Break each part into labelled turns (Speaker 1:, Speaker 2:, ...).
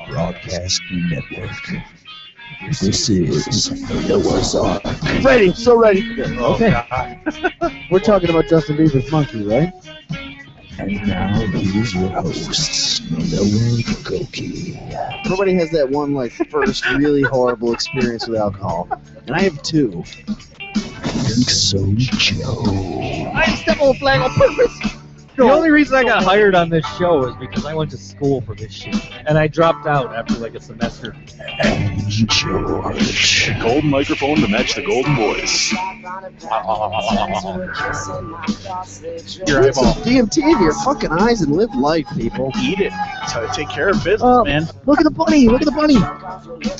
Speaker 1: Broadcast Network. This is Noah's Ark.
Speaker 2: Ready, so ready.
Speaker 3: Okay.
Speaker 2: We're talking about Justin Bieber's Monkey, right?
Speaker 1: And now here's your hosts, Noah Koki.
Speaker 2: Everybody has that one, first really horrible experience with alcohol. And I have two.
Speaker 1: Think so, Joe.
Speaker 3: I stepped on a flag on purpose. The only reason I got hired on this show is because I went to school for this shit. And I dropped out after a semester.
Speaker 1: And George.
Speaker 4: The golden microphone to match the golden voice. Your
Speaker 2: Put some
Speaker 4: eyeball.
Speaker 2: DMT in your fucking eyes and live life, people.
Speaker 4: Eat it. Take care of business, man.
Speaker 2: Look at the bunny. Look at the bunny.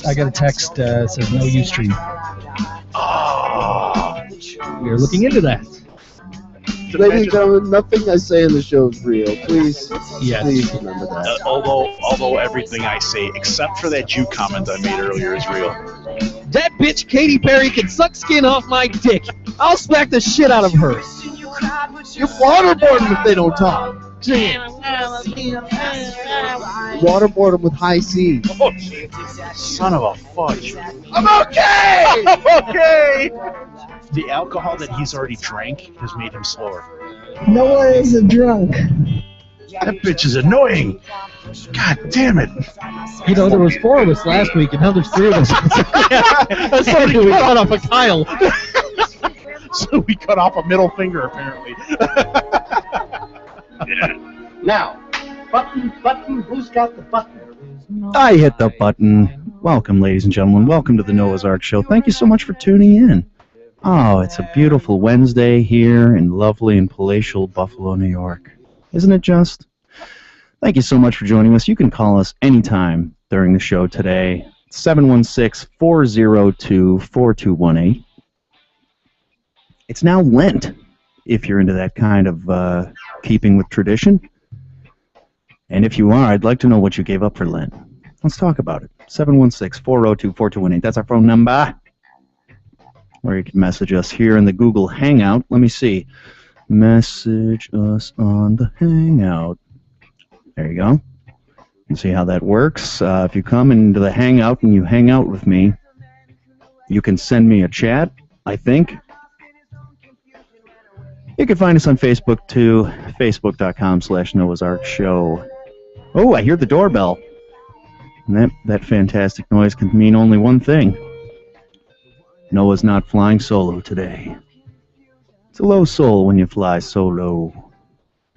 Speaker 5: I got a text says no Ustream.
Speaker 4: Oh.
Speaker 5: We are looking into that.
Speaker 2: Ladies and gentlemen, nothing I say in the show is real. Please,
Speaker 5: Yes.
Speaker 2: please remember that.
Speaker 4: Although everything I say, except for that Jew comment I made earlier, is real.
Speaker 3: That bitch Katy Perry can suck skin off my dick. I'll smack the shit out of her.
Speaker 2: You waterboard them if they don't talk. Waterboard them with high C.
Speaker 4: Oh, son of a fudge.
Speaker 2: I'm okay!
Speaker 4: I'm okay! The alcohol that he's already drank has made him slower.
Speaker 6: Noah is a drunk.
Speaker 4: That bitch is annoying. God damn it.
Speaker 5: You know, there was 4 of us last week, and now there's 3 of us.
Speaker 3: That's something we cut off of Kyle.
Speaker 4: So we cut off a middle finger, apparently.
Speaker 7: Now, button, who's got the button?
Speaker 8: I hit the button. Welcome, ladies and gentlemen. Welcome to the Noah's Ark Show. Thank you so much for tuning in. Oh, it's a beautiful Wednesday here in lovely and palatial Buffalo, New York. Isn't it just? Thank you so much for joining us. You can call us anytime during the show today. 716-402-4218. It's now Lent, if you're into that kind of keeping with tradition. And if you are, I'd like to know what you gave up for Lent. Let's talk about it. 716-402-4218. That's our phone number. Or you can message us here in the Google Hangout. Let me see. Message us on the Hangout. There you go. You can see how that works. If you come into the Hangout and you hang out with me, you can send me a chat, I think. You can find us on Facebook, too. Facebook.com/Noah's Ark Show. Oh, I hear the doorbell. And that fantastic noise can mean only one thing. Noah's not flying solo today. It's a low soul when you fly solo.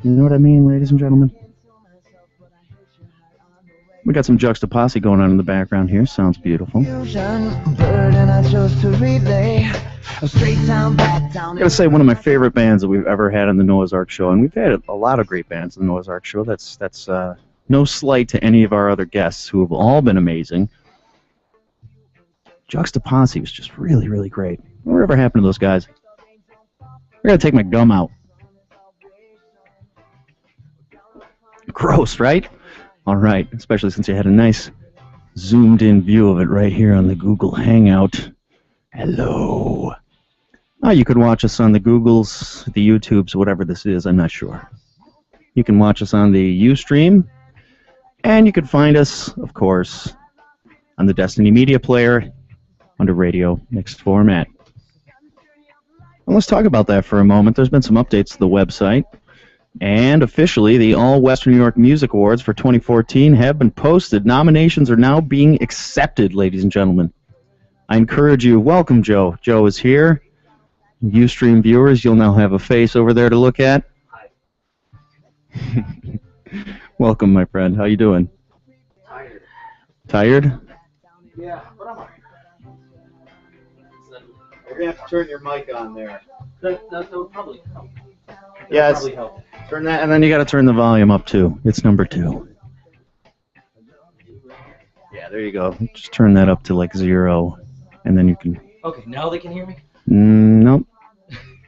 Speaker 8: You know what I mean, ladies and gentlemen? We got some Juxtaposse going on in the background here. Sounds beautiful. I gotta say, one of my favorite bands that we've ever had on the Noah's Ark Show, and we've had a lot of great bands on the Noah's Ark Show. That's no slight to any of our other guests who have all been amazing. Juxtaposse was just really, really great. Whatever happened to those guys? I gotta take my gum out. Gross, right? All right, especially since you had a nice zoomed-in view of it right here on the Google Hangout. Hello. Oh, you could watch us on the Googles, the YouTubes, whatever this is, I'm not sure. You can watch us on the Ustream, and you can find us, of course, on the Destiny Media Player under radio mixed format. Well, let's talk about that for a moment. There's been some updates to the website. And officially, the All Western New York Music Awards for 2014 have been posted. Nominations are now being accepted, ladies and gentlemen. I encourage you, welcome Joe. Joe is here. Ustream viewers, you'll now have a face over there to look at. Welcome, my friend. How you doing?
Speaker 7: Tired.
Speaker 8: Tired?
Speaker 7: Yeah, but I'm alright. You're gonna have to turn your mic on there. That will probably help.
Speaker 8: Yes.
Speaker 7: Probably help.
Speaker 8: Turn that, and then you got to turn the volume up too. It's number 2. Yeah, there you go. Just turn that up to like 0, and then you can.
Speaker 3: Okay, now they can hear me?
Speaker 8: Nope.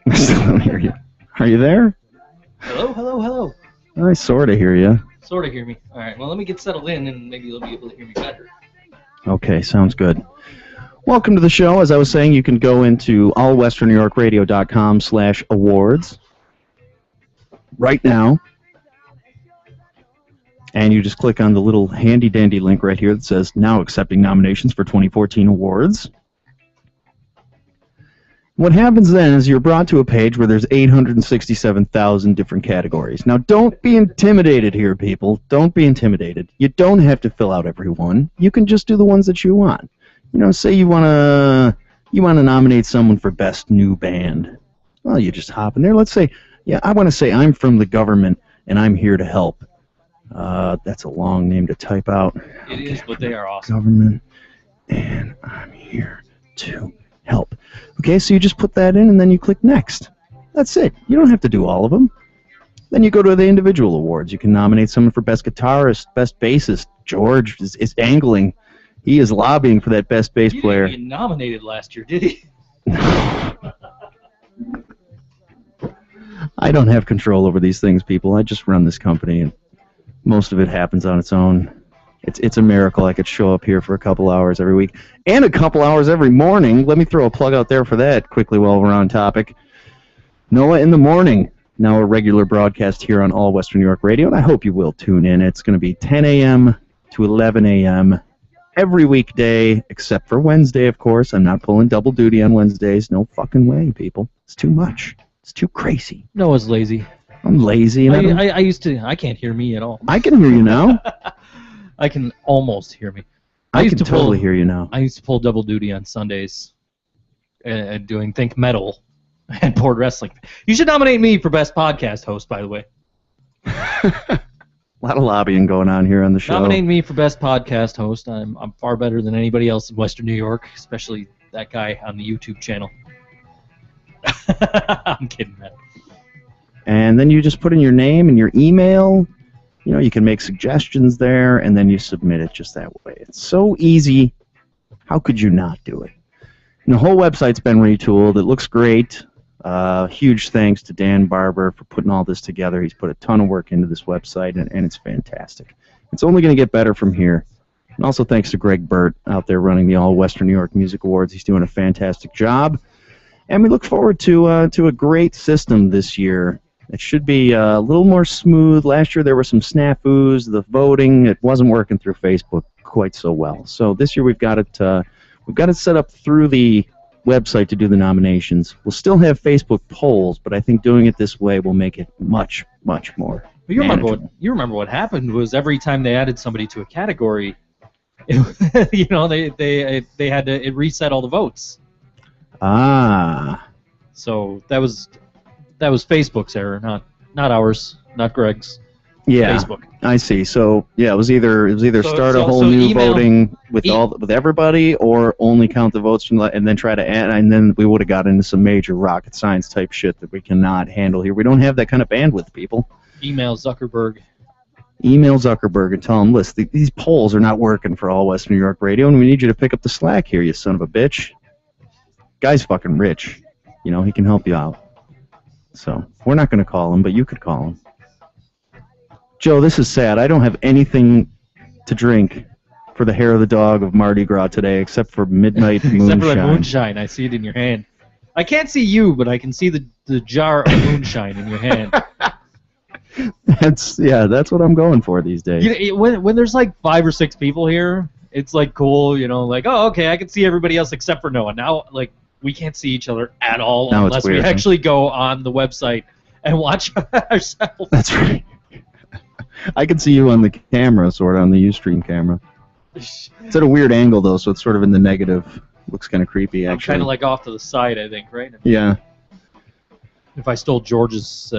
Speaker 8: I still don't hear you. Are you there?
Speaker 3: Hello, hello, hello.
Speaker 8: I sort of hear you.
Speaker 3: Sort of hear me. All right, well, let me get settled in, and maybe you'll be able to hear me better.
Speaker 8: Okay, sounds good. Welcome to the show. As I was saying, you can go into allwesternnewyorkradio.com/awards right now. And you just click on the little handy-dandy link right here that says, now accepting nominations for 2014 awards. What happens then is you're brought to a page where there's 867,000 different categories. Now, don't be intimidated here, people. Don't be intimidated. You don't have to fill out every one. You can just do the ones that you want. You know, say you want to nominate someone for Best New Band. Well, you just hop in there. Let's say, yeah, I want to say I'm from the government and I'm here to help. That's a long name to type out.
Speaker 3: It is, but they are awesome.
Speaker 8: Government, and I'm here to help. Okay, so you just put that in and then you click next. That's it. You don't have to do all of them. Then you go to the individual awards. You can nominate someone for Best Guitarist, Best Bassist. George is angling. He is lobbying for that Best Bass Player.
Speaker 3: He didn't get nominated last year, did he?
Speaker 8: I don't have control over these things, people. I just run this company, and most of it happens on its own. It's a miracle I could show up here for a couple hours every week and a couple hours every morning. Let me throw a plug out there for that quickly while we're on topic. Noah in the Morning, now a regular broadcast here on All Western New York Radio, and I hope you will tune in. It's going to be 10 a.m. to 11 a.m. every weekday, except for Wednesday, of course. I'm not pulling double duty on Wednesdays. No fucking way, people. It's too much. It's too crazy.
Speaker 3: Noah's lazy.
Speaker 8: I'm lazy. And
Speaker 3: I can't hear me at all.
Speaker 8: I can hear you now.
Speaker 3: I can almost hear me.
Speaker 8: I can totally hear you now.
Speaker 3: I used to pull double duty on Sundays, doing Think Metal and Board Wrestling. You should nominate me for Best Podcast Host, by the way.
Speaker 8: A lot of lobbying going on here on the show.
Speaker 3: Nominate me for Best Podcast Host. I'm far better than anybody else in Western New York, especially that guy on the YouTube channel. I'm kidding, man.
Speaker 8: And then you just put in your name and your email. You know, you can make suggestions there, and then you submit it just that way. It's so easy. How could you not do it? And the whole website's been retooled. It looks great. Huge thanks to Dan Barber for putting all this together. He's put a ton of work into this website, and it's fantastic. It's only going to get better from here. And also thanks to Greg Burt out there running the All Western New York Music Awards. He's doing a fantastic job. And we look forward to a great system this year. It should be a little more smooth. Last year there were some snafus. The voting, it wasn't working through Facebook quite so well. So this year we've got it set up through the website to do the nominations. We'll still have Facebook polls, but I think doing it this way will make it much, much more.
Speaker 3: You remember what happened was every time they added somebody to a category, they had to reset all the votes.
Speaker 8: Ah.
Speaker 3: So that was Facebook's error, not ours, not Greg's.
Speaker 8: Yeah,
Speaker 3: Facebook.
Speaker 8: I see. So yeah, it was either start a whole new voting with everybody, or only count the votes from and then try to add, and then we would have got into some major rocket science type shit that we cannot handle here. We don't have that kind of bandwidth, people.
Speaker 3: Email Zuckerberg
Speaker 8: And tell him, listen, these polls are not working for All Western New York Radio, and we need you to pick up the slack here, you son of a bitch. Guy's fucking rich. You know, he can help you out. So, we're not going to call him, but you could call him. Joe, this is sad. I don't have anything to drink for the hair of the dog of Mardi Gras today, except for midnight moonshine.
Speaker 3: Except for the moonshine. I see it in your hand. I can't see you, but I can see the jar of moonshine in your hand.
Speaker 8: That's what I'm going for these days.
Speaker 3: You know, when there's like 5 or 6 people here, it's like cool, you know, like, oh, okay, I can see everybody else except for Noah. Now, like, we can't see each other at all unless we actually go on the website and watch ourselves.
Speaker 8: That's right. I can see you on the camera, sort of, on the Ustream camera. It's at a weird angle, though, so it's sort of in the negative. Looks kind of creepy, actually.
Speaker 3: I'm kind of like off to the side, I think, right?
Speaker 8: Yeah.
Speaker 3: If I stole George's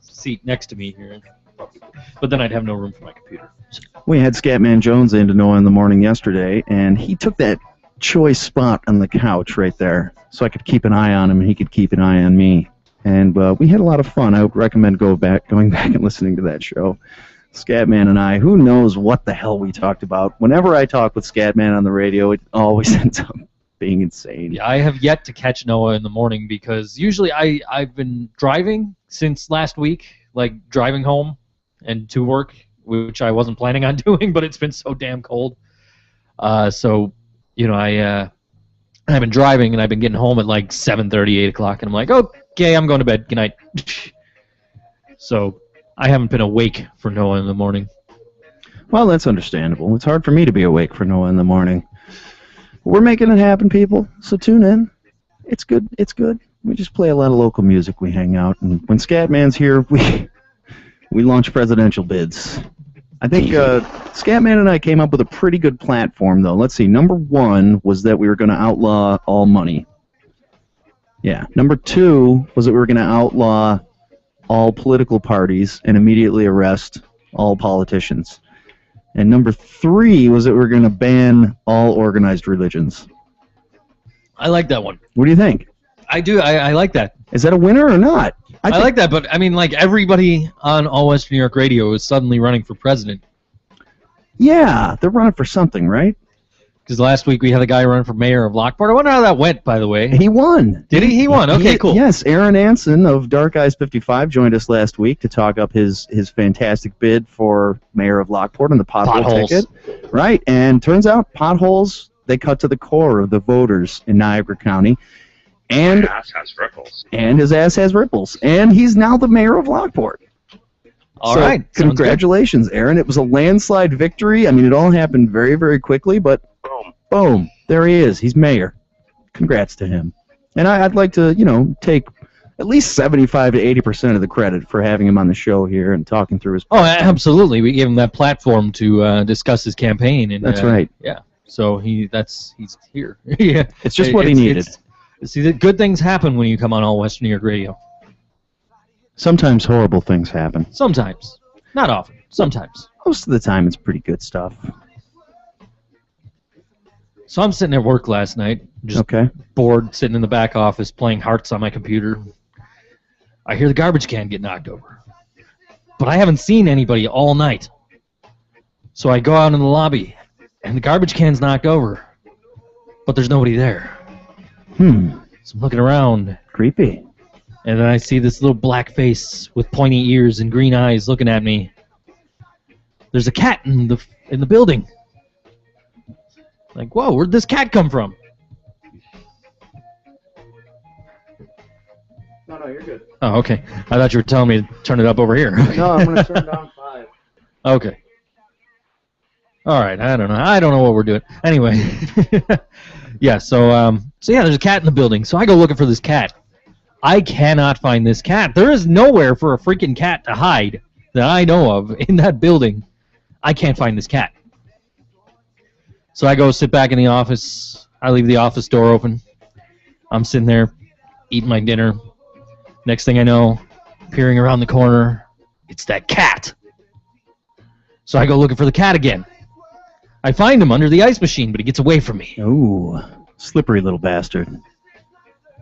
Speaker 3: seat next to me here, but then I'd have no room for my computer.
Speaker 8: We had Scatman Jones in to Noah in the Morning yesterday, and he took that choice spot on the couch right there, so I could keep an eye on him, and he could keep an eye on me. And we had a lot of fun. I would recommend going back and listening to that show. Scatman and I, who knows what the hell we talked about. Whenever I talk with Scatman on the radio, it always ends up being insane.
Speaker 3: Yeah, I have yet to catch Noah in the morning because usually I've been driving since last week, like driving home and to work, which I wasn't planning on doing, but it's been so damn cold. So, you know, I've been driving and I've been getting home at like 7:30, 8 o'clock, and I'm like, okay, I'm going to bed. Good night. So I haven't been awake for Noah in the morning.
Speaker 8: Well, that's understandable. It's hard for me to be awake for Noah in the morning. We're making it happen, people, so tune in. It's good. It's good. We just play a lot of local music. We hang out, and when Scatman's here, we launch presidential bids. I think Scatman and I came up with a pretty good platform, though. Let's see. Number 1 was that we were going to outlaw all money. Yeah. Number 2 was that we were going to outlaw all political parties and immediately arrest all politicians. And number 3 was that we were going to ban all organized religions.
Speaker 3: I like that one.
Speaker 8: What do you think?
Speaker 3: I do. I like that.
Speaker 8: Is that a winner or not?
Speaker 3: I like that, but I mean, like, everybody on All Western New York Radio is suddenly running for president.
Speaker 8: Yeah, they're running for something, right?
Speaker 3: Because last week we had a guy running for mayor of Lockport. I wonder how that went, by the way.
Speaker 8: He won.
Speaker 3: Did he? He won. Okay, cool.
Speaker 8: Yes, Aaron Anson of Dark Eyes 55 joined us last week to talk up his fantastic bid for mayor of Lockport on the pothole ticket. Right, and turns out potholes, they cut to the core of the voters in Niagara County. And
Speaker 9: his ass has ripples.
Speaker 8: And his ass has ripples. And he's now the mayor of Lockport.
Speaker 3: All right.
Speaker 8: Congratulations, Aaron. It was a landslide victory. I mean, it all happened very, very quickly, but boom, there he is. He's mayor. Congrats to him. And I'd like to, take at least 75 to 80% of the credit for having him on the show here and talking through his...
Speaker 3: Oh, absolutely. We gave him that platform to discuss his campaign. And
Speaker 8: that's right.
Speaker 3: Yeah. So he's here. Yeah.
Speaker 8: It's just what he needed.
Speaker 3: See, the good things happen when you come on All Western New York Radio.
Speaker 8: Sometimes horrible things happen.
Speaker 3: Sometimes. Not often. Sometimes.
Speaker 8: Most of the time, it's pretty good stuff.
Speaker 3: So I'm sitting at work last night, just bored, sitting in the back office, playing Hearts on my computer. I hear the garbage can get knocked over. But I haven't seen anybody all night. So I go out in the lobby, and the garbage can's knocked over. But there's nobody there. So I'm looking around.
Speaker 8: Creepy.
Speaker 3: And then I see this little black face with pointy ears and green eyes looking at me. There's a cat in the building. Like, whoa, where'd this cat come from?
Speaker 2: No, you're good.
Speaker 3: Oh, okay. I thought you were telling me to turn it up over here.
Speaker 2: No, I'm going to turn down 5.
Speaker 3: Okay. All right, I don't know what we're doing. Anyway. Yeah, so there's a cat in the building. So I go looking for this cat. I cannot find this cat. There is nowhere for a freaking cat to hide that I know of in that building. I can't find this cat. So I go sit back in the office. I leave the office door open. I'm sitting there eating my dinner. Next thing I know, peering around the corner, it's that cat. So I go looking for the cat again. I find him under the ice machine, but he gets away from me.
Speaker 8: Ooh, slippery little bastard.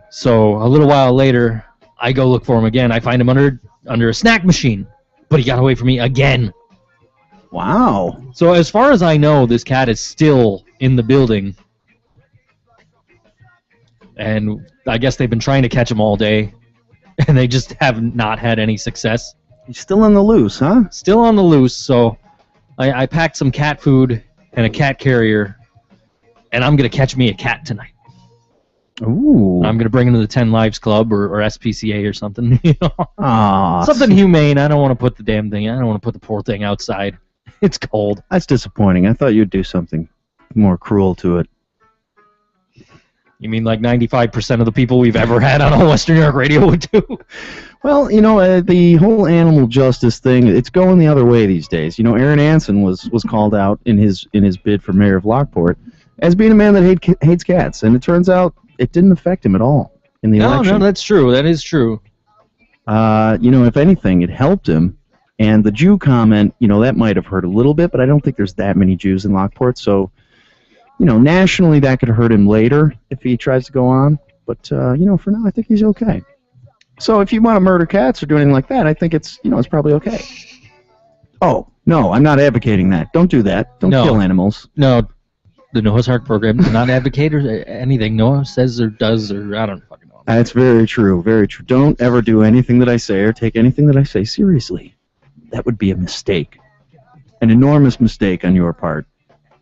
Speaker 3: So a little while later, I go look for him again. I find him under a snack machine, but he got away from me again.
Speaker 8: Wow.
Speaker 3: So as far as I know, this cat is still in the building. And I guess they've been trying to catch him all day, and they just have not had any success.
Speaker 8: He's still on the loose, huh?
Speaker 3: Still on the loose, so I packed some cat food and a cat carrier, and I'm going to catch me a cat tonight.
Speaker 8: Ooh.
Speaker 3: I'm going to bring him to the 10 Lives Club or SPCA or something.
Speaker 8: Aww,
Speaker 3: something humane. I don't want to put the damn thing, I don't want to put the poor thing outside. It's cold.
Speaker 8: That's disappointing. I thought you'd do something more cruel to it.
Speaker 3: You mean like 95% of the people we've ever had on All Western New York Radio would do?
Speaker 8: Well, the whole animal justice thing, it's going the other way these days. Aaron Anson was called out in his bid for mayor of Lockport as being a man that hates cats, and it turns out it didn't affect him at all in the election.
Speaker 3: No, that's true. That is true.
Speaker 8: If anything, it helped him. And the Jew comment, that might have hurt a little bit, but I don't think there's that many Jews in Lockport, so nationally that could hurt him later if he tries to go on. But, for now, I think he's okay. So if you want to murder cats or do anything like that, I think it's probably okay. Oh, no, I'm not advocating that. Don't do that. Don't kill animals.
Speaker 3: No, the Noah's Ark program does not advocate or anything Noah says or does, or I don't fucking know.
Speaker 8: That's very true, very true. Don't ever do anything that I say or take anything that I say seriously. That would be a mistake. An enormous mistake on your part.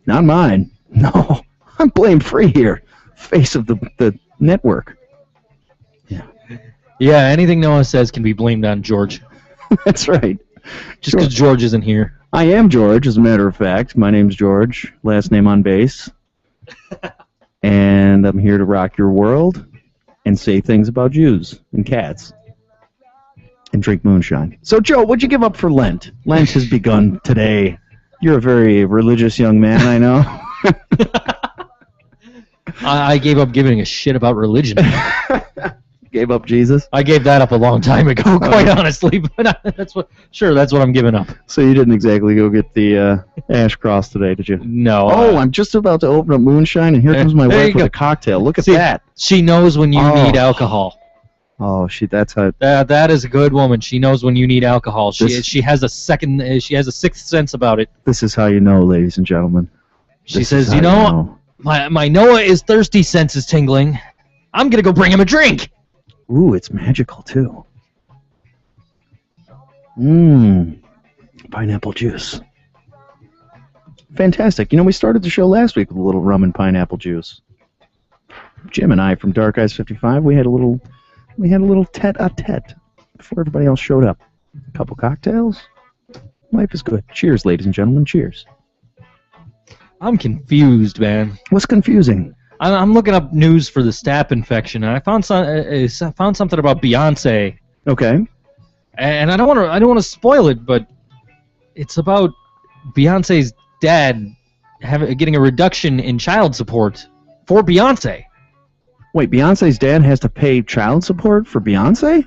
Speaker 8: Not mine. No, I'm blame-free here. Face of the network.
Speaker 3: Yeah, anything Noah says can be blamed on George.
Speaker 8: That's right.
Speaker 3: Just because George isn't here.
Speaker 8: I am George, as a matter of fact. My name's George, last name on bass. And I'm here to rock your world and say things about Jews and cats and drink moonshine. So, Joe, what'd you give up for Lent? Lent has begun today. You're a very religious young man, I know.
Speaker 3: I gave up giving a shit about religion.
Speaker 8: Gave up Jesus?
Speaker 3: I gave that up a long time ago, quite honestly. But that's what I'm giving up.
Speaker 8: So you didn't exactly go get the ash cross today, did you?
Speaker 3: No.
Speaker 8: Oh, I'm just about to open up moonshine, and here comes my wife with a cocktail. Look at that.
Speaker 3: She knows when you need alcohol.
Speaker 8: Oh, that's how.
Speaker 3: That is a good woman. She knows when you need alcohol. She has a sixth sense about it.
Speaker 8: This is how you know, ladies and gentlemen.
Speaker 3: She says, you know, my Noah is thirsty sense is tingling. I'm gonna go bring him a drink.
Speaker 8: Ooh, it's magical too. Pineapple juice. Fantastic. You know, we started the show last week with a little rum and pineapple juice. Jim and I from Dark Eyes 55, we had a little tete-a-tete before everybody else showed up. A couple cocktails. Life is good. Cheers, ladies and gentlemen. Cheers.
Speaker 3: I'm confused, man.
Speaker 8: What's confusing?
Speaker 3: I'm looking up news for the staph infection, and I found something about Beyonce.
Speaker 8: Okay.
Speaker 3: And I don't want to spoil it, but it's about Beyonce's dad getting a reduction in child support for Beyonce.
Speaker 8: Wait, Beyonce's dad has to pay child support for Beyonce?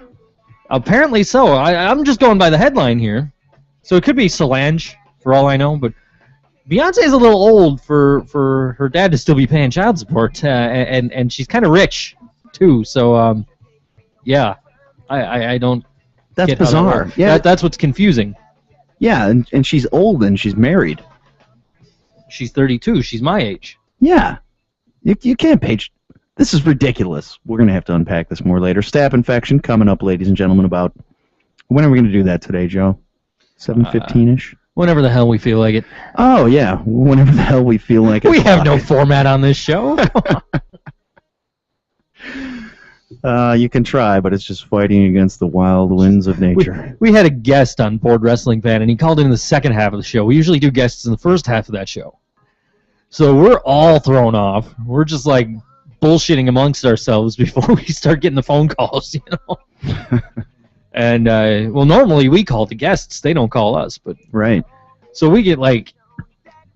Speaker 3: Apparently so. I'm just going by the headline here, so it could be Solange for all I know, but. Beyonce's a little old for her dad to still be paying child support, and she's kind of rich, too. So, yeah, I don't.
Speaker 8: That's bizarre.
Speaker 3: Yeah, that's what's confusing.
Speaker 8: Yeah, and she's old and she's married.
Speaker 3: She's 32. She's my age.
Speaker 8: Yeah, you can't pay. This is ridiculous. We're gonna have to unpack this more later. Staph infection coming up, ladies and gentlemen. About when are we gonna do that today, Joe? 7:15ish.
Speaker 3: Whenever the hell we feel like it.
Speaker 8: Oh, yeah. Whenever the hell we feel like it.
Speaker 3: We have no format on this show.
Speaker 8: You can try, but it's just fighting against the wild winds of nature.
Speaker 3: We had a guest on Board Wrestling Fan, and he called in the second half of the show. We usually do guests in the first half of that show. So we're all thrown off. We're just like bullshitting amongst ourselves before we start getting the phone calls, you know? And, well, normally we call the guests. They don't call us. But
Speaker 8: right.
Speaker 3: So we get, like,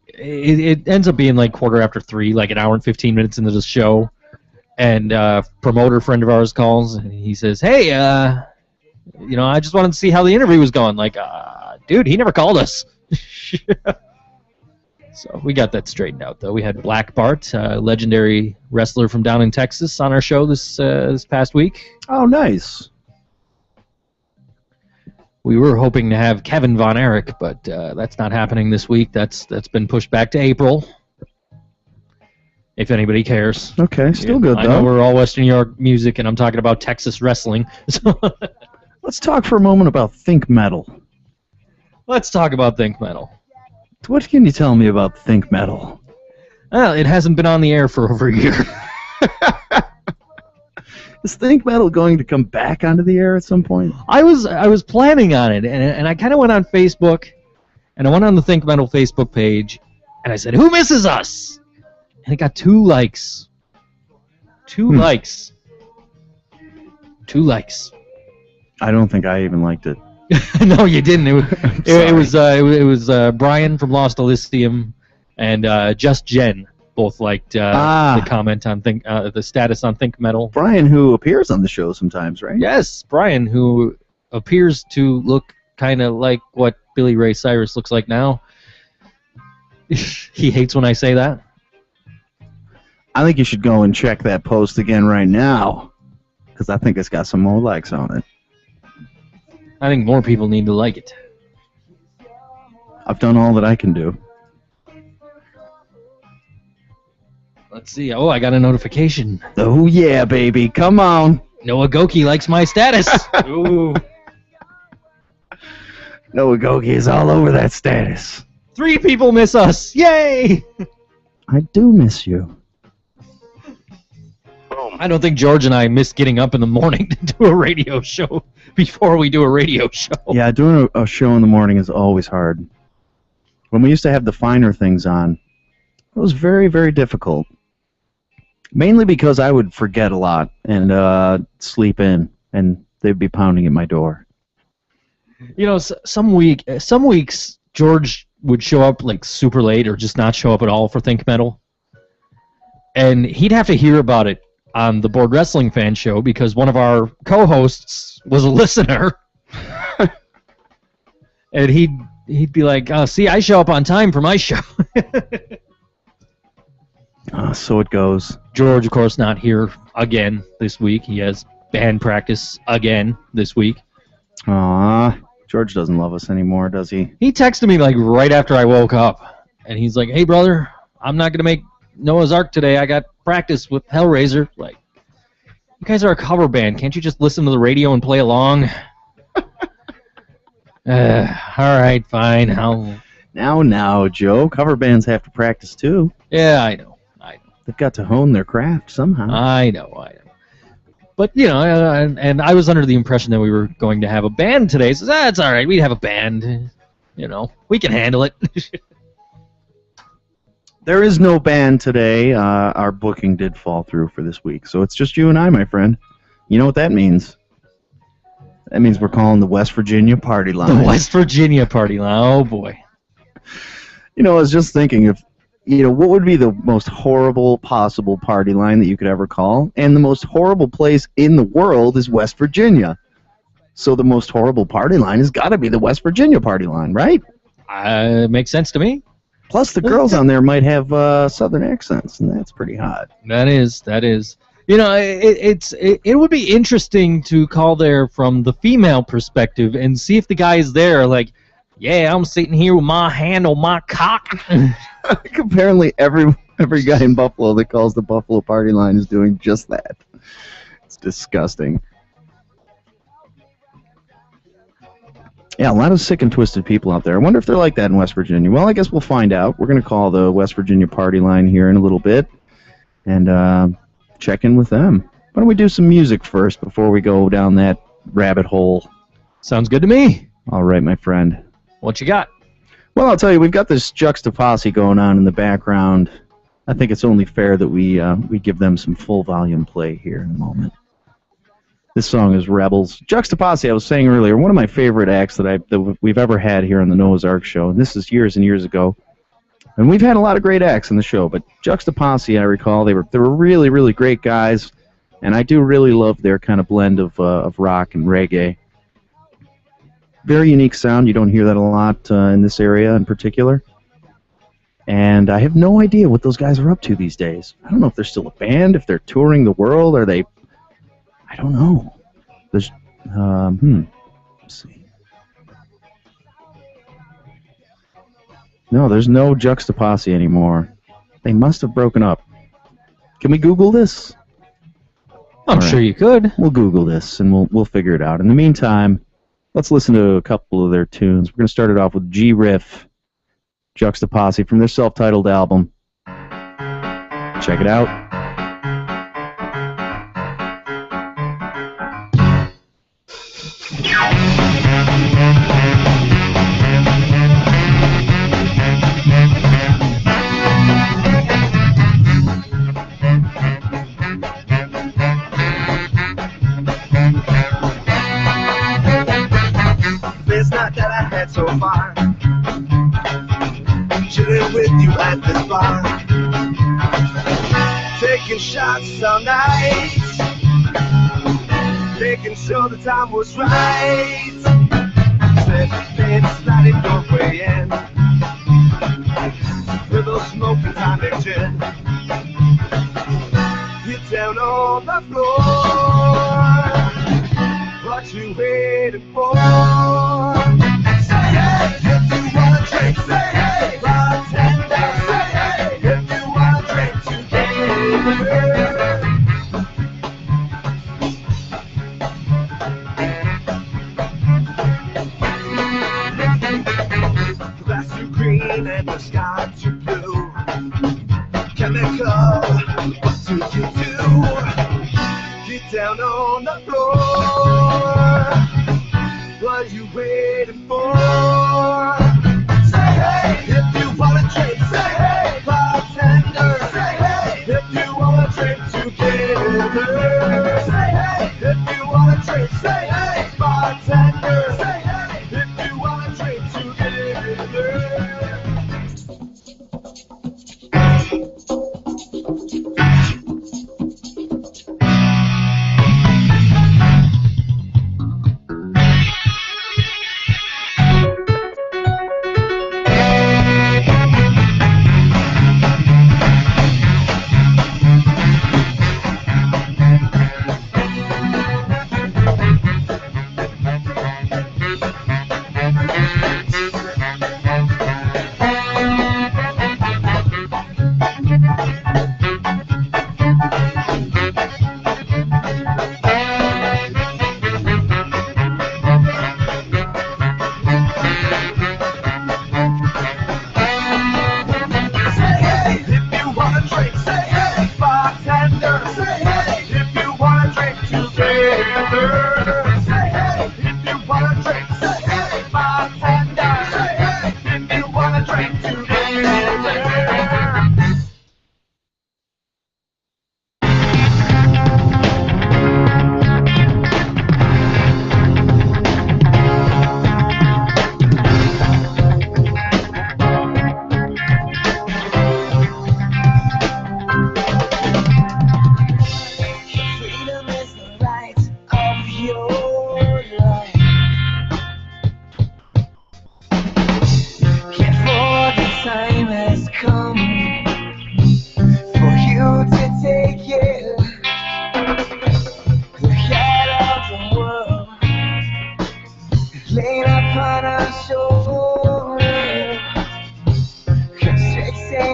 Speaker 3: it ends up being, like, 3:15, like an hour and 15 minutes into the show. And promoter friend of ours calls, and he says, hey, you know, I just wanted to see how the interview was going. Like, dude, he never called us. So we got that straightened out, though. We had Black Bart, a legendary wrestler from down in Texas, on our show this past week.
Speaker 8: Oh, nice.
Speaker 3: We were hoping to have Kevin Von Erich, but that's not happening this week. That's been pushed back to April. If anybody cares.
Speaker 8: Okay, still good, though.
Speaker 3: I know we're all Western New York music, and I'm talking about Texas wrestling.
Speaker 8: Let's talk for a moment about Think Metal.
Speaker 3: Let's talk about Think Metal.
Speaker 8: What can you tell me about Think Metal?
Speaker 3: Well, it hasn't been on the air for over a year.
Speaker 8: Is Think Metal going to come back onto the air at some point?
Speaker 3: I was planning on it, and I kind of went on Facebook, and I went on the Think Metal Facebook page, and I said, who misses us? And it got 2 likes. 2 likes. 2 likes.
Speaker 8: I don't think I even liked it.
Speaker 3: No, you didn't. It was Brian from Lost Elysium and Just Jen. Both liked the comment on the status on Think Metal.
Speaker 8: Brian, who appears on the show sometimes, right?
Speaker 3: Yes, Brian, who appears to look kind of like what Billy Ray Cyrus looks like now. He hates when I say that.
Speaker 8: I think you should go and check that post again right now, because I think it's got some more likes on it.
Speaker 3: I think more people need to like it.
Speaker 8: I've done all that I can do.
Speaker 3: Let's see. Oh, I got a notification.
Speaker 8: Oh, yeah, baby. Come on.
Speaker 3: Noah Goki likes my status. Ooh.
Speaker 8: Noah Goki is all over that status.
Speaker 3: 3 people miss us. Yay!
Speaker 8: I do miss you.
Speaker 9: Boom.
Speaker 3: I don't think George and I miss getting up in the morning to do a radio show before we do a radio show.
Speaker 8: Yeah, doing a show in the morning is always hard. When we used to have the finer things on, it was very, very difficult. Mainly because I would forget a lot and sleep in, and they'd be pounding at my door.
Speaker 3: You know, some weeks George would show up like super late or just not show up at all for Think Metal. And he'd have to hear about it on the Board Wrestling Fan Show because one of our co-hosts was a listener. And he'd be like, see, I show up on time for my show.
Speaker 8: So it goes.
Speaker 3: George, of course, not here again this week. He has band practice again this week.
Speaker 8: Aw, George doesn't love us anymore, does he?
Speaker 3: He texted me like right after I woke up, and he's like, "Hey, brother, I'm not gonna make Noah's Ark today. I got practice with Hellraiser." Like, you guys are a cover band. Can't you just listen to the radio and play along? All right, fine.
Speaker 8: Now, Joe. Cover bands have to practice too.
Speaker 3: Yeah, I know.
Speaker 8: They've got to hone their craft somehow.
Speaker 3: I know. But, you know, and I was under the impression that we were going to have a band today. So that's all right. We have a band. You know, we can handle it.
Speaker 8: There is no band today. Our booking did fall through for this week. So it's just you and I, my friend. You know what that means? That means we're calling the West Virginia party line.
Speaker 3: The West Virginia party line. Oh, boy.
Speaker 8: You know, I was just thinking if, you know, what would be the most horrible possible party line that you could ever call? And the most horrible place in the world is West Virginia. So the most horrible party line has got to be the West Virginia party line, right?
Speaker 3: Makes sense to me.
Speaker 8: Plus, the girls on there might have southern accents, and that's pretty hot.
Speaker 3: That is. You know, it would be interesting to call there from the female perspective and see if the guys there are like, yeah, I'm sitting here with my hand on my cock.
Speaker 8: Apparently, every guy in Buffalo that calls the Buffalo party line is doing just that. It's disgusting. Yeah, a lot of sick and twisted people out there. I wonder if they're like that in West Virginia. Well, I guess we'll find out. We're going to call the West Virginia party line here in a little bit and check in with them. Why don't we do some music first before we go down that rabbit hole?
Speaker 3: Sounds good to me.
Speaker 8: All right, my friend.
Speaker 3: What you got?
Speaker 8: Well, I'll tell you, we've got this Juxtaposse going on in the background. I think it's only fair that we give them some full volume play here in a moment. This song is Rebels. Juxtaposse, I was saying earlier, one of my favorite acts that we've ever had here on the Noah's Ark show, and this is years and years ago. And we've had a lot of great acts in the show, but Juxtaposse, I recall, they were really, really great guys, and I do really love their kind of blend of rock and reggae. Very unique sound. You don't hear that a lot in this area in particular. And I have no idea what those guys are up to these days. I don't know if they're still a band, if they're touring the world, are they... I don't know. There's... Let's see. No, there's no Juxtaposse anymore. They must have broken up. Can we Google this?
Speaker 3: I'm sure you could.
Speaker 8: We'll Google this, and we'll figure it out. In the meantime... let's listen to a couple of their tunes. We're going to start it off with G-Riff, Juxtaposse, from their self-titled album. Check it out.
Speaker 9: So far, chilling with you at this bar, taking shots all night, making sure the time was right. Said, it's not in your way in, with those smoking tonic gin. Get down on the floor, what you waiting for? If you wanna drink, say hey, bartender. Say hey, if you wanna drink together. Glass too green and the sky too blue. Chemical, what do you do?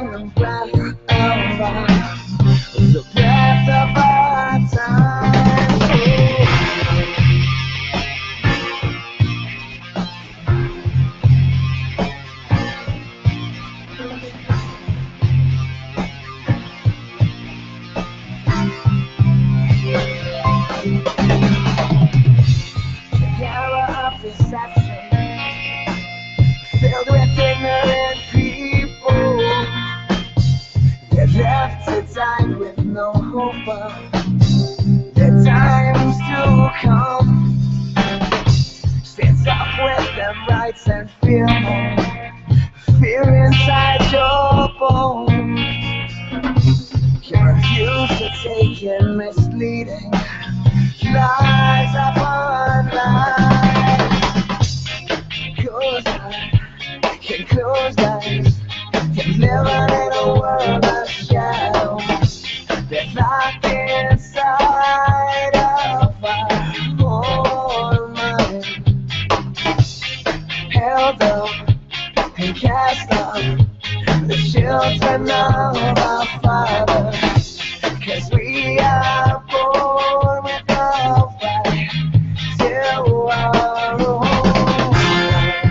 Speaker 9: in the breath of our, the breath of our time. The era of deception, filled with ignorant people, they're left to die with no hope of the times to come. Stands up with them rights and fear inside your bones. You refuse to take in misleading lies upon lies. Close eyes, can close eyes, can live in a world of shadows. They're locked inside of our own mind, held up and cast off the children of our Father. 'Cause we are born with no right to our own life.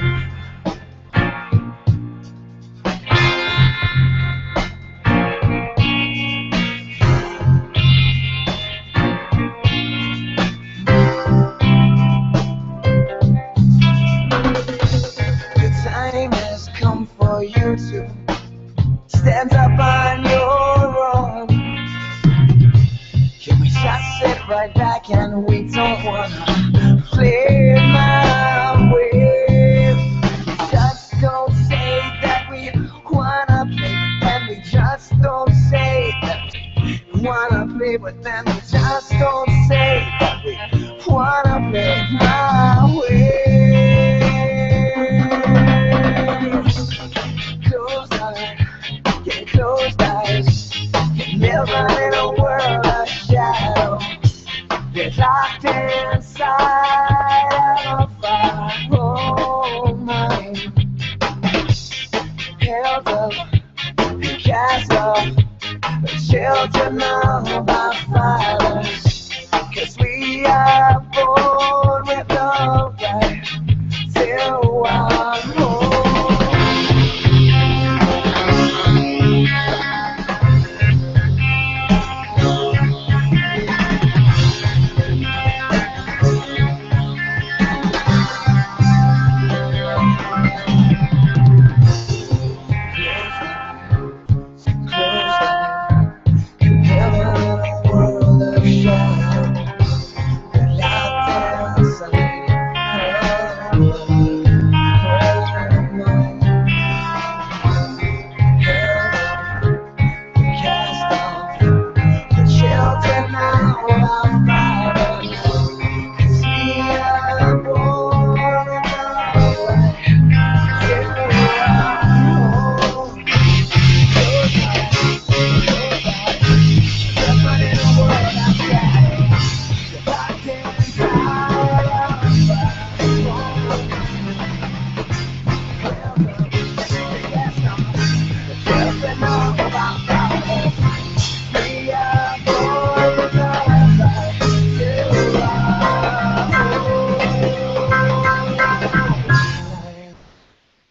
Speaker 9: The time has come for you to stand up on your own. Can we just sit right back and we don't wanna play my way? Just don't say that we wanna play, and we just don't say that we wanna play, but then we just don't say that we wanna play my way. Close eyes, get closed eyes, can live in a world of shadow. They're locked inside of our own mind, held up and cast off the children of our fathers. 'Cause we are born with no right to our home.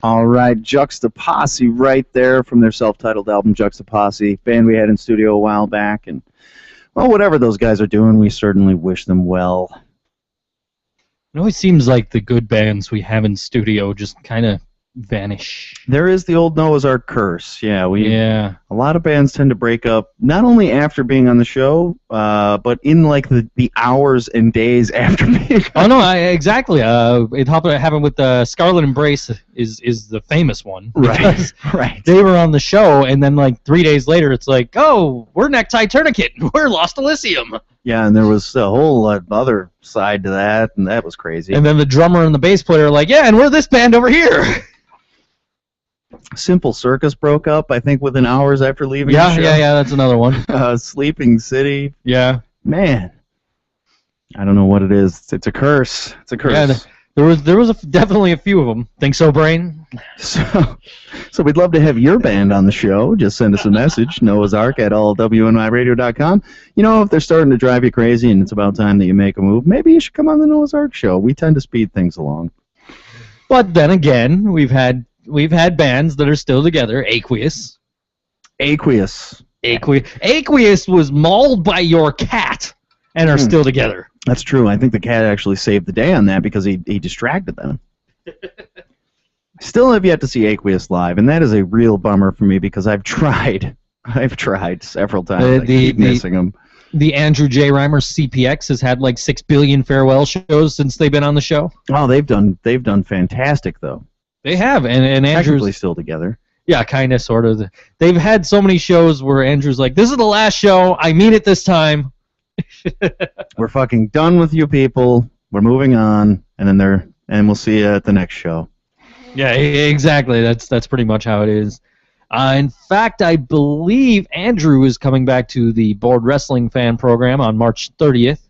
Speaker 8: All right, Juxtaposse right there from their self-titled album, Juxtaposse, band we had in studio a while back. And, well, whatever those guys are doing, we certainly wish them well.
Speaker 3: It always seems like the good bands we have in studio just kind of vanish.
Speaker 8: There is the old Noah's Ark curse. Yeah, a lot of bands tend to break up not only after being on the show, but in like the hours and days after being on.
Speaker 3: Oh no, exactly. It happened with Scarlet Embrace is the famous one.
Speaker 8: Right. Right.
Speaker 3: They were on the show, and then like 3 days later, it's like, oh, we're Necktie Tourniquet, we're Lost Elysium.
Speaker 8: Yeah, and there was a whole other side to that, and that was crazy.
Speaker 3: And then the drummer and the bass player are like, yeah, and we're this band over here.
Speaker 8: Simple Circus broke up, I think, within hours after leaving the show.
Speaker 3: Yeah, that's another one.
Speaker 8: Sleeping City.
Speaker 3: Yeah.
Speaker 8: Man. I don't know what it is. It's a curse. It's a curse.
Speaker 3: Yeah, There was definitely a few of them. Think so, Brain?
Speaker 8: So we'd love to have your band on the show. Just send us a message, Noah's Ark at allwniradio.com. You know, if they're starting to drive you crazy and it's about time that you make a move, maybe you should come on the Noah's Ark show. We tend to speed things along.
Speaker 3: But then again, we've had bands that are still together. Aqueous was mauled by your cat and are still together.
Speaker 8: That's true. I think the cat actually saved the day on that because he distracted them. Still have yet to see Aqueous live, and that is a real bummer for me because I've tried several times. I keep missing them.
Speaker 3: The Andrew J. Reimer CPX has had like 6 billion farewell shows since they've been on the show.
Speaker 8: Oh, they've done fantastic though.
Speaker 3: They have, and Andrew's
Speaker 8: technically still together.
Speaker 3: Yeah, kind of, sort of. They've had so many shows where Andrew's like, "This is the last show. I mean it this time."
Speaker 8: We're fucking done with you people. We're moving on, and we'll see you at the next show.
Speaker 3: Yeah, exactly. That's pretty much how it is. In fact, I believe Andrew is coming back to the Board Wrestling Fan program on March 30th.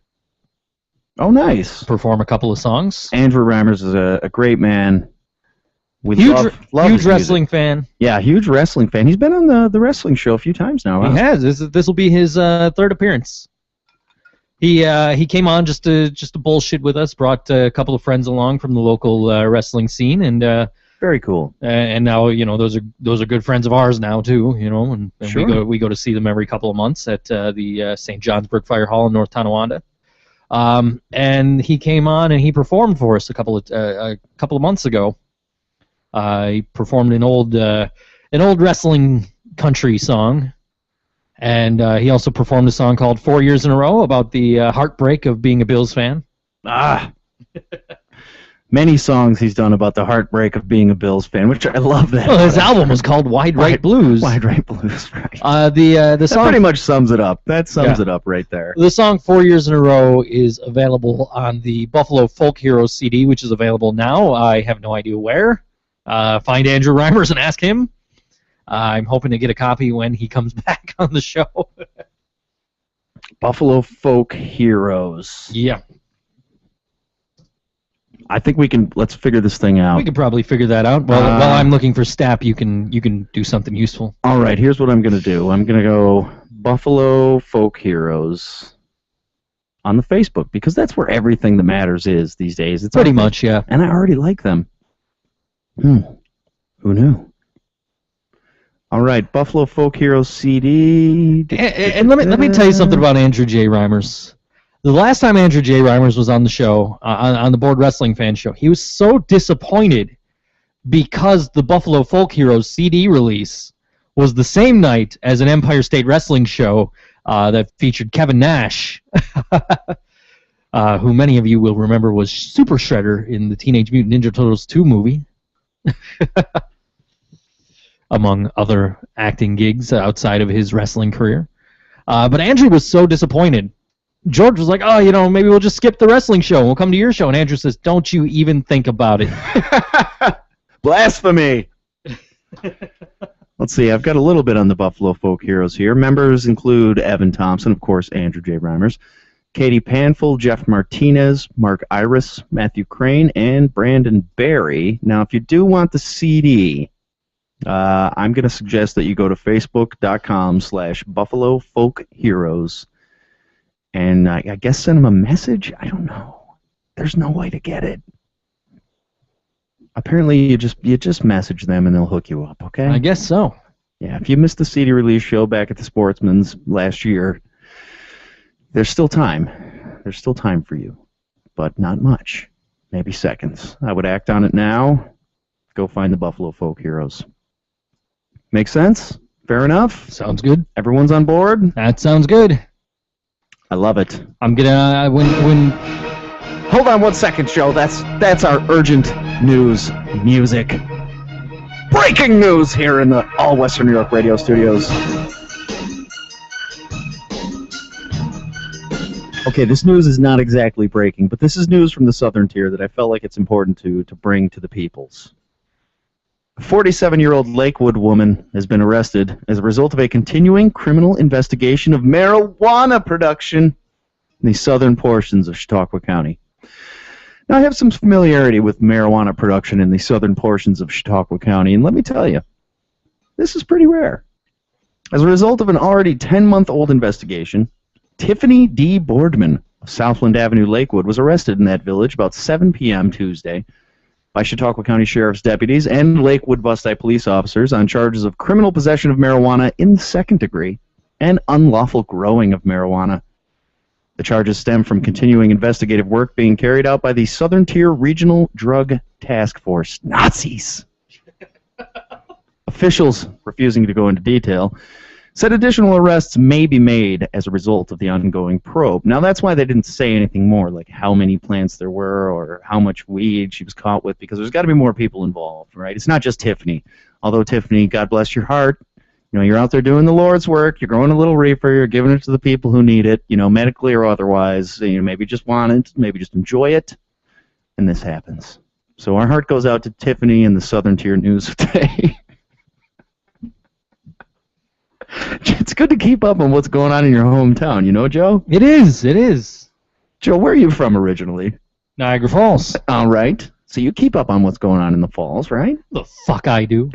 Speaker 8: Oh, nice.
Speaker 3: Perform a couple of songs.
Speaker 8: Andrew Reimers is a great man. We
Speaker 3: love
Speaker 8: huge
Speaker 3: wrestling fan.
Speaker 8: Yeah, huge wrestling fan. He's been on the wrestling show a few times now. Huh?
Speaker 3: He has. This will be his third appearance. He came on just to bullshit with us. Brought a couple of friends along from the local wrestling scene, and
Speaker 8: very cool.
Speaker 3: And now those are good friends of ours now too. And
Speaker 8: sure.
Speaker 3: we go to see them every couple of months at the St. John's Fire Hall in North Tonawanda. And he came on and he performed for us a couple of months ago. He performed an old wrestling country song. And he also performed a song called 4 Years in a Row about the heartbreak of being a Bills fan.
Speaker 8: Many songs he's done about the heartbreak of being a Bills fan, which I love that.
Speaker 3: Well, his album was called Wide Right Blues.
Speaker 8: Wide Right Blues, right.
Speaker 3: The song
Speaker 8: that pretty much sums it up. That sums it up right there.
Speaker 3: The song 4 Years in a Row is available on the Buffalo Folk Heroes CD, which is available now. I have no idea where. Find Andrew Reimers and ask him. I'm hoping to get a copy when he comes back on the show.
Speaker 8: Buffalo Folk Heroes.
Speaker 3: Yeah.
Speaker 8: I think let's figure this thing out.
Speaker 3: We could probably figure that out. While I'm looking for Stapp, you can do something useful.
Speaker 8: All right, here's what I'm going to do. I'm going to go Buffalo Folk Heroes on the Facebook, because that's where everything that matters is these days. It's
Speaker 3: pretty much, yeah.
Speaker 8: And I already like them. Who knew? All right, Buffalo Folk Heroes CD.
Speaker 3: And let me tell you something about Andrew J. Reimers. The last time Andrew J. Reimers was on the show, on the Board Wrestling Fan show, he was so disappointed because the Buffalo Folk Heroes CD release was the same night as an Empire State Wrestling show that featured Kevin Nash, who many of you will remember was Super Shredder in the Teenage Mutant Ninja Turtles 2 movie. Among other acting gigs outside of his wrestling career. But Andrew was so disappointed. George was like, maybe we'll just skip the wrestling show and we'll come to your show. And Andrew says, don't you even think about it.
Speaker 8: Blasphemy! Let's see, I've got a little bit on the Buffalo Folk Heroes here. Members include Evan Thompson, of course, Andrew J. Reimers, Katie Panful, Jeff Martinez, Mark Iris, Matthew Crane, and Brandon Barry. Now, if you do want the CD... I'm going to suggest that you go to facebook.com/Buffalo Folk Heroes and I guess send them a message. I don't know. There's no way to get it. Apparently, you just message them and they'll hook you up. Okay.
Speaker 3: I guess so.
Speaker 8: Yeah. If you missed the CD release show back at the Sportsman's last year, there's still time. There's still time for you, but not much. Maybe seconds. I would act on it now. Go find the Buffalo Folk Heroes. Make sense? Fair enough?
Speaker 3: Sounds good.
Speaker 8: Everyone's on board?
Speaker 3: That sounds good.
Speaker 8: I love it.
Speaker 3: I'm gonna when
Speaker 8: Hold on 1 second, Joe. That's our urgent news music. Breaking news here in the All Western New York radio studios. Okay, this news is not exactly breaking, but this is news from the Southern Tier that I felt like it's important to bring to the peoples. A 47-year-old Lakewood woman has been arrested as a result of a continuing criminal investigation of marijuana production in the southern portions of Chautauqua County. Now, I have some familiarity with marijuana production in the southern portions of Chautauqua County, and let me tell you, this is pretty rare. As a result of an already 10-month-old investigation, Tiffany D. Boardman of Southland Avenue, Lakewood, was arrested in that village about 7 p.m. Tuesday by Chautauqua County Sheriff's deputies and Lakewood Busti police officers on charges of criminal possession of marijuana in the second degree and unlawful growing of marijuana. The charges stem from continuing investigative work being carried out by the Southern Tier Regional Drug Task Force, Nazis. Officials, refusing to go into detail, said additional arrests may be made as a result of the ongoing probe. Now, that's why they didn't say anything more, like how many plants there were or how much weed she was caught with, because there's got to be more people involved, right? It's not just Tiffany. Although, Tiffany, God bless your heart, you know, you're out there doing the Lord's work, you're growing a little reefer, you're giving it to the people who need it, you know, medically or otherwise, you know, maybe just want it, maybe just enjoy it, and this happens. So our heart goes out to Tiffany and the Southern Tier News today. It's good to keep up on what's going on in your hometown, you know, Joe?
Speaker 3: It is. It is.
Speaker 8: Joe, where are you from originally?
Speaker 3: Niagara Falls.
Speaker 8: All right. So you keep up on what's going on in the falls, right?
Speaker 3: The fuck I do.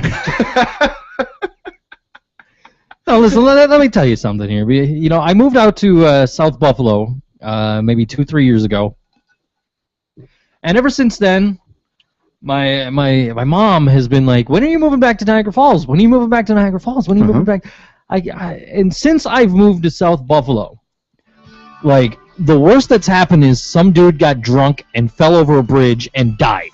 Speaker 3: No, listen, let me tell you something here. You know, I moved out to South Buffalo maybe 2-3 years ago. And ever since then, my mom has been like, when are you moving back to Niagara Falls? When are you moving back to Niagara Falls? When are you moving back? And since I've moved to South Buffalo, like, the worst that's happened is some dude got drunk and fell over a bridge and died.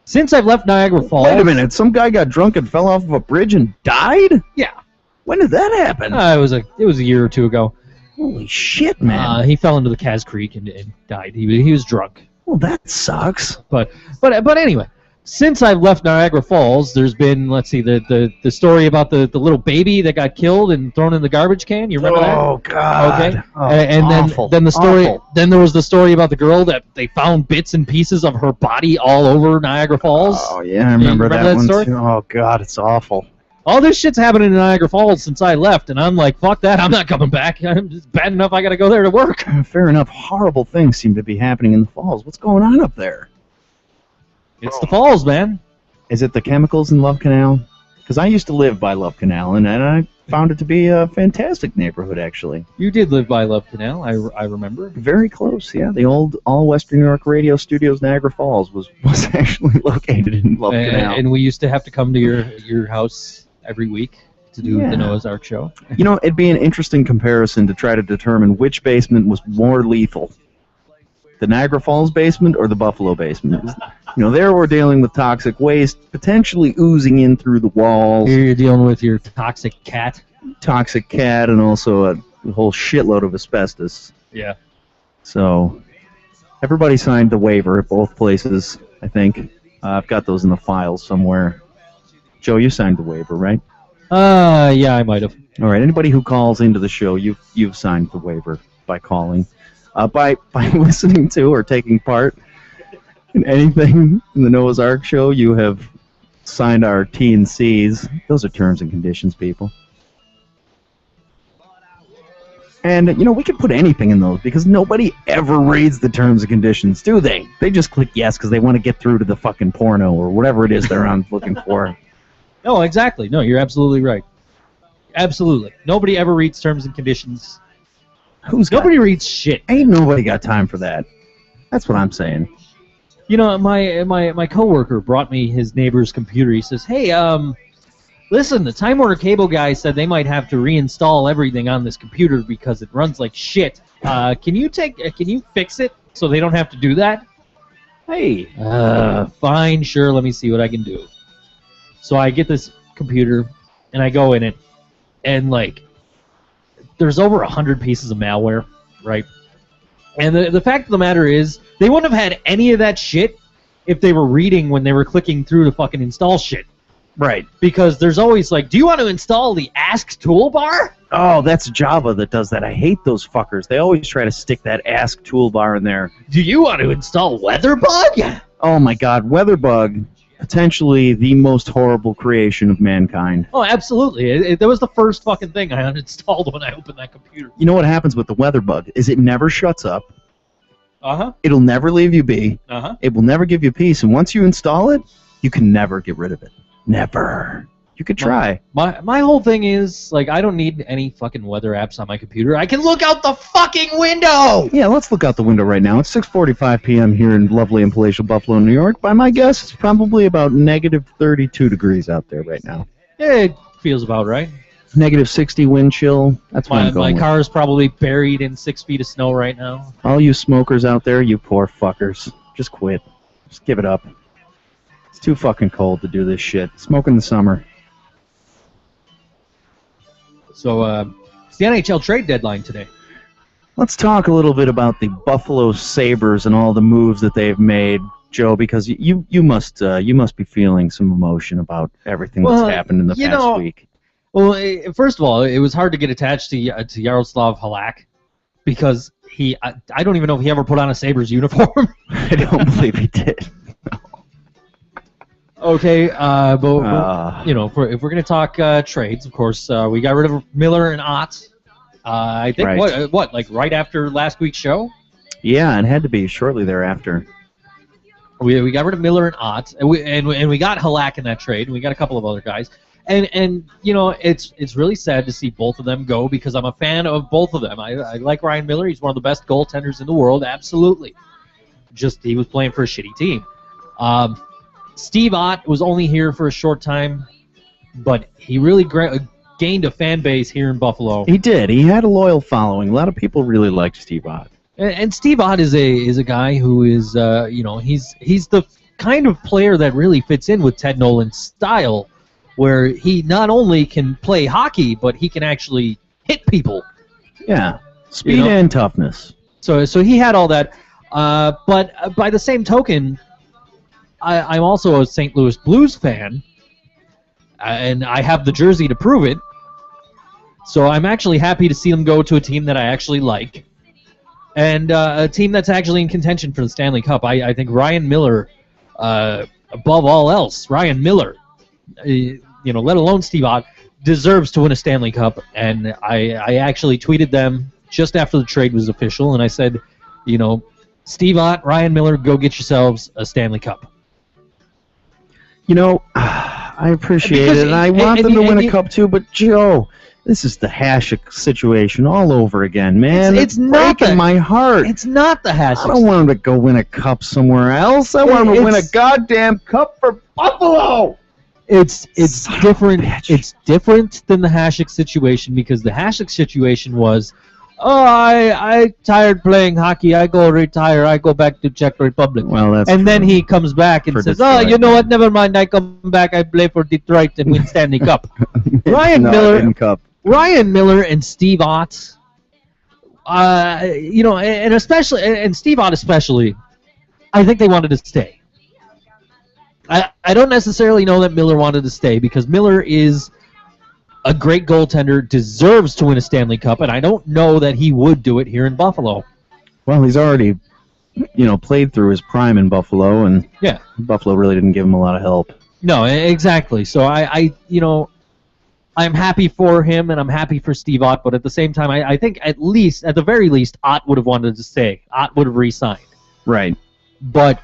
Speaker 3: Since I've left Niagara Falls...
Speaker 8: Wait a minute, some guy got drunk and fell off of a bridge and died?
Speaker 3: Yeah.
Speaker 8: When did that happen?
Speaker 3: It was a year or two ago.
Speaker 8: Holy shit, man.
Speaker 3: He fell into the Cass Creek and died. He was drunk.
Speaker 8: Well, that sucks.
Speaker 3: But anyway, since I've left Niagara Falls, there's been, let's see, the story about the little baby that got killed and thrown in the garbage can. You remember that?
Speaker 8: Oh God.
Speaker 3: Okay.
Speaker 8: Oh,
Speaker 3: And
Speaker 8: awful.
Speaker 3: then the story.
Speaker 8: Awful.
Speaker 3: Then there was the story about the girl that they found bits and pieces of her body all over Niagara Falls.
Speaker 8: Oh yeah, I remember that one
Speaker 3: story?
Speaker 8: too. Oh God, it's awful.
Speaker 3: All this shit's happening in Niagara Falls since I left, and I'm like, fuck that, I'm not coming back. I'm just bad enough I gotta go there to work.
Speaker 8: Fair enough. Horrible things seem to be happening in the falls. What's going on up there?
Speaker 3: It's the falls, man.
Speaker 8: Is it the chemicals in Love Canal? Because I used to live by Love Canal, and I found it to be a fantastic neighborhood, actually.
Speaker 3: You did live by Love Canal, I remember.
Speaker 8: Very close, yeah. The old All Western New York Radio Studios Niagara Falls was actually located in Love Canal.
Speaker 3: And we used to have to come to your house every week to do the Noah's Ark show.
Speaker 8: You know, it'd be an interesting comparison to try to determine which basement was more lethal. The Niagara Falls basement or the Buffalo basement. You know, there we're dealing with toxic waste potentially oozing in through the walls.
Speaker 3: Here you're dealing with your toxic cat.
Speaker 8: Toxic cat and also a whole shitload of asbestos.
Speaker 3: Yeah.
Speaker 8: So, everybody signed the waiver at both places, I think. I've got those in the files somewhere. Joe, you signed the waiver, right?
Speaker 3: Yeah, I might have.
Speaker 8: All right. Anybody who calls into the show, you've signed the waiver by calling, by listening to or taking part in anything in the Noah's Ark show. You have signed our T&Cs. Those are terms and conditions, people. And you know, we could put anything in those because nobody ever reads the terms and conditions, do they? They just click yes because they want to get through to the fucking porno or whatever it is they're on looking for.
Speaker 3: No, exactly. No, you're absolutely right. Absolutely. Nobody ever reads terms and conditions. Nobody reads shit.
Speaker 8: Ain't nobody got time for that. That's what I'm saying.
Speaker 3: You know, my coworker brought me his neighbor's computer. He says, "Hey, listen, the Time Warner Cable guy said they might have to reinstall everything on this computer because it runs like shit. Can you fix it so they don't have to do that?" Hey, fine, sure. Let me see what I can do. So I get this computer, and I go in it, and, like, there's over 100 pieces of malware, right? And the fact of the matter is, they wouldn't have had any of that shit if they were reading when they were clicking through to fucking install shit.
Speaker 8: Right.
Speaker 3: Because there's always, like, do you want to install the Ask toolbar?
Speaker 8: Oh, that's Java that does that. I hate those fuckers. They always try to stick that Ask toolbar in there.
Speaker 3: Do you want to install WeatherBug?
Speaker 8: Oh, my God. WeatherBug. Potentially the most horrible creation of mankind.
Speaker 3: Oh, absolutely. That was the first fucking thing I uninstalled when I opened that computer.
Speaker 8: You know what happens with the WeatherBug is it never shuts up.
Speaker 3: Uh-huh.
Speaker 8: It'll never leave you be.
Speaker 3: Uh-huh.
Speaker 8: It will never give you peace. And once you install it, you can never get rid of it. Never. You could try.
Speaker 3: My whole thing is, like, I don't need any fucking weather apps on my computer. I can look out the fucking window!
Speaker 8: Yeah, let's look out the window right now. It's 6:45 p.m. here in lovely and palatial Buffalo, New York. By my guess, it's probably about negative 32 degrees out there right now.
Speaker 3: Yeah, it feels about right.
Speaker 8: Negative 60 wind chill. That's what I'm going
Speaker 3: My
Speaker 8: with.
Speaker 3: car is probably buried in 6 feet of snow right now.
Speaker 8: All you smokers out there, you poor fuckers, just quit. Just give it up. It's too fucking cold to do this shit. Smoke in the summer.
Speaker 3: So, it's the NHL trade deadline today.
Speaker 8: Let's talk a little bit about the Buffalo Sabres and all the moves that they've made, Joe, because you must be feeling some emotion about everything that's happened in the past week.
Speaker 3: Well, first of all, it was hard to get attached to Yaroslav Halak because I don't even know if he ever put on a Sabres uniform.
Speaker 8: I don't believe he did.
Speaker 3: Okay, but you know, if we're gonna talk trades, of course, we got rid of Miller and Ott. I think
Speaker 8: Right.
Speaker 3: what like right after last week's show.
Speaker 8: Yeah, it had to be shortly thereafter.
Speaker 3: We got rid of Miller and Ott, and we got Halak in that trade, and we got a couple of other guys. And you know, it's really sad to see both of them go because I'm a fan of both of them. I like Ryan Miller. He's one of the best goaltenders in the world, absolutely. Just he was playing for a shitty team. Steve Ott was only here for a short time, but he really gained a fan base here in Buffalo.
Speaker 8: He did. He had a loyal following. A lot of people really liked Steve Ott.
Speaker 3: And Steve Ott is a guy who is you know, he's the kind of player that really fits in with Ted Nolan's style, where he not only can play hockey, but he can actually hit people.
Speaker 8: Yeah, speed and toughness.
Speaker 3: So he had all that, but by the same token, I'm also a St. Louis Blues fan, and I have the jersey to prove it. So I'm actually happy to see them go to a team that I actually like, and a team that's actually in contention for the Stanley Cup. I think Ryan Miller, above all else, Ryan Miller, you know, let alone Steve Ott, deserves to win a Stanley Cup. And I actually tweeted them just after the trade was official, and I said, you know, Steve Ott, Ryan Miller, go get yourselves a Stanley Cup.
Speaker 8: You know, I appreciate it, and I want them to win a cup too, but Joe, this is the Hasek situation all over again, man.
Speaker 3: It's not
Speaker 8: breaking my heart.
Speaker 3: It's not the Hasek.
Speaker 8: I don't want him to go win a cup somewhere else. I want him to win a goddamn cup for Buffalo.
Speaker 3: It's different. It's different than the Hasek situation because the Hasek situation was, I tired playing hockey. I go retire. I go back to Czech Republic.
Speaker 8: Well, that's
Speaker 3: and
Speaker 8: true.
Speaker 3: then he comes back and
Speaker 8: For
Speaker 3: says,
Speaker 8: Detroit,
Speaker 3: you know what? Never mind. I come back. I play for Detroit and win Stanley Cup. Ryan Miller and Steve Ott, you know, and especially and Steve Ott especially, I think they wanted to stay. I don't necessarily know that Miller wanted to stay because Miller is a great goaltender, deserves to win a Stanley Cup, and I don't know that he would do it here in Buffalo.
Speaker 8: Well, he's already, you know, played through his prime in Buffalo, and
Speaker 3: yeah,
Speaker 8: Buffalo really didn't give him a lot of help.
Speaker 3: No, exactly. So I you know, I'm happy for him, and I'm happy for Steve Ott, but at the same time, I think at the very least, Ott would have wanted to stay. Ott would have re-signed.
Speaker 8: Right.
Speaker 3: But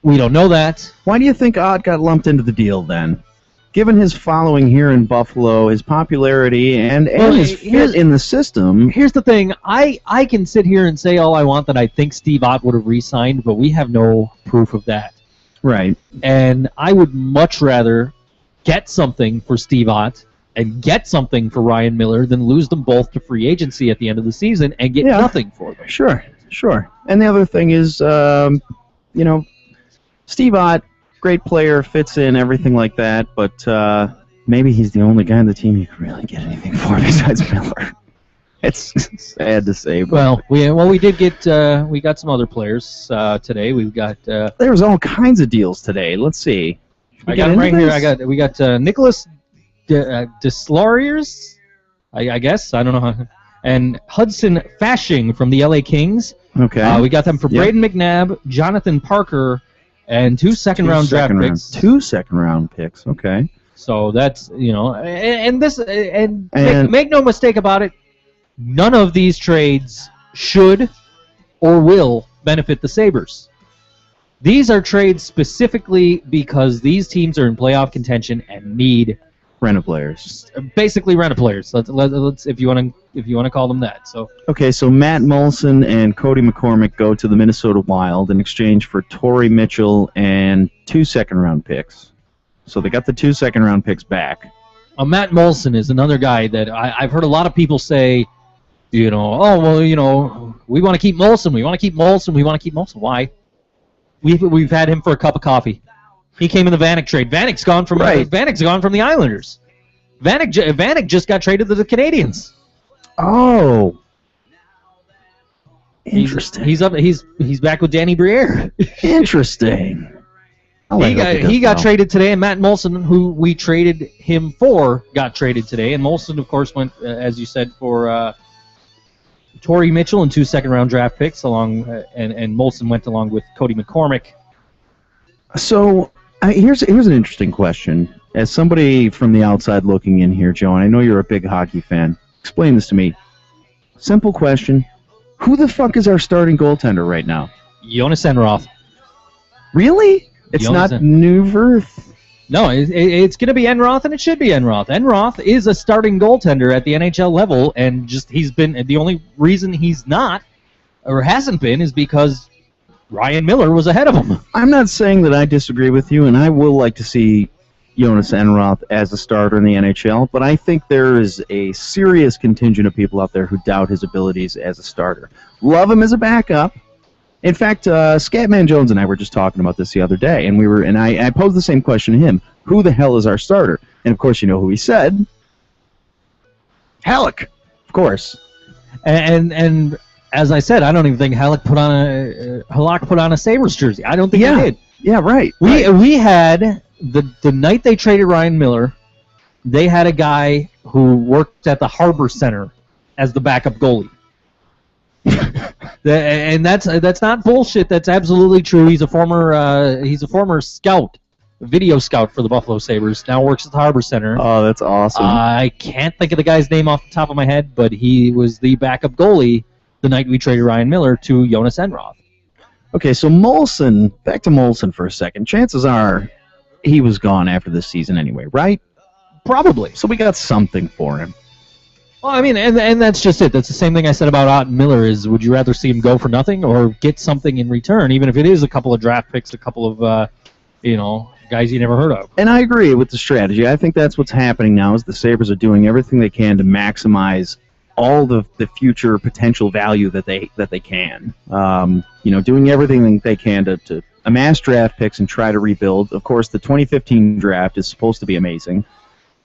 Speaker 3: we don't know that.
Speaker 8: Why do you think Ott got lumped into the deal then? Given his following here in Buffalo, his popularity, and his fit in the system.
Speaker 3: Here's the thing. I can sit here and say all I want that I think Steve Ott would have re-signed, but we have no proof of that.
Speaker 8: Right.
Speaker 3: And I would much rather get something for Steve Ott and get something for Ryan Miller than lose them both to free agency at the end of the season and get nothing for them.
Speaker 8: Sure. And the other thing is, you know, Steve Ott, great player, fits in, everything like that, but maybe he's the only guy on the team you can really get anything for besides Miller. It's sad to say. But
Speaker 3: we did get we got some other players today. We've got
Speaker 8: there was all kinds of deals today. Let's see.
Speaker 3: I got him right here. We got Nicholas Deslauriers, I guess. I don't know how. And Hudson Fasching from the LA Kings.
Speaker 8: Okay.
Speaker 3: We got them for Braden McNabb, Jonathan Parker, and two second-round draft picks.
Speaker 8: 2 second-round picks. Okay.
Speaker 3: So that's, you know, and make no mistake about it, none of these trades should or will benefit the Sabres. These are trades specifically because these teams are in playoff contention and need
Speaker 8: Rental players.
Speaker 3: basically rental players. Let's if you want to call them that. So
Speaker 8: Okay, so Matt Molson and Cody McCormick go to the Minnesota Wild in exchange for Torrey Mitchell and 2 second-round picks. So they got the 2 second-round picks back.
Speaker 3: Matt Molson is another guy that I've heard a lot of people say, we want to keep Molson. We want to keep Molson. We want to keep Molson. Why? We've had him for a cup of coffee. He came in the Vanek trade. Vanek's gone from the Islanders. Vanek just got traded to the Canadiens.
Speaker 8: Oh, interesting.
Speaker 3: He's back with Danny Briere.
Speaker 8: Interesting.
Speaker 3: He got traded today, and Matt Molson, who we traded him for, got traded today. And Molson, of course, went, as you said, for Torrey Mitchell and 2 second-round draft picks, and Molson went along with Cody McCormick.
Speaker 8: So here's an interesting question. As somebody from the outside looking in here, Joe, and I know you're a big hockey fan, explain this to me. Simple question. Who the fuck is our starting goaltender right now?
Speaker 3: Jonas Enroth.
Speaker 8: Really? It's
Speaker 3: Jonas
Speaker 8: not Newverth?
Speaker 3: No, it's going to be Enroth, and it should be Enroth. Enroth is a starting goaltender at the NHL level, and he's been the only reason he's not or hasn't been is because Ryan Miller was ahead of him.
Speaker 8: I'm not saying that I disagree with you, and I will like to see Jonas Enroth as a starter in the NHL, but I think there is a serious contingent of people out there who doubt his abilities as a starter. Love him as a backup. In fact, Scatman Jones and I were just talking about this the other day, and I posed the same question to him: who the hell is our starter? And of course, you know who he said. Halleck, of course.
Speaker 3: And as I said, I don't even think Halleck put on a Sabres jersey. I don't think he did.
Speaker 8: Yeah, right.
Speaker 3: We had the night they traded Ryan Miller, they had a guy who worked at the Harbor Center as the backup goalie. And that's not bullshit. That's absolutely true. He's a former scout, video scout for the Buffalo Sabres. Now works at the Harbor Center.
Speaker 8: Oh, that's awesome.
Speaker 3: I can't think of the guy's name off the top of my head, but he was the backup goalie the night we traded Ryan Miller to Jonas Enroth.
Speaker 8: Okay, so Molson, back to Molson for a second. Chances are he was gone after this season anyway, right?
Speaker 3: Probably.
Speaker 8: So we got something for him.
Speaker 3: Well, I mean, and that's just it. That's the same thing I said about Otten Miller is, would you rather see him go for nothing or get something in return, even if it is a couple of draft picks, a couple of, guys you never heard of?
Speaker 8: And I agree with the strategy. I think that's what's happening now is the Sabres are doing everything they can to maximize all the future potential value that they can. Doing everything they can to amass draft picks and try to rebuild. Of course, the 2015 draft is supposed to be amazing.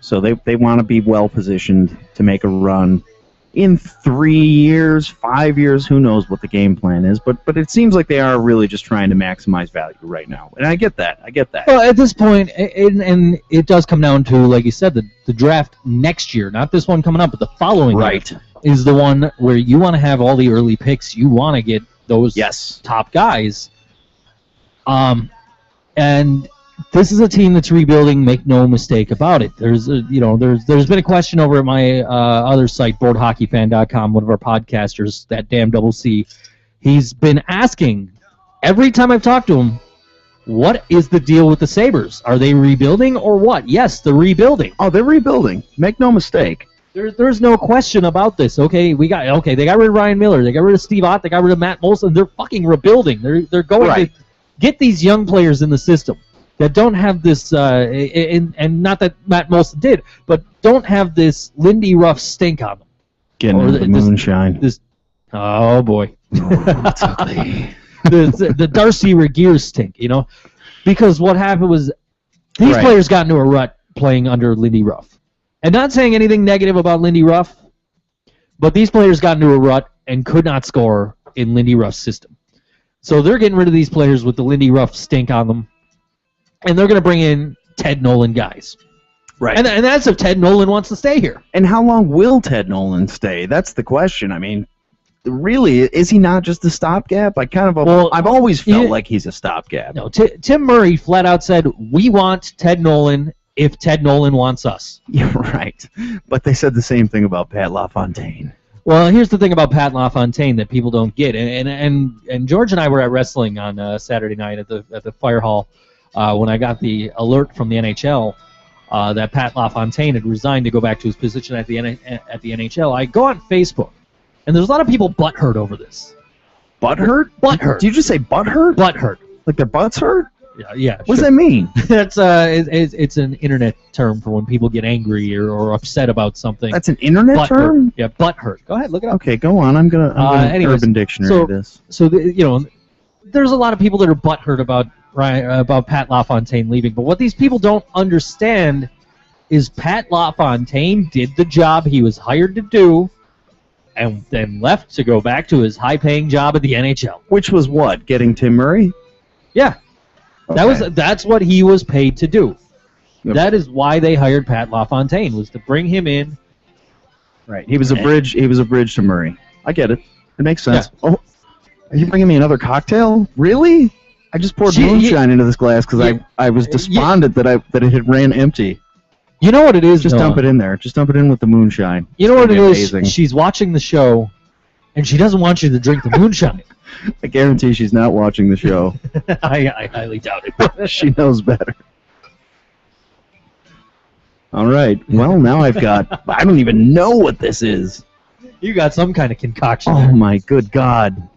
Speaker 8: So they want to be well-positioned to make a run in 3 years, 5 years, who knows what the game plan is. But it seems like they are really just trying to maximize value right now. And I get that.
Speaker 3: Well, at this point, and it does come down to, like you said, the draft next year, not this one coming up, but the following year is the one where you want to have all the early picks. You want to get those top guys. And this is a team that's rebuilding. Make no mistake about it. There's been a question over at my other site, BoardHockeyFan.com. One of our podcasters, that damn Double C, he's been asking every time I've talked to him, what is the deal with the Sabres? Are they rebuilding or what? Yes, they're rebuilding.
Speaker 8: Oh, they're rebuilding. Make no mistake.
Speaker 3: There's no question about this. They got rid of Ryan Miller. They got rid of Steve Ott. They got rid of Matt Molson. They're fucking rebuilding. They're going to get these young players in the system that don't have this, and not that Matt Molson did, but don't have this Lindy Ruff stink on them.
Speaker 8: Getting into the moonshine.
Speaker 3: Oh boy,
Speaker 8: that's ugly.
Speaker 3: the Darcy Regier stink, because what happened was these players got into a rut playing under Lindy Ruff, and not saying anything negative about Lindy Ruff, but these players got into a rut and could not score in Lindy Ruff's system. So they're getting rid of these players with the Lindy Ruff stink on them. And they're going to bring in Ted Nolan guys. Right. And that's if Ted Nolan wants to stay here.
Speaker 8: And how long will Ted Nolan stay? That's the question. I mean, really, is he not just a stopgap? I've always felt like he's a stopgap.
Speaker 3: No, Tim Murray flat out said, we want Ted Nolan if Ted Nolan wants us.
Speaker 8: You're right. But they said the same thing about Pat LaFontaine.
Speaker 3: Well, here's the thing about Pat LaFontaine that people don't get, and George and I were at wrestling on Saturday night at the fire hall when I got the alert from the NHL that Pat LaFontaine had resigned to go back to his position at the NHL. I go on Facebook, and there's a lot of people butthurt over this.
Speaker 8: Butthurt?
Speaker 3: Butthurt.
Speaker 8: Did you just say butthurt?
Speaker 3: Butthurt.
Speaker 8: Like their butts hurt?
Speaker 3: Yeah.
Speaker 8: What does that mean?
Speaker 3: That's it's an internet term for when people get angry or upset about something.
Speaker 8: That's an internet term?
Speaker 3: Yeah, butthurt. Go ahead, look it up.
Speaker 8: Okay, go on. I'm gonna
Speaker 3: anyways,
Speaker 8: Urban Dictionary this.
Speaker 3: So there's a lot of people that are butthurt about Pat LaFontaine leaving, but what these people don't understand is Pat LaFontaine did the job he was hired to do, and then left to go back to his high-paying job at the NHL.
Speaker 8: Which was what? Getting Tim Murray?
Speaker 3: Yeah.
Speaker 8: Okay.
Speaker 3: That's what he was paid to do.
Speaker 8: Yep.
Speaker 3: That is why they hired Pat LaFontaine, was to bring him in.
Speaker 8: Right. He was a bridge. He was a bridge to Murray. I get it. It makes sense. Yeah. Oh, are you bringing me another cocktail? Really? I just poured moonshine into this glass because I was despondent that it had ran empty.
Speaker 3: You know what it is?
Speaker 8: Just dump it in there. Just dump it in with the moonshine.
Speaker 3: You know what it is? She's watching the show, and she doesn't want you to drink the moonshine.
Speaker 8: I guarantee she's not watching the show.
Speaker 3: I highly doubt it.
Speaker 8: She knows better. All right. Well, now I've got... I don't even know what this is.
Speaker 3: You got some kind of concoction.
Speaker 8: Oh, my good God.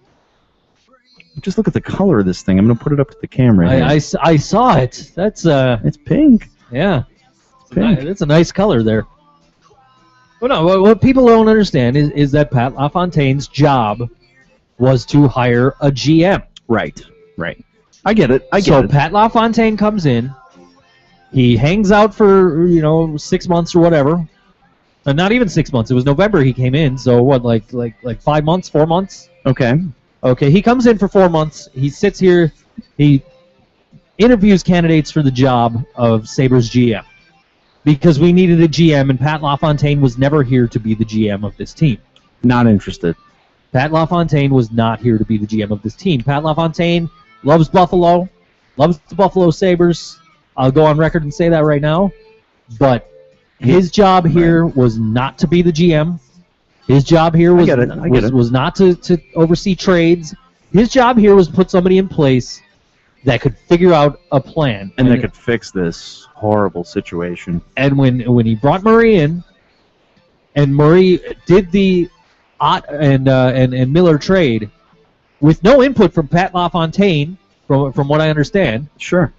Speaker 8: Just look at the color of this thing. I'm going to put it up to the camera.
Speaker 3: I saw it. That's...
Speaker 8: It's pink.
Speaker 3: Yeah.
Speaker 8: Pink.
Speaker 3: It's a nice color there. Well, no, what people don't understand is that Pat LaFontaine's job was to hire a GM.
Speaker 8: Right. I get it.
Speaker 3: So Pat LaFontaine comes in. He hangs out for 6 months or whatever. Not even 6 months. It was November he came in. So what, like 5 months, 4 months?
Speaker 8: Okay.
Speaker 3: He comes in for 4 months. He sits here. He interviews candidates for the job of Sabres GM because we needed a GM, and Pat LaFontaine was never here to be the GM of this team.
Speaker 8: Not interested.
Speaker 3: Pat LaFontaine was not here to be the GM of this team. Pat LaFontaine loves Buffalo, loves the Buffalo Sabres. I'll go on record and say that right now. But his job here was not to be the GM. His job here was not to oversee trades. His job here was to put somebody in place that could figure out a plan.
Speaker 8: And that could fix this horrible situation.
Speaker 3: And when he brought Murray in, and Murray did the Ott and Miller trade with no input from Pat LaFontaine, from what I understand.
Speaker 8: Sure.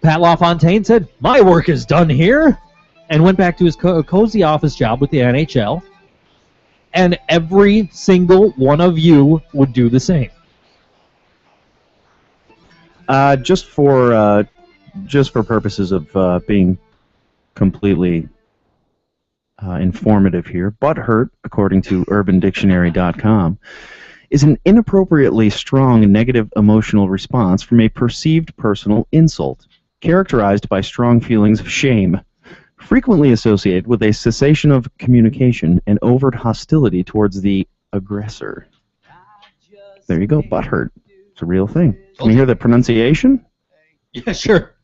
Speaker 3: Pat LaFontaine said, "My work is done here," and went back to his cozy office job with the NHL. And every single one of you would do the same.
Speaker 8: Just for purposes of being completely informative here, butthurt, according to UrbanDictionary.com, is an inappropriately strong and negative emotional response from a perceived personal insult, characterized by strong feelings of shame, frequently associated with a cessation of communication and overt hostility towards the aggressor. There you go, butthurt. It's a real thing. Can you hear the pronunciation?
Speaker 3: Yeah, sure.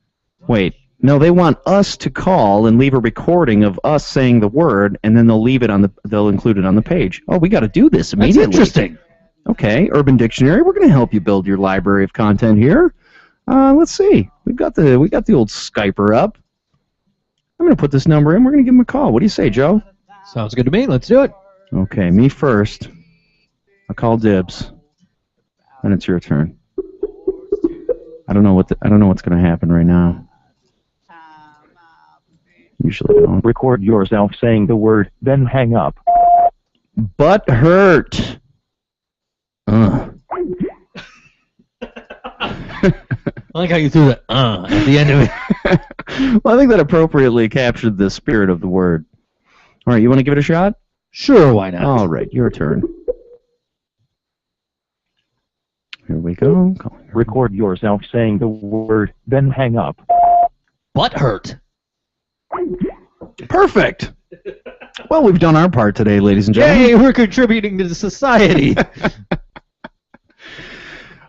Speaker 8: Wait. No, they want us to call and leave a recording of us saying the word, and then they'll include it on the page. Oh, we got to do this immediately.
Speaker 3: That's interesting.
Speaker 8: Okay, Urban Dictionary, we're going to help you build your library of content here. Let's see. We got the old Skyper up. I'm going to put this number in. We're going to give him a call. What do you say, Joe?
Speaker 3: Sounds good to me. Let's do it.
Speaker 8: Okay, me first. I'll call dibs. Then it's your turn. I don't know what's going to happen right now. Usually don't.
Speaker 10: Record yourself saying the word, then hang up.
Speaker 8: Butt hurt.
Speaker 3: I like how you threw the at the end of it.
Speaker 8: Well, I think that appropriately captured the spirit of the word. All right, you want to give it a shot?
Speaker 3: Sure, why not?
Speaker 8: All right, your turn. Here we go.
Speaker 10: Record yourself saying the word, then hang up.
Speaker 3: Butt hurt.
Speaker 8: Perfect. Well, we've done our part today, ladies and gentlemen.
Speaker 3: Yay, we're contributing to the society.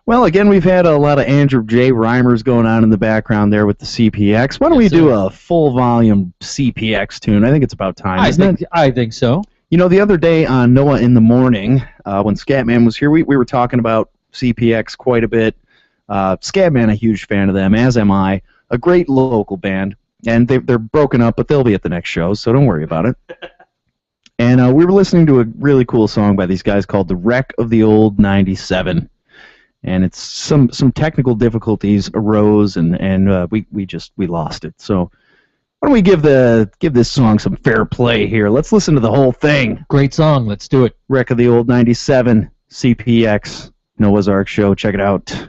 Speaker 8: Well, again, we've had a lot of Andrew J. Rhymers going on in the background there with the CPX. Why don't we do a full volume CPX tune? I think it's about time, isn't it?
Speaker 3: I think so.
Speaker 8: You know, the other day on Noah in the Morning, when Scatman was here, we were talking about CPX quite a bit. Scatman, a huge fan of them, as am I. A great local band. And they're broken up, but they'll be at the next show, so don't worry about it. And we were listening to a really cool song by these guys called The Wreck of the Old 97. And it's some technical difficulties arose, and we lost it. So why don't we give this song some fair play here? Let's listen to the whole thing.
Speaker 3: Great song. Let's do it.
Speaker 8: Wreck of the Old 97, CPX, Noah's Ark Show. Check it out.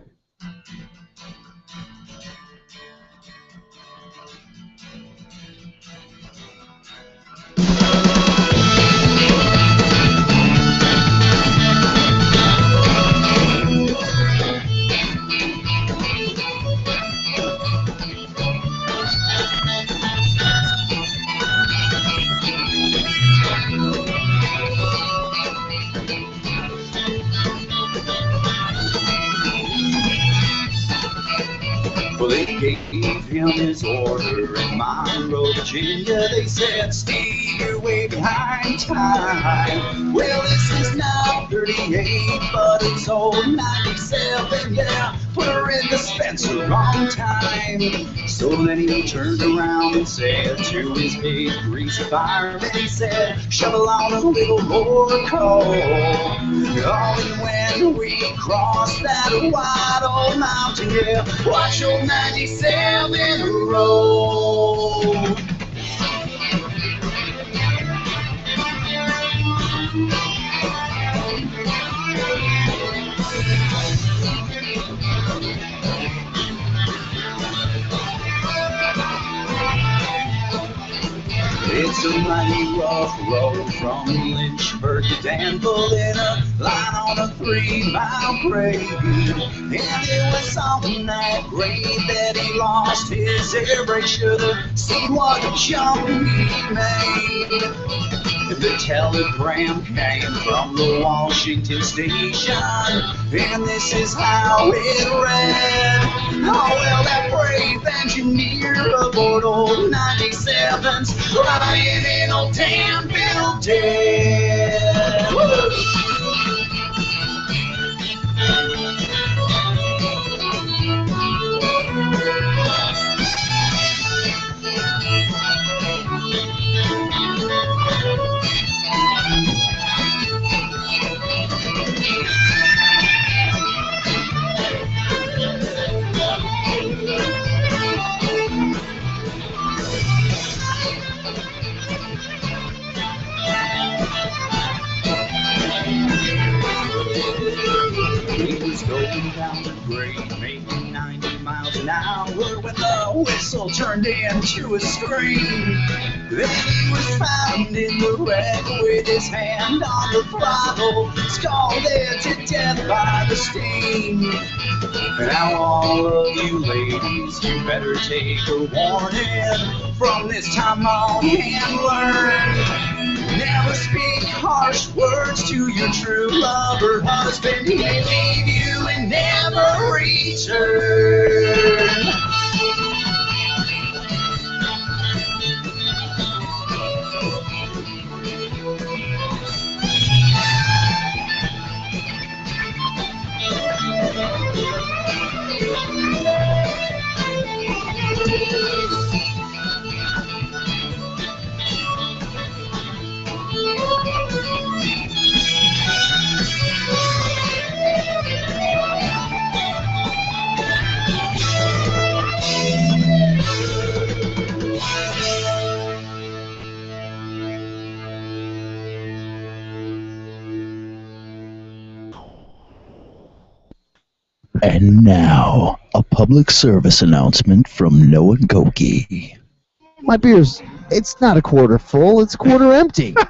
Speaker 11: Well, they gave him his order in Monroe, Virginia. They said, Steve, you're way behind time. Well, this is now 38, but it's old 97, yeah. Put her in the Spencer wrong time. So then he turned around and said to his big greasy fireman, he said, shovel on a little more coal. Oh, and when we cross that wide old mountain, yeah, watch old 97 roll. It's a mighty rough road from Lynchburg to Danville in a line on a 3-mile grade. And it was on that grade that he lost his air brake. Should've seen what a jump he made. The telegram came from the Washington station, and this is how it read. Oh, well, that brave engineer aboard old 97's lying in old Danville dead. Woo! Going down the grade, making 90 miles an hour, when the whistle turned into a scream. Then he was found in the wreck with his hand on the throttle, scalded to death by the steam. Now all of you ladies, you better take a warning from this time on and learn. Never speak harsh words to your true lover, husband. He may leave you and never return.
Speaker 1: And now, a public service announcement from Noah Goki.
Speaker 2: My beer's, it's not a quarter full, it's quarter empty.
Speaker 4: No,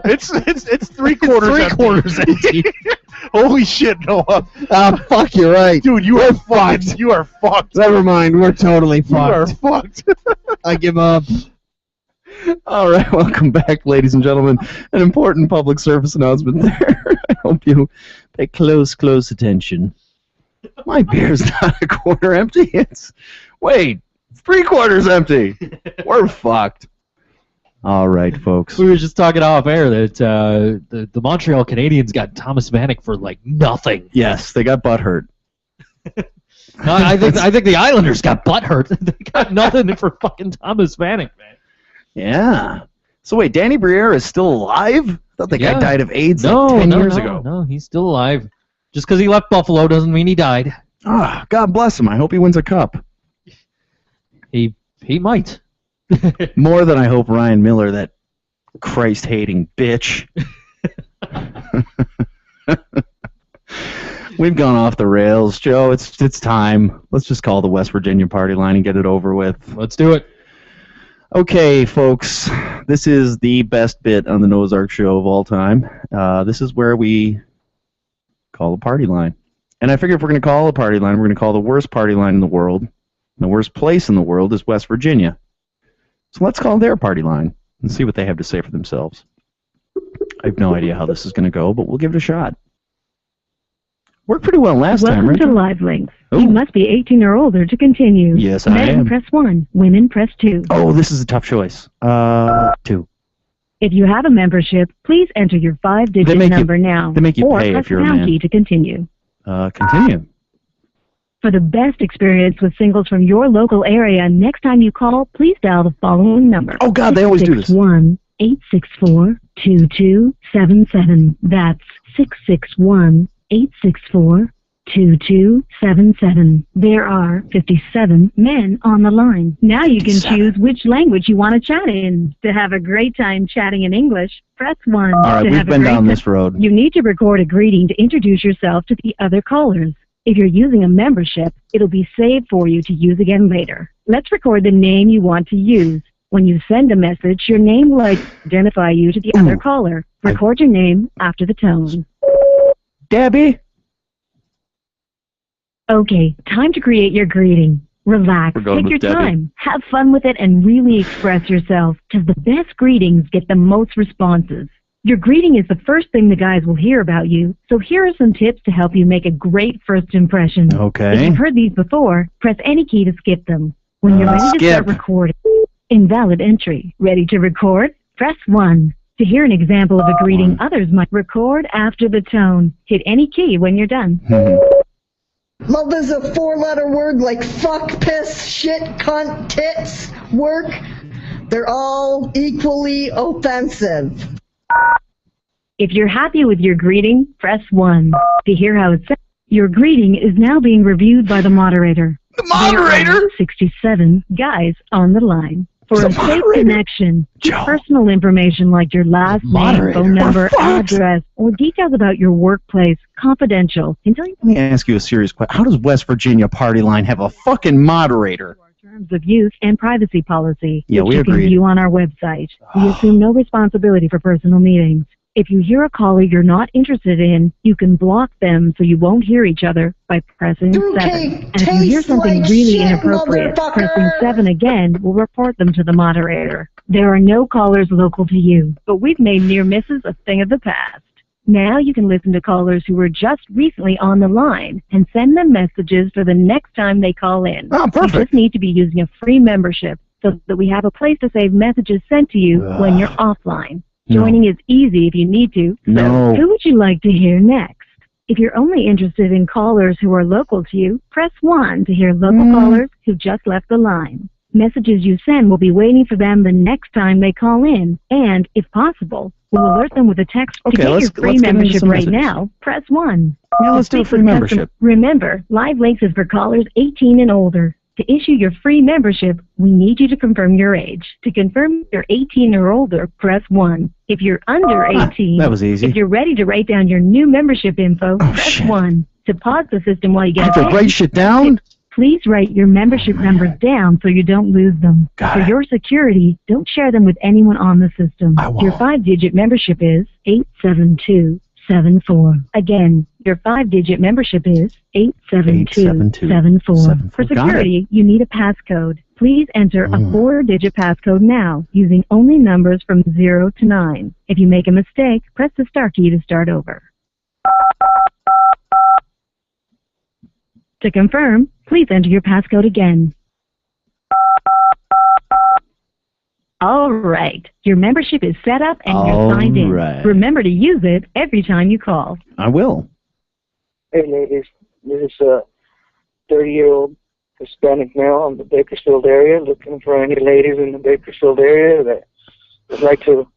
Speaker 4: it's 3/4 empty. Holy shit, Noah.
Speaker 2: Fuck, you're right.
Speaker 4: Dude, you are fucked. You are fucked.
Speaker 2: Never mind, we're totally
Speaker 4: You are
Speaker 2: fucked.
Speaker 4: fucked.
Speaker 2: I give up.
Speaker 8: All right, welcome back, ladies and gentlemen. An important public service announcement there. I hope you pay close attention. My beer's not a quarter empty. It's 3/4 empty. We're fucked. All right, folks.
Speaker 3: We were just talking off air that the Montreal Canadiens got Thomas Vanek for like nothing.
Speaker 8: Yes, they got butt hurt.
Speaker 3: No, I think the Islanders got butt hurt. They got nothing for fucking Thomas Vanek, man.
Speaker 8: Yeah. So wait, Danny Briere is still alive? I thought the guy died of AIDS 10 years ago.
Speaker 3: No, he's still alive. Just because he left Buffalo doesn't mean he died.
Speaker 8: Ah, God bless him. I hope he wins a cup.
Speaker 3: He might.
Speaker 8: More than I hope Ryan Miller, that Christ-hating bitch. We've gone off the rails, Joe. It's time. Let's just call the West Virginia party line and get it over with.
Speaker 3: Let's do it.
Speaker 8: Okay, folks. This is the best bit on the Noah's Ark show of all time. This is where we call the party line. And I figure if we're going to call a party line, we're going to call the worst party line in the world. And the worst place in the world is West Virginia. So let's call their party line and see what they have to say for themselves. I have no idea how this is going to go, but we'll give it a shot. Worked pretty well last time, right?
Speaker 12: Welcome to Live Links.
Speaker 8: Ooh.
Speaker 12: You must be 18 or older to continue.
Speaker 8: Yes, I
Speaker 12: Men
Speaker 8: am.
Speaker 12: press 1. Women press 2.
Speaker 8: Oh, this is a tough choice. 2.
Speaker 12: If you have a membership, please enter your 5-digit number now.
Speaker 8: They make you
Speaker 12: or
Speaker 8: pay
Speaker 12: press
Speaker 8: if you're a
Speaker 12: the pound
Speaker 8: man.
Speaker 12: key to continue.
Speaker 8: Continue.
Speaker 12: For the best experience with singles from your local area, next time you call, please dial the following number.
Speaker 8: Oh, God, they always do this.
Speaker 12: 661-864-2277. That's 661-864-2277. There are 57 men on the line. Now you can
Speaker 8: 57.
Speaker 12: choose which language you want to chat in. To have a great time chatting in English, press 1.
Speaker 8: All right,
Speaker 12: To
Speaker 8: we've
Speaker 12: have a
Speaker 8: been
Speaker 12: great
Speaker 8: down
Speaker 12: ti-
Speaker 8: this road.
Speaker 12: You need to record a greeting to introduce yourself to the other callers. If you're using a membership, it'll be saved for you to use again later. Let's record the name you want to use. When you send a message, your name will identify you to the other caller. Record your name after the tone.
Speaker 8: Debbie?
Speaker 12: Okay, time to create your greeting. Relax,
Speaker 8: We're going
Speaker 12: take
Speaker 8: with
Speaker 12: your
Speaker 8: Debbie.
Speaker 12: time, have fun with it, and really express yourself, because the best greetings get the most responses. Your greeting is the first thing the guys will hear about you, so here are some tips to help you make a great first impression. If
Speaker 8: Okay.
Speaker 12: you've heard these before, press any key to skip them. When you're ready to start
Speaker 8: skip.
Speaker 12: recording, invalid entry. Ready to record? Press 1. To hear an example of a greeting others might record after the tone. Hit any key when you're done.
Speaker 6: Love is a 4-letter word like fuck, piss, shit, cunt, tits, work. They're all equally offensive.
Speaker 12: If you're happy with your greeting, press 1. To hear how it sounds, your greeting is now being reviewed by the moderator.
Speaker 8: The moderator?
Speaker 12: There are 67 guys on the line. For
Speaker 8: The
Speaker 12: a safe
Speaker 8: moderator?
Speaker 12: connection,
Speaker 8: Joe.
Speaker 12: personal information like your last name,
Speaker 8: Moderator.
Speaker 12: phone number,
Speaker 8: We're fucked.
Speaker 12: address, or details about your workplace, confidential, until you
Speaker 8: Let me ask you a serious question. How does West Virginia party line have a fucking moderator?
Speaker 12: terms of use and privacy policy,
Speaker 8: Yeah,
Speaker 12: which
Speaker 8: we
Speaker 12: you can
Speaker 8: agreed.
Speaker 12: view on our website. We assume no responsibility for personal meetings. If you hear a caller you're not interested in, you can block them so you won't hear each other by pressing 7. And if you hear something really inappropriate, pressing 7 again will report them to the moderator. There are no callers local to you, but we've made near misses a thing of the past. Now you can listen to callers who were just recently on the line and send them messages for the next time they call in.
Speaker 8: Oh,
Speaker 12: You
Speaker 8: perfect.
Speaker 12: just need to be using a free membership so that we have a place to save messages sent to you when you're offline.
Speaker 8: No.
Speaker 12: Joining is easy if you need to. So
Speaker 8: No.
Speaker 12: who would you like to hear next? If you're only interested in callers who are local to you, press 1 to hear local callers who just left the line. Messages you send will be waiting for them the next time they call in, and, if possible, we'll alert them with a text
Speaker 8: Okay,
Speaker 12: to get
Speaker 8: let's-
Speaker 12: your free
Speaker 8: let's get into
Speaker 12: membership
Speaker 8: some
Speaker 12: right
Speaker 8: messages.
Speaker 12: now. Press 1.
Speaker 8: Yeah, let's do a
Speaker 12: To speak
Speaker 8: free
Speaker 12: with
Speaker 8: membership.
Speaker 12: Remember, Live Links is for callers 18 and older. To issue your free membership, we need you to confirm your age. To confirm you're 18 or older, press 1. If you're under 18,
Speaker 8: that was easy.
Speaker 12: if you're ready to write down your new membership info, press
Speaker 8: shit.
Speaker 12: 1. To pause the system while you
Speaker 8: I
Speaker 12: get
Speaker 8: have
Speaker 12: a
Speaker 8: to
Speaker 12: pen,
Speaker 8: write shit down?
Speaker 12: please write your membership numbers down so you don't lose them.
Speaker 8: Got
Speaker 12: For
Speaker 8: it.
Speaker 12: your security, don't share them with anyone on the system.
Speaker 8: I won't.
Speaker 12: Your 5-digit membership is 87274. Again, your 5-digit membership is 87274.
Speaker 8: 87274.
Speaker 12: For
Speaker 8: Got it.
Speaker 12: security, you need a passcode. Please enter a 4-digit passcode now, using only numbers from 0 to 9. If you make a mistake, press the star key to start over. To confirm, please enter your passcode again. All right. Your membership is set up and you're
Speaker 8: All
Speaker 12: signed in.
Speaker 8: right.
Speaker 12: Remember to use it every time you call.
Speaker 8: I will.
Speaker 13: Hey, ladies. This is a 30-year-old Hispanic male in the Bakersfield area, looking for any ladies in the Bakersfield area that would like to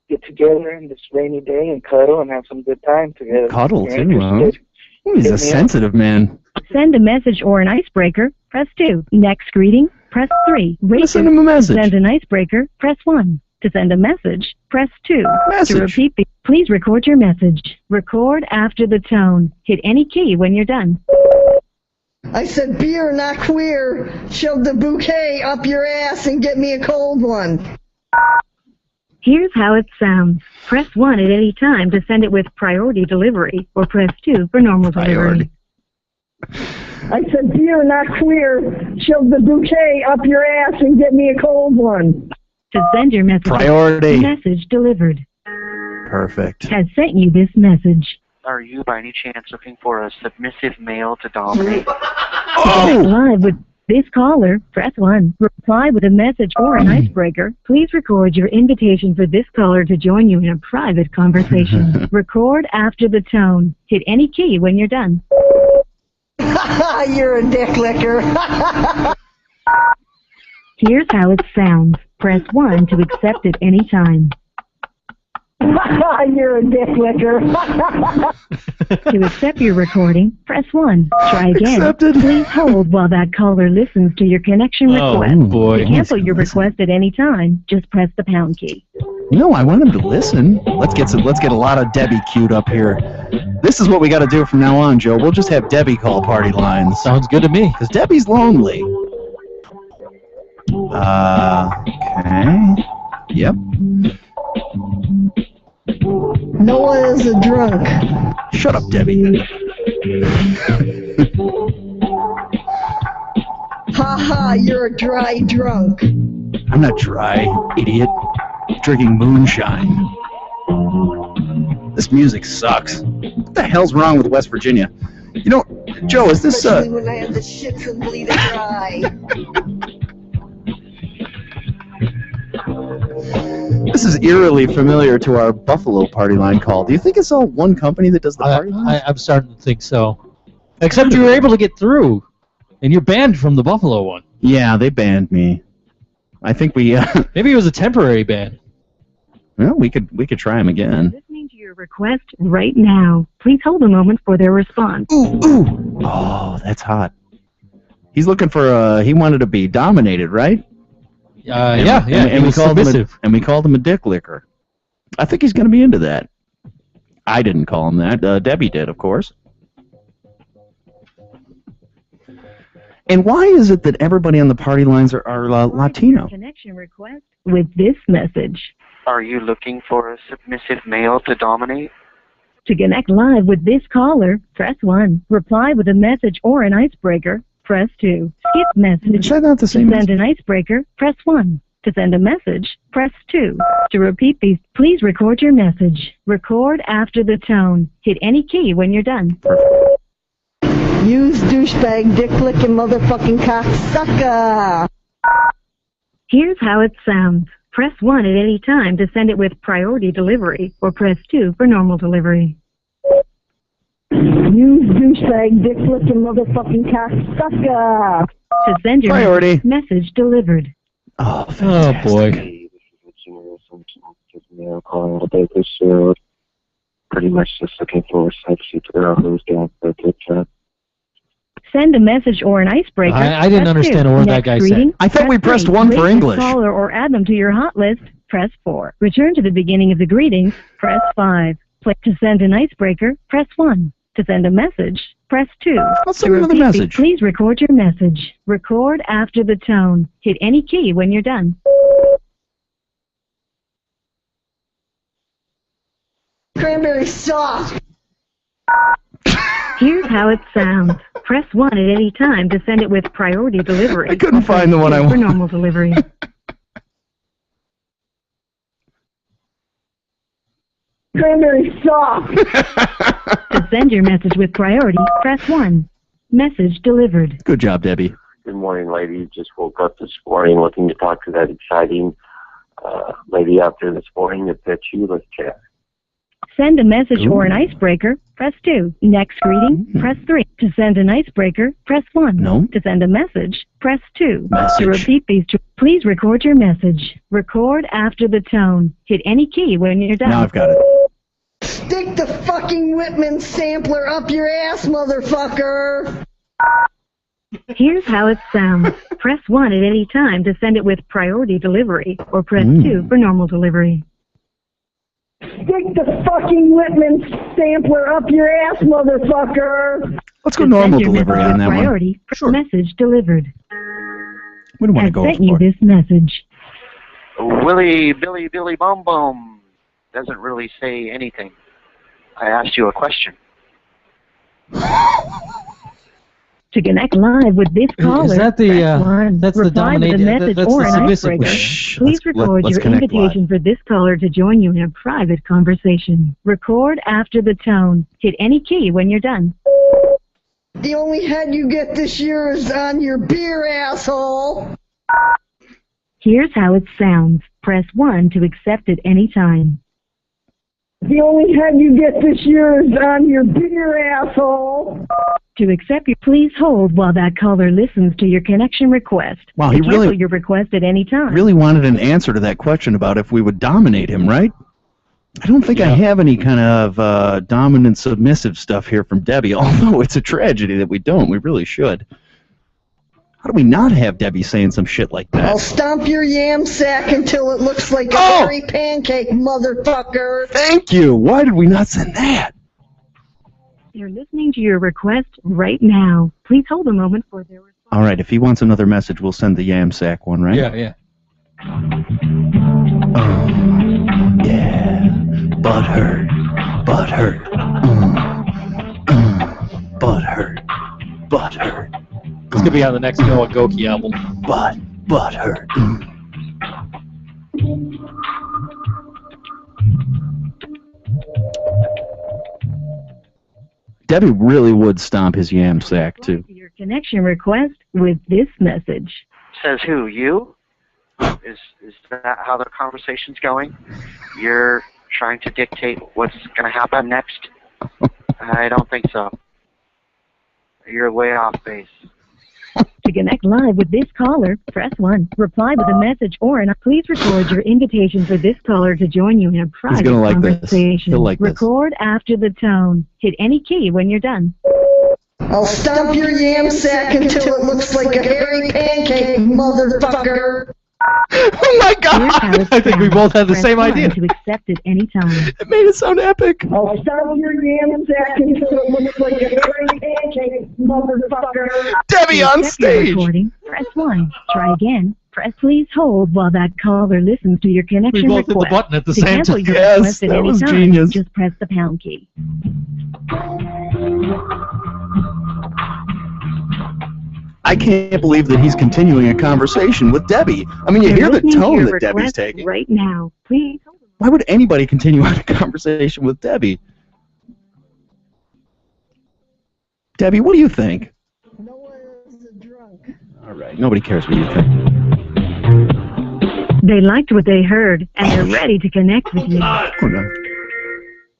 Speaker 13: get together in this rainy day and cuddle and have some good time together.
Speaker 8: Cuddle,
Speaker 13: If you're
Speaker 8: too, huh?
Speaker 13: interested,
Speaker 8: He's
Speaker 13: hit
Speaker 8: a
Speaker 13: me up.
Speaker 8: sensitive man.
Speaker 12: Send a message or an icebreaker, press 2. Next greeting, press 3.
Speaker 8: Send him a message.
Speaker 12: To send an icebreaker, press 1. To send a message, press 2.
Speaker 8: Message.
Speaker 12: To repeat, please record your message. Record after the tone. Hit any key when you're done.
Speaker 6: I said beer, not queer. Shove the bouquet up your ass and get me a cold one.
Speaker 12: Here's how it sounds. Press 1 at any time to send it with priority delivery, or press 2 for normal delivery.
Speaker 6: I said beer, not queer. Shove the bouquet up your ass and get me a cold one.
Speaker 12: To send your message,
Speaker 8: Priority.
Speaker 12: Message delivered.
Speaker 8: Perfect.
Speaker 12: Has sent you this message.
Speaker 14: Are you by any chance looking for a submissive male to dominate?
Speaker 12: To connect live with this caller, press 1. Reply with a message or an icebreaker. Please record your invitation for this caller to join you in a private conversation. Record after the tone. Hit any key when you're done.
Speaker 6: You're a dick licker.
Speaker 12: Here's how it sounds. Press 1 to accept at any time.
Speaker 6: You're a dick licker.
Speaker 12: To accept your recording, press 1. Try again.
Speaker 8: Accepted.
Speaker 12: Please hold while that caller listens to your connection request.
Speaker 8: Oh, boy.
Speaker 12: To cancel your request at any time, just press the pound key.
Speaker 8: No, I want him to listen. Let's get a lot of Debbie queued up here. This is what we got to do from now on, Joe. We'll just have Debbie call party lines.
Speaker 3: Sounds good to me.
Speaker 8: Because Debbie's lonely. Okay. Yep.
Speaker 6: Noah is a drunk.
Speaker 8: Shut up, Debbie.
Speaker 6: Ha, you're a dry drunk.
Speaker 8: I'm not dry, idiot. I'm drinking moonshine. This music sucks. What the hell's wrong with West Virginia? You know, Joe, is this
Speaker 6: Especially when I have the shits and bleed dry.
Speaker 8: This is eerily familiar to our Buffalo party line call. Do you think it's all one company that does the party line?
Speaker 3: I'm starting to think so. Except you were able to get through, and you're banned from the Buffalo one.
Speaker 8: Yeah, they banned me. I think we.
Speaker 3: Maybe it was a temporary ban.
Speaker 8: Well, we could try them again.
Speaker 12: Listening to your request right now. Please hold a moment for their response.
Speaker 8: Ooh. Oh, that's hot. He's looking for he wanted to be dominated, right?
Speaker 3: Yeah.
Speaker 8: And we called him a dick licker. I think he's going to be into that. I didn't call him that. Debbie did, of course. And why is it that everybody on the party lines are Latino?
Speaker 12: Connection request with this message.
Speaker 14: Are you looking for a submissive male to dominate?
Speaker 12: To connect live with this caller, press 1. Reply with a message or an icebreaker, press 2. Skip message.
Speaker 8: Is that not the same
Speaker 12: To send an icebreaker, press 1. To send a message, press 2. To repeat these, please record your message. Record after the tone. Hit any key when you're done.
Speaker 6: Use douchebag, dick licking motherfucking cocksucker.
Speaker 12: Here's how it sounds. Press 1 at any time to send it with priority delivery, or press 2 for normal delivery.
Speaker 6: Use douchebag, dick licking motherfucking cocksucker.
Speaker 12: To send your
Speaker 8: Priority.
Speaker 12: message delivered.
Speaker 8: Oh,
Speaker 3: boy.
Speaker 13: Calling out of Bakersfield. Pretty much just looking for a sexy girl who's down for a good chat.
Speaker 12: Send a message or an icebreaker.
Speaker 3: I didn't
Speaker 12: press
Speaker 3: understand
Speaker 12: 2.
Speaker 3: a word
Speaker 12: Next
Speaker 3: that guy
Speaker 12: greeting,
Speaker 3: said.
Speaker 8: I thought we
Speaker 12: press
Speaker 8: pressed
Speaker 12: 3.
Speaker 8: 1 for
Speaker 12: Rate
Speaker 8: English.
Speaker 12: the caller or add them to your hot list, press 4. Return to the beginning of the greetings, press 5. To send an icebreaker, press 1. To send a message, press 2.
Speaker 8: Let's send
Speaker 12: To
Speaker 8: another
Speaker 12: repeat
Speaker 8: message.
Speaker 12: Please record your message. Record after the tone. Hit any key when you're done.
Speaker 6: Cranberry sauce.
Speaker 12: Here's how it sounds. Press 1 at any time to send it with priority delivery.
Speaker 8: I couldn't
Speaker 12: or press
Speaker 8: find the one
Speaker 12: 2
Speaker 8: I
Speaker 12: for
Speaker 8: wanted.
Speaker 12: normal delivery.
Speaker 6: Cranberry sauce.
Speaker 12: To send your message with priority, press 1. Message delivered.
Speaker 8: Good job, Debbie.
Speaker 15: Good morning, lady. Just woke up this morning looking to talk to that exciting lady out there this morning that bet you. Let's chat.
Speaker 12: Send a message or an icebreaker, press 2. Next greeting, press 3. To send an icebreaker, press 1.
Speaker 8: No.
Speaker 12: To send a message, press 2.
Speaker 8: Message.
Speaker 12: To repeat these, please record your message. Record after the tone. Hit any key when you're done.
Speaker 8: Now I've got it.
Speaker 6: Stick the fucking Whitman sampler up your ass, motherfucker!
Speaker 12: Here's how it sounds. Press 1 at any time to send it with priority delivery, or press 2 for normal delivery.
Speaker 6: Stick the fucking Whitman sampler up your ass, motherfucker!
Speaker 8: Let's go normal delivery on that
Speaker 12: priority,
Speaker 8: one. Sure.
Speaker 12: Message delivered.
Speaker 8: We don't want to
Speaker 12: I've
Speaker 8: go
Speaker 12: sent you
Speaker 8: overboard.
Speaker 12: this message.
Speaker 14: Willy, Billy, Billy, Bum Bum doesn't really say anything. I asked you a question.
Speaker 12: To connect live with this caller,
Speaker 3: Is that the that's the
Speaker 12: reply with a
Speaker 3: dominating?
Speaker 12: message
Speaker 3: That's
Speaker 12: or
Speaker 3: the
Speaker 12: an
Speaker 3: submissive.
Speaker 12: icebreaker.
Speaker 8: Shh,
Speaker 12: Please
Speaker 8: let's
Speaker 12: record your
Speaker 8: connect
Speaker 12: invitation for this caller to join you in a private conversation. Record after the tone. Hit any key when you're done.
Speaker 6: The only head you get this year is on your beer, asshole!
Speaker 12: Here's how it sounds. Press 1 to accept at any time.
Speaker 6: The only head you get this year is on your beer, asshole!
Speaker 12: To accept you, please hold while that caller listens to your connection request.
Speaker 8: Wow,
Speaker 12: to
Speaker 8: he
Speaker 12: cancel
Speaker 8: really-
Speaker 12: your request at any time.
Speaker 8: Really wanted an answer to that question about if we would dominate him, right? I don't think I have any kind of dominant submissive stuff here from Debbie, although it's a tragedy that we don't. We really should. How do we not have Debbie saying some shit like that?
Speaker 6: I'll stomp your yam sack until it looks like a hairy pancake, motherfucker!
Speaker 8: Thank you! Why did we not send that?
Speaker 12: They're listening to your request right now. Please hold a moment for their response.
Speaker 8: All right, if he wants another message, we'll send the yam sack one, right?
Speaker 3: Yeah, yeah.
Speaker 1: Yeah. Butthurt. Butthurt. Butthurt. Butthurt.
Speaker 3: It's gonna be on the next Noah Goki album.
Speaker 1: Butthurt.
Speaker 8: Debbie really would stomp his yam sack, too.
Speaker 12: Your connection request with this message.
Speaker 14: Says who? You? Is that how the conversation's going? You're trying to dictate what's going to happen next? I don't think so. You're way off base.
Speaker 12: To connect live with this caller, press 1. Reply with a message or please record your invitation for this caller to join you in a private
Speaker 8: gonna like this.
Speaker 12: conversation.
Speaker 8: He'll like this.
Speaker 12: Record after the tone. Hit any key when you're done.
Speaker 6: I'll stomp your yam sack until it looks like a hairy pancake, motherfucker!
Speaker 8: Oh my God!
Speaker 3: I think we both had the
Speaker 12: Press
Speaker 3: same
Speaker 12: 1
Speaker 3: idea.
Speaker 12: to accept at any time.
Speaker 8: It made it sound epic.
Speaker 6: I'll stomp your yam sack until it looks like a hairy pancake, motherfucker!
Speaker 8: Debbie on
Speaker 12: To accept your
Speaker 8: stage!
Speaker 12: recording, press 1. Try again. Please hold while that caller listens to your connection
Speaker 3: We both hit the
Speaker 12: request.
Speaker 3: button at the
Speaker 12: to
Speaker 3: same
Speaker 12: cancel
Speaker 3: time.
Speaker 12: your
Speaker 8: Yes,
Speaker 12: request at
Speaker 8: that
Speaker 12: any
Speaker 8: was
Speaker 12: time,
Speaker 8: genius.
Speaker 12: just press the pound key.
Speaker 8: I can't believe that he's continuing a conversation with Debbie. I mean, you
Speaker 12: You're
Speaker 8: hear the
Speaker 12: listening to
Speaker 8: tone
Speaker 12: your
Speaker 8: that Debbie's
Speaker 12: request
Speaker 8: taking.
Speaker 12: right now. Please hold.
Speaker 8: Why would anybody continue on a conversation with Debbie? Debbie, what do you think?
Speaker 6: Noah is a drunk.
Speaker 8: All right, nobody cares what you think.
Speaker 12: They liked what they heard, and they're ready to connect with you.
Speaker 8: Oh, no.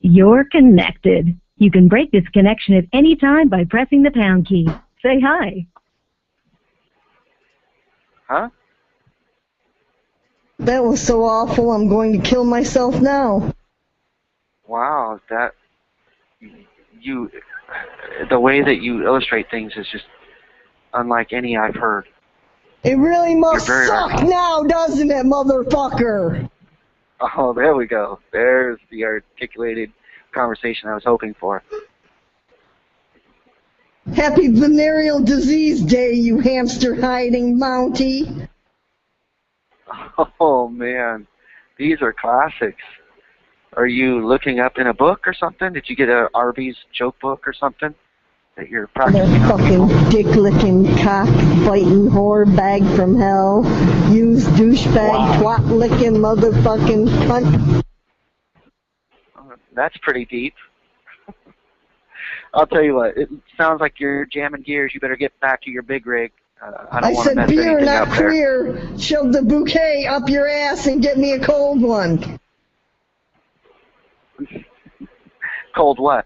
Speaker 12: You're connected. You can break this connection at any time by pressing the pound key. Say hi.
Speaker 14: Huh?
Speaker 6: That was so awful, I'm going to kill myself now.
Speaker 14: Wow, that the way that you illustrate things is just unlike any I've heard.
Speaker 6: It really must
Speaker 14: You're very
Speaker 6: suck
Speaker 14: right.
Speaker 6: now, doesn't it, motherfucker?
Speaker 14: Oh, there we go. There's the articulated conversation I was hoping for.
Speaker 6: Happy venereal disease day, you hamster-hiding Mountie.
Speaker 14: Oh, man. These are classics. Are you looking up in a book or something? Did you get a Arby's joke book or something that you're practicing
Speaker 6: That
Speaker 14: on people?
Speaker 6: fucking dick-licking, cock-biting whore bag from hell. Use douchebag, twat-licking, motherfucking cunt.
Speaker 14: That's pretty deep. I'll tell you what, it sounds like you're jamming gears. You better get back to your big rig. I don't
Speaker 6: I
Speaker 14: want to
Speaker 6: said
Speaker 14: mess
Speaker 6: beer,
Speaker 14: anything
Speaker 6: not
Speaker 14: up there.
Speaker 6: queer. Shove the bouquet up your ass and get me a cold one.
Speaker 14: Cold what?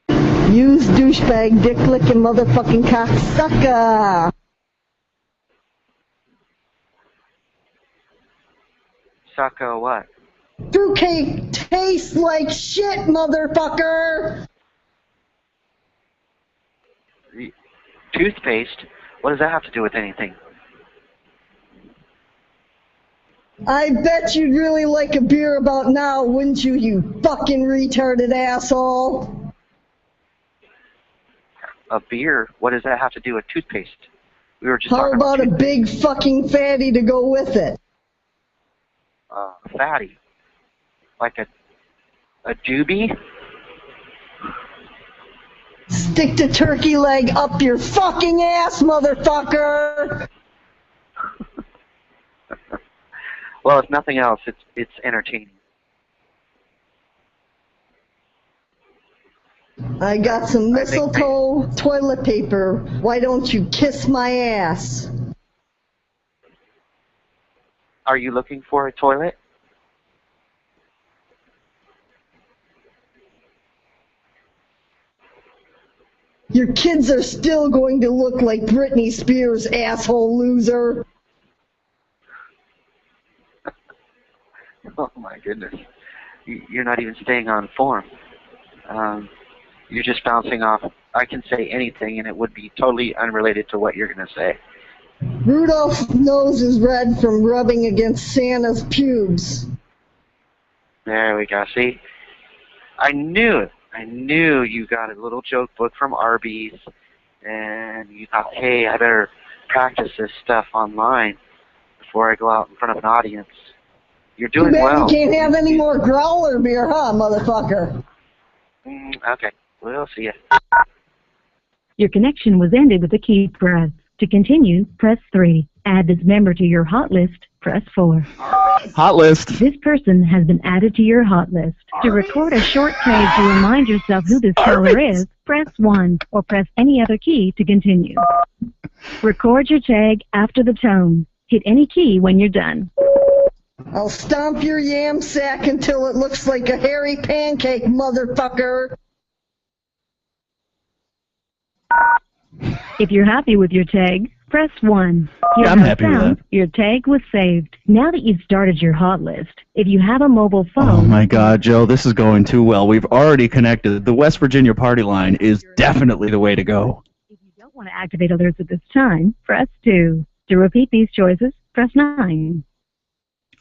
Speaker 6: Use douchebag, dick licking motherfucking cocksucker.
Speaker 14: Sucko what?
Speaker 6: Fruitcake tastes like shit, motherfucker.
Speaker 14: Toothpaste? What does that have to do with anything?
Speaker 6: I bet you'd really like a beer about now, wouldn't you, you fucking retarded asshole?
Speaker 14: A beer? What does that have to do with toothpaste? We were just
Speaker 6: How
Speaker 14: talking
Speaker 6: about a
Speaker 14: toothpaste.
Speaker 6: big fucking fatty to go with it?
Speaker 14: Fatty. Like a doobie?
Speaker 6: Stick the turkey leg up your fucking ass, motherfucker!
Speaker 14: Well, if nothing else, it's entertaining.
Speaker 6: I got some mistletoe toilet paper. Why don't you kiss my ass?
Speaker 14: Are you looking for a toilet?
Speaker 6: Your kids are still going to look like Britney Spears, asshole loser.
Speaker 14: Oh my goodness. You're not even staying on form. You're just bouncing off. I can say anything and it would be totally unrelated to what you're going to say.
Speaker 6: Rudolph's nose is red from rubbing against Santa's pubes.
Speaker 14: There we go. See? I knew it. I knew you got a little joke book from Arby's and you thought, hey, I better practice this stuff online before I go out in front of an audience. You're doing
Speaker 6: Too bad
Speaker 14: well.
Speaker 6: you can't have any more growler beer, huh, motherfucker?
Speaker 14: Okay, we'll see ya.
Speaker 12: Your connection was ended with a key press. To continue, press 3. Add this member to your hot list, press 4.
Speaker 8: Hot list.
Speaker 12: This person has been added to your hot list. To record a short tag to remind yourself who this caller is, press 1 or press any other key to continue. Record your tag after the tone. Hit any key when you're done.
Speaker 6: I'll stomp your yam sack until it looks like a hairy pancake, motherfucker.
Speaker 12: If you're happy with your tag, press 1.
Speaker 8: Yeah, I'm happy with that.
Speaker 12: Your tag was saved. Now that you've started your hot list, if you have a mobile phone...
Speaker 8: Oh my God, Joe, this is going too well. We've already connected. The West Virginia party line is definitely the way to go.
Speaker 12: If you don't want to activate alerts at this time, press 2. To repeat these choices, press 9.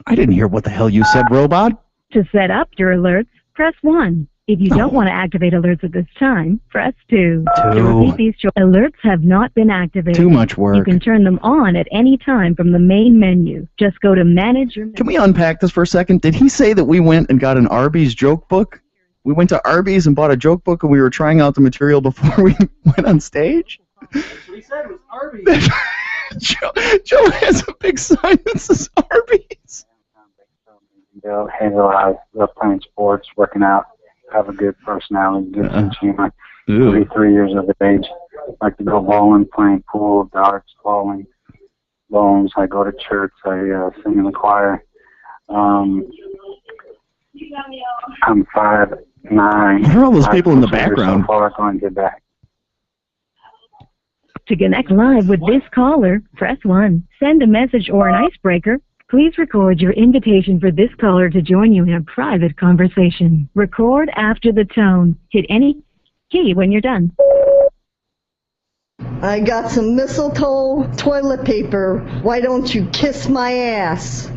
Speaker 8: I didn't hear what the hell you said, robot.
Speaker 12: To set up your alerts, press 1. If you don't want to activate alerts at this time, press 2. To repeat these alerts have not been activated.
Speaker 8: Too much work.
Speaker 12: You can turn them on at any time from the main menu. Just go to Manage Your...
Speaker 8: Can we unpack this for a second? Did he say that we went and got an Arby's joke book? We went to Arby's and bought a joke book and we were trying out the material before we went on stage?
Speaker 3: What he said was Arby's.
Speaker 8: Joe has a big sign that says Arby's.
Speaker 16: Hang out, love playing sports, working out, have a good personality, good sense of humor. 33 years of age. Like to go bowling, playing pool, darts, bowling, bones. I go to church. I sing in the choir. I'm 5'9".
Speaker 8: What are all those people in the background?
Speaker 16: So far, going to get back.
Speaker 12: To connect live with this caller, press 1. Send a message or an icebreaker. Please record your invitation for this caller to join you in a private conversation. Record after the tone. Hit any key when you're done.
Speaker 6: I got some mistletoe toilet paper. Why don't you kiss my ass?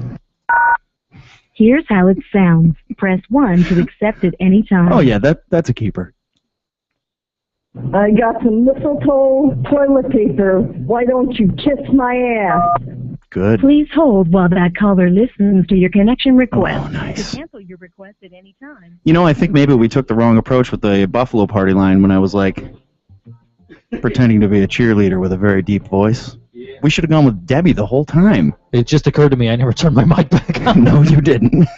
Speaker 12: Here's how it sounds. Press 1 to accept at any time.
Speaker 8: Oh yeah, that's a keeper.
Speaker 6: I got some mistletoe toilet paper. Why don't you kiss my ass?
Speaker 8: Good.
Speaker 12: Please hold while that caller listens to your connection request.
Speaker 8: Oh, nice.
Speaker 12: To cancel your request at any time.
Speaker 8: You know, I think maybe we took the wrong approach with the Buffalo party line when I was like pretending to be a cheerleader with a very deep voice. Yeah. We should have gone with Debbie the whole time.
Speaker 3: It just occurred to me I never turned my mic back on.
Speaker 8: No, you didn't.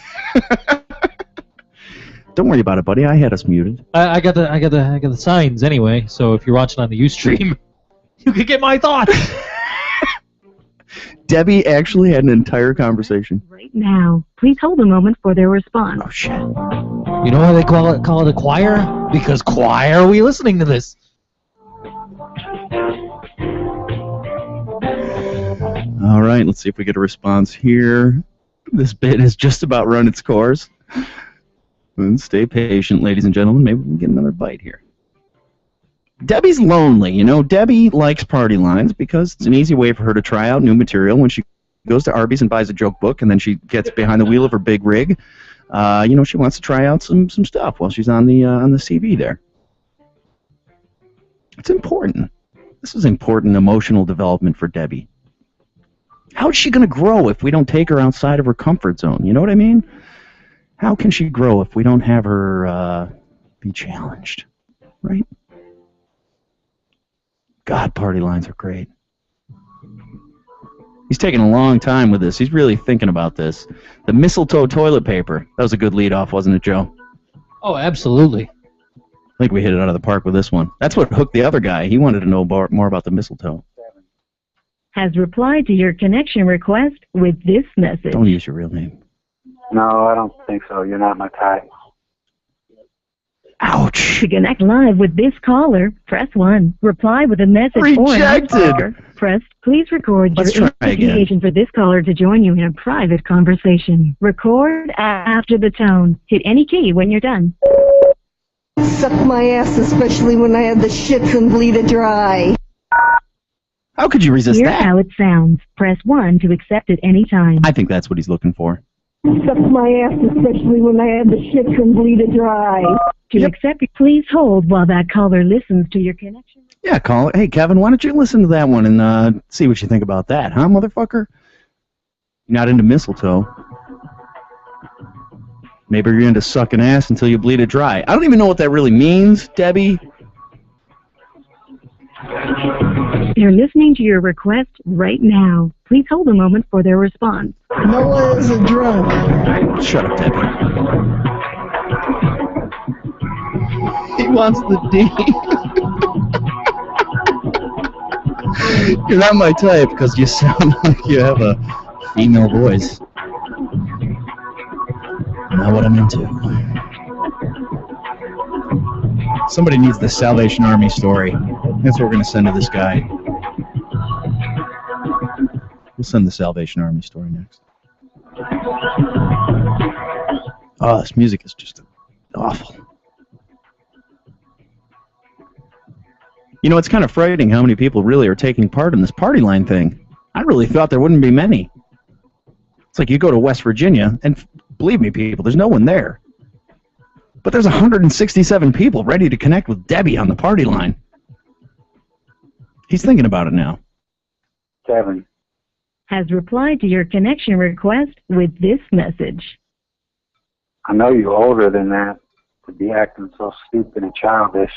Speaker 8: Don't worry about it, buddy. I had us muted.
Speaker 3: I got the signs anyway. So if you're watching on the Ustream, you can get my thoughts.
Speaker 8: Debbie actually had an entire conversation.
Speaker 12: Right now, please hold a moment for their response.
Speaker 8: Oh, shit.
Speaker 3: You know why they call it a choir? Because why are we listening to this?
Speaker 8: All right, let's see if we get a response here. This bit has just about run its course. And stay patient, ladies and gentlemen. Maybe we can get another bite here. Debbie's lonely. You know, Debbie likes party lines because it's an easy way for her to try out new material when she goes to Arby's and buys a joke book, and then she gets behind the wheel of her big rig. You know, she wants to try out some stuff while she's on the CV there. It's important. This is important emotional development for Debbie. How's she going to grow if we don't take her outside of her comfort zone? You know what I mean? How can she grow if we don't have her be challenged? Right? God, party lines are great. He's taking a long time with this. He's really thinking about this. The mistletoe toilet paper. That was a good lead-off, wasn't it, Joe?
Speaker 3: Oh, absolutely.
Speaker 8: I think we hit it out of the park with this one. That's what hooked the other guy. He wanted to know more about the mistletoe.
Speaker 12: Has replied to your connection request with this message.
Speaker 8: Don't use your real name.
Speaker 16: No, I don't think so. You're not my type.
Speaker 8: Ouch.
Speaker 12: To connect live with this caller, press 1. Reply with a message or an answer. Press. Please record your invitation for this caller to join you in a private conversation. Record after the tone. Hit any key when you're done.
Speaker 6: Suck my ass, especially when I had the shits and bleed it dry.
Speaker 8: How could you resist
Speaker 12: Here's
Speaker 8: that?
Speaker 12: how it sounds. Press 1 to accept at any time.
Speaker 8: I think that's what he's looking for.
Speaker 6: Suck my ass, especially when I had the shits and bleed it dry.
Speaker 12: To accept, please hold while that caller listens to your connection.
Speaker 8: Yeah, call it. Hey, Kevin, why don't you listen to that one and see what you think about that, huh, motherfucker? You're not into mistletoe. Maybe you're into sucking ass until you bleed it dry. I don't even know what that really means, Debbie.
Speaker 12: They're listening to your request right now. Please hold a moment for their response.
Speaker 6: Noah is a drunk.
Speaker 8: Shut up, Debbie. He wants the D. You're not my type because you sound like you have a female voice. Not what I'm into. Somebody needs the Salvation Army story. That's what we're going to send to this guy. We'll send the Salvation Army story next. Oh, this music is just awful. You know, it's kind of frightening how many people really are taking part in this party line thing. I really thought there wouldn't be many. It's like you go to West Virginia, and believe me, people, there's no one there. But there's 167 people ready to connect with Debbie on the party line. He's thinking about it now.
Speaker 16: 7.
Speaker 12: Has replied to your connection request with this message.
Speaker 16: I know you're older than that to be acting so stupid and childish.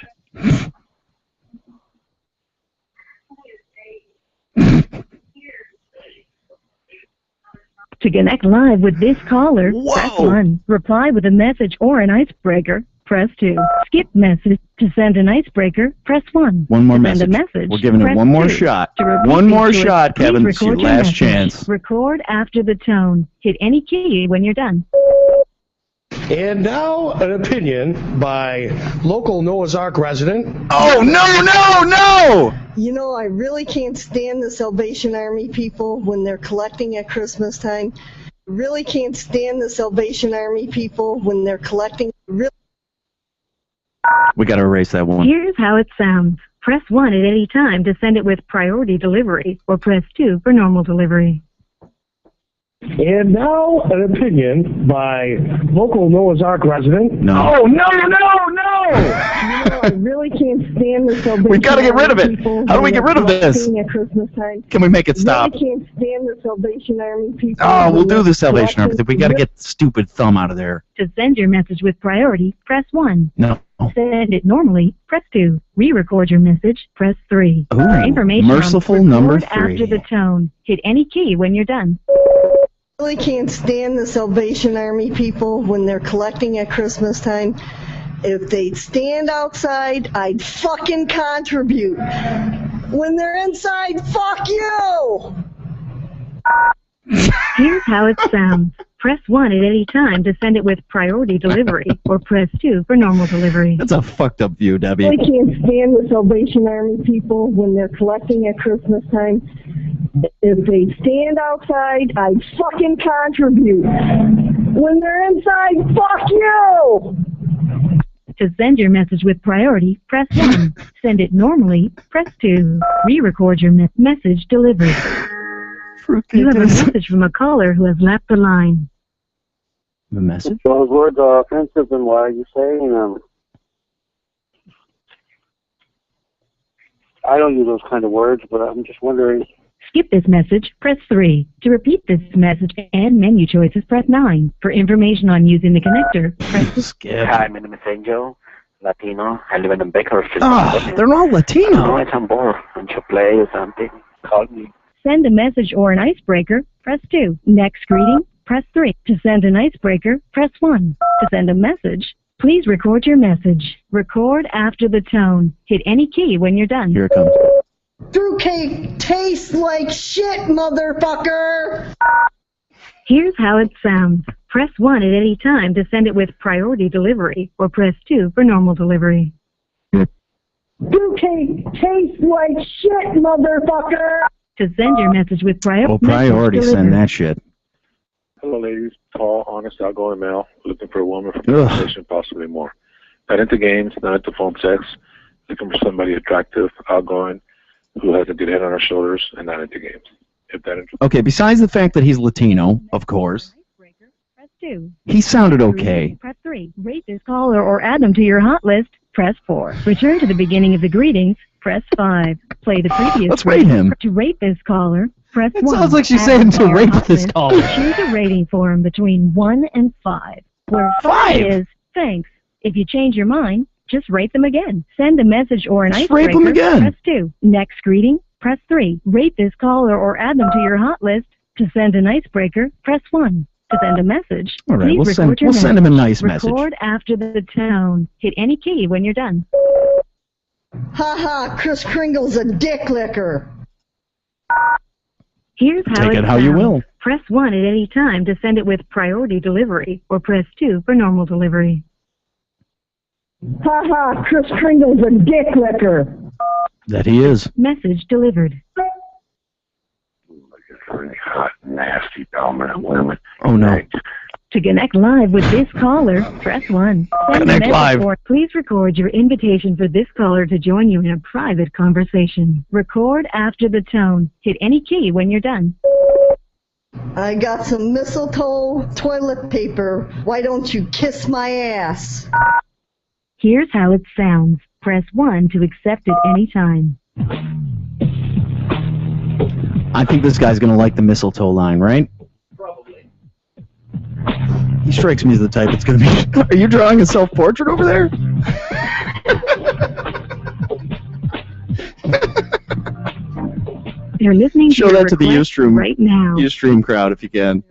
Speaker 12: To connect live with this caller, press 1. Reply with a message or an icebreaker, press 2. Skip message. To send an icebreaker, press 1.
Speaker 8: One more
Speaker 12: to
Speaker 8: message.
Speaker 12: Send a message.
Speaker 8: We're giving it
Speaker 12: press
Speaker 8: one more
Speaker 12: 2.
Speaker 8: shot.
Speaker 12: To repeat
Speaker 8: One more
Speaker 12: these
Speaker 8: shot,
Speaker 12: choices,
Speaker 8: Kevin.
Speaker 12: please
Speaker 8: It's your
Speaker 12: record your
Speaker 8: last
Speaker 12: message.
Speaker 8: chance.
Speaker 12: Record after the tone. Hit any key when you're done.
Speaker 17: And now an opinion by local Noah's Ark resident.
Speaker 8: Oh, no!
Speaker 6: You know, I really can't stand the Salvation Army people when they're collecting at Christmas time. Really can't stand the Salvation Army people when they're collecting.
Speaker 8: We got to erase that one.
Speaker 12: Here's how it sounds. Press 1 at any time to send it with priority delivery, or press 2 for normal delivery.
Speaker 17: And now an opinion by local Noah's Ark resident.
Speaker 8: No.
Speaker 17: Oh, no!
Speaker 6: You know, I really can't stand the Salvation
Speaker 8: We've got to get rid of it.
Speaker 6: Army people
Speaker 8: How do we get rid of this?
Speaker 6: collecting at Christmas time.
Speaker 8: Can we make it stop?
Speaker 6: Really can't stand the Salvation Army people.
Speaker 8: Oh, we'll
Speaker 6: when
Speaker 8: do
Speaker 6: they're
Speaker 8: the Salvation Army.
Speaker 6: collecting-
Speaker 8: We got to get stupid thumb out of there.
Speaker 12: To send your message with priority, press 1.
Speaker 8: No.
Speaker 12: Send it normally, press 2. Re-record your message, press 3.
Speaker 8: Ooh,
Speaker 12: For information
Speaker 8: merciful
Speaker 12: on
Speaker 8: number
Speaker 12: record
Speaker 8: 3.
Speaker 12: after the tone. Hit any key when you're done.
Speaker 6: Really can't stand the Salvation Army people when they're collecting at Christmas time. If they'd stand outside, I'd fucking contribute. When they're inside, fuck you!
Speaker 12: Here's how it sounds. Press 1 at any time to send it with priority delivery, or press 2 for normal delivery.
Speaker 8: That's a fucked up view, Debbie.
Speaker 6: I can't stand the Salvation Army people when they're collecting at Christmas time. If they stand outside, I fucking contribute. When they're inside, fuck you!
Speaker 12: To send your message with priority, press 1. Send it normally, press 2. Re-record your message delivered. You have a message from a caller who has left the line.
Speaker 8: The message?
Speaker 18: Those words are offensive, and why are you saying them? I don't use those kind of words, but I'm just wondering.
Speaker 12: Skip this message, press 3. To repeat this message and menu choices, press 9. For information on using the connector, press
Speaker 8: Skip.
Speaker 19: Hi, my name is Angel, Latino. I live in Bakersfield.
Speaker 8: Oh, they're all Latino.
Speaker 19: I'm bored. Want to play or something? Call me.
Speaker 12: Send a message or an icebreaker, press 2. Next greeting, press 3. To send an icebreaker, press 1. To send a message, please record your message. Record after the tone. Hit any key when you're done.
Speaker 8: Here it comes.
Speaker 6: Fruitcake tastes like shit, motherfucker!
Speaker 12: Here's how it sounds. Press 1 at any time to send it with priority delivery, or press 2 for normal delivery.
Speaker 6: Fruitcake tastes like shit, motherfucker!
Speaker 12: To send your message with
Speaker 8: priority, send that shit.
Speaker 20: Hello, ladies. Tall, honest, outgoing male, looking for a woman for conversation, possibly more. Not into games, not into phone sex. Looking for somebody attractive, outgoing, who has a good head on her shoulders, and not into games. If that interests
Speaker 8: Okay, besides the fact that he's Latino, of course,
Speaker 12: Press 2.
Speaker 8: he sounded okay.
Speaker 12: Press 3. Rate this caller or add them to your hot list. Press 4. Return to the beginning of the greetings. Press 5. Play the previous.
Speaker 8: Let's rate him.
Speaker 12: To rate this caller, press 1.
Speaker 3: It sounds like she's
Speaker 12: Add
Speaker 3: saying to
Speaker 12: your
Speaker 3: rate
Speaker 12: hot
Speaker 3: this
Speaker 12: list.
Speaker 3: caller.
Speaker 12: Choose a rating form between 1 and 5. Where 5 is thanks. If you change your mind, just rate them again. Send a message or an
Speaker 8: Just rate
Speaker 12: icebreaker.
Speaker 8: them again.
Speaker 12: Press 2. Next greeting. Press 3. Rate this caller or add them to your hot list. To send an icebreaker, press 1. To send a message,
Speaker 8: All right,
Speaker 12: please
Speaker 8: we'll
Speaker 12: record
Speaker 8: send-
Speaker 12: your
Speaker 8: we'll send him a
Speaker 12: message.
Speaker 8: nice message.
Speaker 12: Record after the tone. Hit any key when you're done.
Speaker 6: Haha, Kris Kringle's a dick licker.
Speaker 12: Here's how
Speaker 8: Take
Speaker 12: it
Speaker 8: it how you
Speaker 12: sounds.
Speaker 8: will.
Speaker 12: Press 1 at any time to send it with priority delivery, or press 2 for normal delivery.
Speaker 6: Haha, Kris Kringle's a dick licker.
Speaker 8: That he is.
Speaker 12: Message delivered.
Speaker 15: Really hot, nasty, dominant women.
Speaker 8: Oh, no.
Speaker 12: To connect live with this caller, press 1. Send a
Speaker 8: Connect
Speaker 12: message
Speaker 8: live.
Speaker 12: or please record your invitation for this caller to join you in a private conversation. Record after the tone. Hit any key when you're done.
Speaker 6: I got some mistletoe toilet paper. Why don't you kiss my ass?
Speaker 12: Here's how it sounds. Press 1 to accept at any time.
Speaker 8: I think this guy's going to like the mistletoe line, right?
Speaker 7: Probably.
Speaker 8: He strikes me as the type that's going to be... Are you drawing a self-portrait over there?
Speaker 12: They're listening
Speaker 8: Show
Speaker 12: to your
Speaker 8: that to the
Speaker 12: request
Speaker 8: Ustream,
Speaker 12: right now.
Speaker 8: Ustream crowd if you can.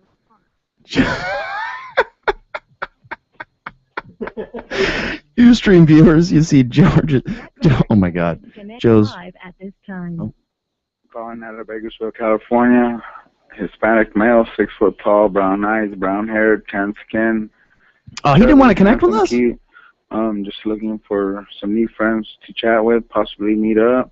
Speaker 8: Ustream viewers, you see George. Oh my God,
Speaker 12: Connect
Speaker 8: Joe's.
Speaker 12: live at this time.
Speaker 21: Calling out of Bakersfield, California. Hispanic male, 6 foot tall, brown eyes, brown hair, tan skin.
Speaker 8: Oh, he didn't want to connect with us?
Speaker 21: Cute. Just looking for some new friends to chat with, possibly meet up.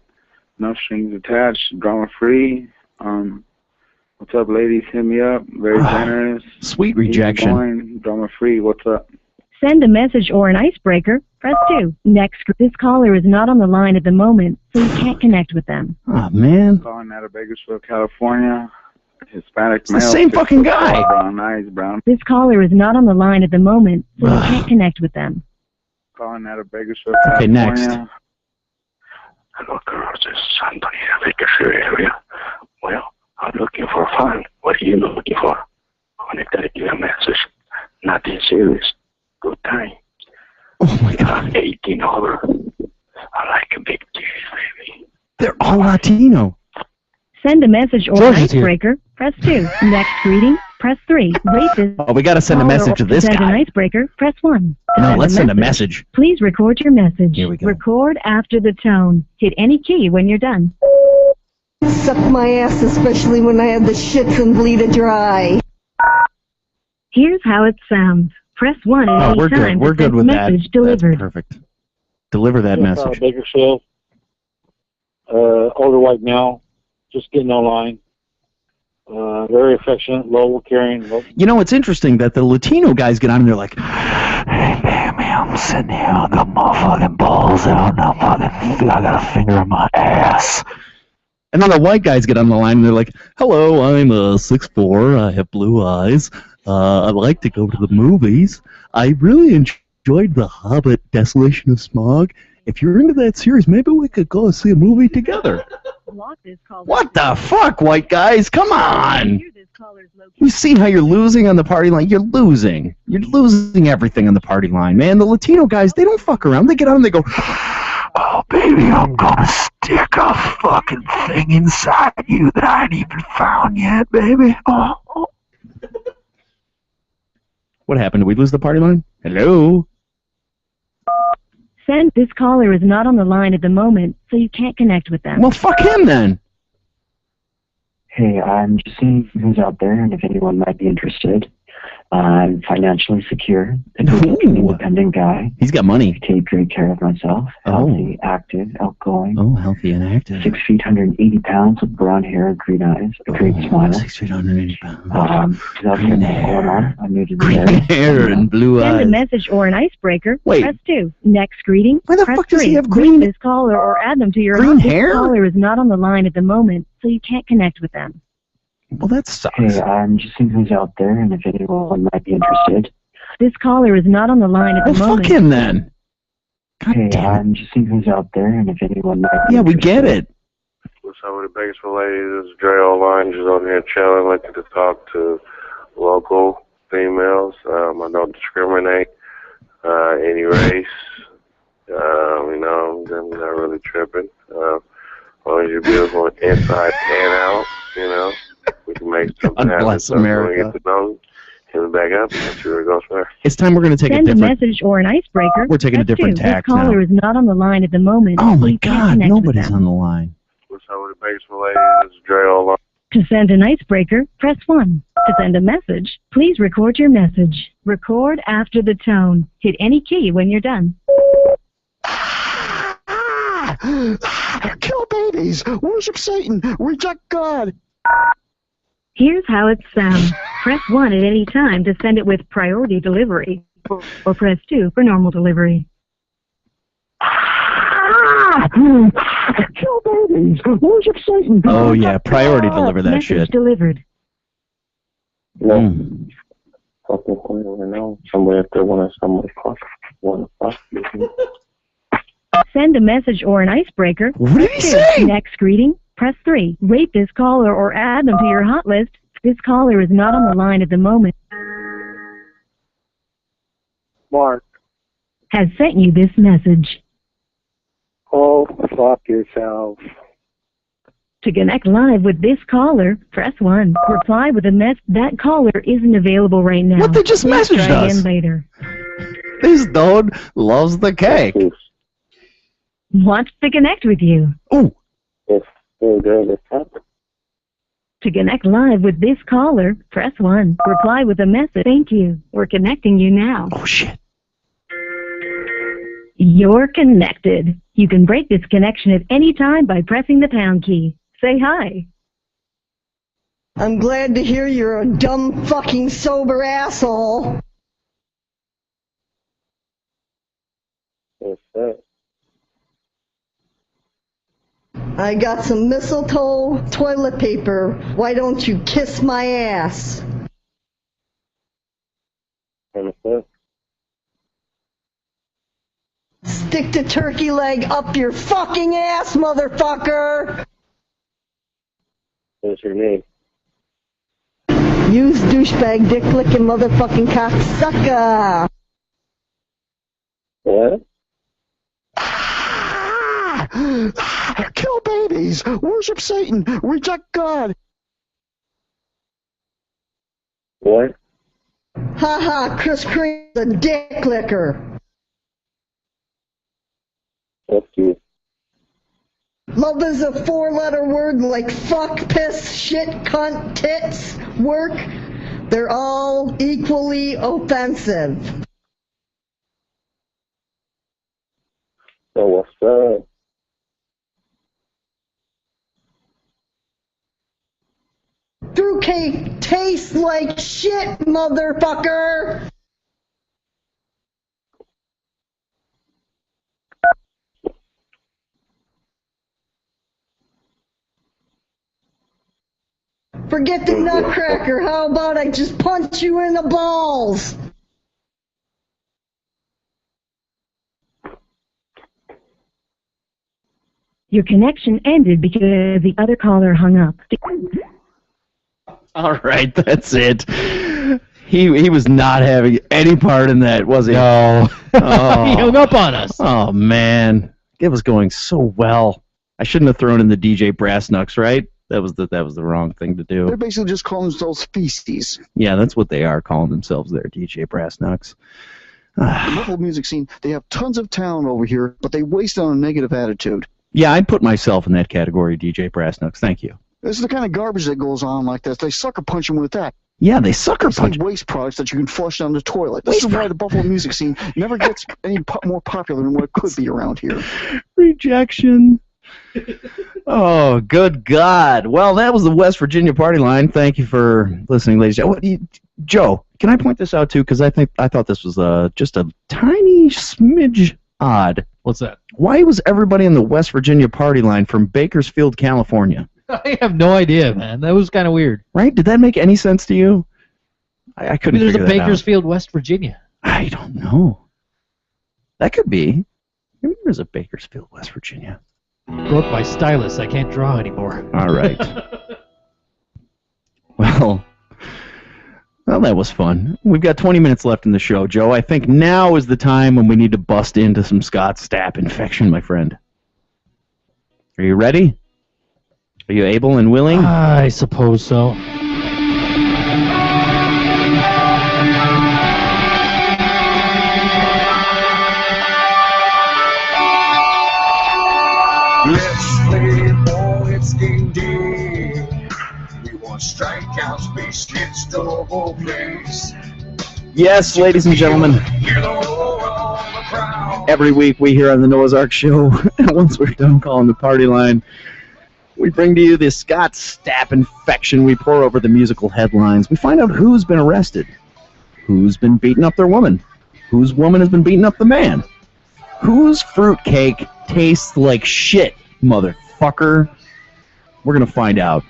Speaker 21: No strings attached, drama free. What's up, ladies? Hit me up. Very generous.
Speaker 8: Sweet rejection.
Speaker 21: Drama free. What's up?
Speaker 12: Send a message or an icebreaker. Press 2. Next, this caller is not on the line at the moment, so you can't connect with them.
Speaker 8: Oh, man.
Speaker 21: Calling out of Bakersfield, California. Hispanic
Speaker 8: It's the
Speaker 21: male.
Speaker 8: same
Speaker 21: 6
Speaker 8: fucking
Speaker 21: foot tall,
Speaker 8: guy.
Speaker 21: Brown eyes, brown.
Speaker 12: This caller is not on the line at the moment, so you can't connect with them.
Speaker 21: Calling out of Bakersfield,
Speaker 8: Okay,
Speaker 21: California.
Speaker 8: next.
Speaker 15: Hello, girls. This is Anthony in the Bakersfield area. Well, I'm looking for fun. What are you looking for? I want to give a message. Nothing serious. Good time.
Speaker 8: Oh my God.
Speaker 15: 18 over. I like a big titties, baby.
Speaker 8: They're all Latino.
Speaker 12: Send a message or
Speaker 8: George
Speaker 12: an
Speaker 8: is here.
Speaker 12: icebreaker. Press 2. Next greeting. Press 3. Rate this.
Speaker 8: Oh, we got to send a
Speaker 12: caller
Speaker 8: message to
Speaker 12: or
Speaker 8: this
Speaker 12: send an
Speaker 8: guy.
Speaker 12: icebreaker. Press 1. To
Speaker 8: No, let's send a message.
Speaker 12: Please record your message.
Speaker 8: Here we go.
Speaker 12: Record after the tone. Hit any key when you're done.
Speaker 6: Suck my ass, especially when I have the shits and bleed it dry.
Speaker 12: Here's how it sounds. Press 1 at any
Speaker 8: we're good.
Speaker 12: time
Speaker 8: We're
Speaker 12: to
Speaker 8: good
Speaker 12: send
Speaker 8: with
Speaker 12: message
Speaker 8: that.
Speaker 12: delivered.
Speaker 8: That's perfect. Deliver that message.
Speaker 5: Bakersfield. Older white male, just getting online. Very affectionate, low, caring.
Speaker 8: You know, it's interesting that the Latino guys get on and they're like, "Hey, baby, I'm sitting here, I got my fucking balls out, and I got a finger in my ass." And then the white guys get on the line and they're like, "Hello, I'm 6'4", I have blue eyes. I'd like to go to the movies. I really enjoyed The Hobbit: Desolation of Smaug. If you're into that series, maybe we could go see a movie together." What the fuck, white guys? Come on! You see how you're losing on the party line? You're losing. You're losing everything on the party line, man. The Latino guys, they don't fuck around. They get on and they go, "Oh, baby, I'm gonna stick a fucking thing inside you that I ain't even found yet, baby." Oh. What happened? Did we lose the party line? Hello?
Speaker 12: Send this caller is not on the line at the moment, so you can't connect with them.
Speaker 8: Well, fuck him then.
Speaker 22: Hey, I'm just seeing who's out there and if anyone might be interested. I'm financially secure, a good independent guy.
Speaker 8: He's got money.
Speaker 22: I take great care of myself. Healthy, active, outgoing.
Speaker 8: Oh, healthy and active.
Speaker 22: 6 feet, 180 pounds with brown hair, green eyes, a great smile.
Speaker 8: 6 feet, 180 pounds.
Speaker 22: Green hair. I'm new to the
Speaker 8: Green hair and blue
Speaker 12: Send a
Speaker 8: eyes.
Speaker 12: message or an icebreaker.
Speaker 8: Wait.
Speaker 12: Press 2. Next greeting.
Speaker 8: Why the
Speaker 12: press
Speaker 8: fuck does
Speaker 12: 3.
Speaker 8: he have green-
Speaker 12: Greet this caller or add them to your
Speaker 8: Green
Speaker 12: This
Speaker 8: hair?
Speaker 12: caller is not on the line at the moment, so you can't connect with them.
Speaker 8: Well, that sucks.
Speaker 22: Hey, I'm just seeing who's out there and if anyone might be interested.
Speaker 12: This caller is not on the line at the
Speaker 8: Well,
Speaker 12: moment.
Speaker 8: fuck him then.
Speaker 22: Hey, I'm just seeing who's out there and if anyone might be
Speaker 8: Yeah, we
Speaker 22: interested.
Speaker 8: get it.
Speaker 23: What's up with the Bakersfield ladies? This is Dre online, just on here chilling, looking to talk to local females. I don't discriminate any race. I'm not really tripping. As long as you're beautiful inside and out, we can make something happen.
Speaker 8: bless
Speaker 23: So if you wanna
Speaker 8: America.
Speaker 23: get to know, hit it back up and see where it goes from there.
Speaker 8: It's time we're going to take
Speaker 12: Send
Speaker 8: a
Speaker 12: a
Speaker 8: different...
Speaker 12: message or an icebreaker.
Speaker 8: We're taking a
Speaker 12: Press
Speaker 8: different
Speaker 12: 2.
Speaker 8: tack
Speaker 12: This caller
Speaker 8: now.
Speaker 12: is not on the line at the moment.
Speaker 8: Oh
Speaker 12: so
Speaker 8: my
Speaker 12: you can't
Speaker 8: God,
Speaker 12: connect with
Speaker 8: nobody's
Speaker 12: them.
Speaker 8: on the line.
Speaker 23: What's up with the Bakersfield ladies? This is Dre online.
Speaker 12: To send an icebreaker, press 1. To send a message, please record your message. Record after the tone. Hit any key when you're done.
Speaker 17: Kill babies, worship Satan, reject God.
Speaker 12: Here's how it sounds. Press 1 at any time to send it with priority delivery, or press 2 for normal delivery.
Speaker 17: Kill babies, worship Satan.
Speaker 8: Oh, yeah, priority deliver that
Speaker 12: Message
Speaker 8: shit.
Speaker 12: delivered.
Speaker 23: No. Fucking point right now. Somebody up there want to fuck.
Speaker 12: Send a message or an icebreaker.
Speaker 8: What did he
Speaker 12: Press 2.
Speaker 8: say?
Speaker 12: Next greeting, press 3. Rate this caller or add them to your hot list. This caller is not on the line at the moment.
Speaker 18: Mark,
Speaker 12: Has sent you this message.
Speaker 18: oh, fuck yourself.
Speaker 12: To connect live with this caller, press 1. Reply with a that caller isn't available right now.
Speaker 8: What, they just
Speaker 12: Please
Speaker 8: messaged
Speaker 12: try
Speaker 8: us.
Speaker 12: again later.
Speaker 8: This dude loves the cake.
Speaker 12: Wants to connect with you.
Speaker 8: Ooh.
Speaker 12: To connect live with this caller, press 1. Reply with a message. Thank you. We're connecting you now.
Speaker 8: Oh, shit.
Speaker 12: You're connected. You can break this connection at any time by pressing the pound key. Say hi.
Speaker 6: I'm glad to hear you're a dumb fucking sober asshole.
Speaker 23: What's that?
Speaker 6: I got some mistletoe toilet paper. Why don't you kiss my ass?
Speaker 23: What's that?
Speaker 6: Stick the turkey leg up your fucking ass, motherfucker!
Speaker 23: What's your name?
Speaker 6: Use douchebag dick licking motherfucking cocksucker!
Speaker 23: What?
Speaker 17: Kill babies, worship Satan, reject God.
Speaker 23: What?
Speaker 6: Haha, Chris Cream's a dick licker.
Speaker 23: Fuck you.
Speaker 6: Love is a 4-letter word like fuck, piss, shit, cunt, tits, work. They're all equally offensive.
Speaker 18: So what's up?
Speaker 6: Fruitcake tastes like shit, motherfucker! Forget the nutcracker, how about I just punch you in the balls?
Speaker 12: Your connection ended because the other caller hung up.
Speaker 8: All right, that's it. He was not having any part in that, was he?
Speaker 3: No.
Speaker 8: Oh.
Speaker 3: He hung up on us.
Speaker 8: Oh, man. It was going so well. I shouldn't have thrown in the DJ Brass Knucks, right? That was the wrong thing to do.
Speaker 2: They're basically just calling themselves feisties.
Speaker 8: Yeah, that's what they are, calling themselves there, DJ Brass Knucks.
Speaker 2: The local music scene, they have tons of talent over here, but they waste it on a negative attitude.
Speaker 8: Yeah, I'd put myself in that category, DJ Brass Knucks. Thank you.
Speaker 2: This is the kind of garbage that goes on like this. They sucker punch them with that.
Speaker 8: Yeah, they sucker punch.
Speaker 2: It's like waste products that you can flush down the toilet. This is why the Buffalo music scene never gets any more popular than what it could be around here.
Speaker 8: Rejection. Oh, good God. Well, that was the West Virginia party line. Thank you for listening, ladies and gentlemen. Joe, can I point this out, too? Because I thought this was just a tiny smidge odd.
Speaker 3: What's that?
Speaker 8: Why was everybody in the West Virginia party line from Bakersfield, California?
Speaker 3: I have no idea, man. That was kind of weird.
Speaker 8: Right? Did that make any sense to you? I couldn't
Speaker 3: There's
Speaker 8: figure
Speaker 3: a
Speaker 8: that out.
Speaker 3: Bakersfield, West Virginia.
Speaker 8: I don't know. That could be. Maybe there's a Bakersfield, West Virginia.
Speaker 3: Broke my stylus. I can't draw anymore.
Speaker 8: All right. Well, that was fun. We've got 20 minutes left in the show, Joe. I think now is the time when we need to bust into some Scott Stapp infection, my friend. Are you ready? Are you able and willing?
Speaker 3: I suppose so.
Speaker 9: Let's play ball, it's game day. We want strikeouts, base hits, double plays.
Speaker 8: Yes, ladies and gentlemen. Every week we here on the Noah's Ark Show, once we're done calling the party line, we bring to you the Scott Stapp infection. We pour over the musical headlines. We find out who's been arrested, who's been beating up their woman, whose woman has been beating up the man, whose fruitcake tastes like shit, motherfucker. We're going to find out.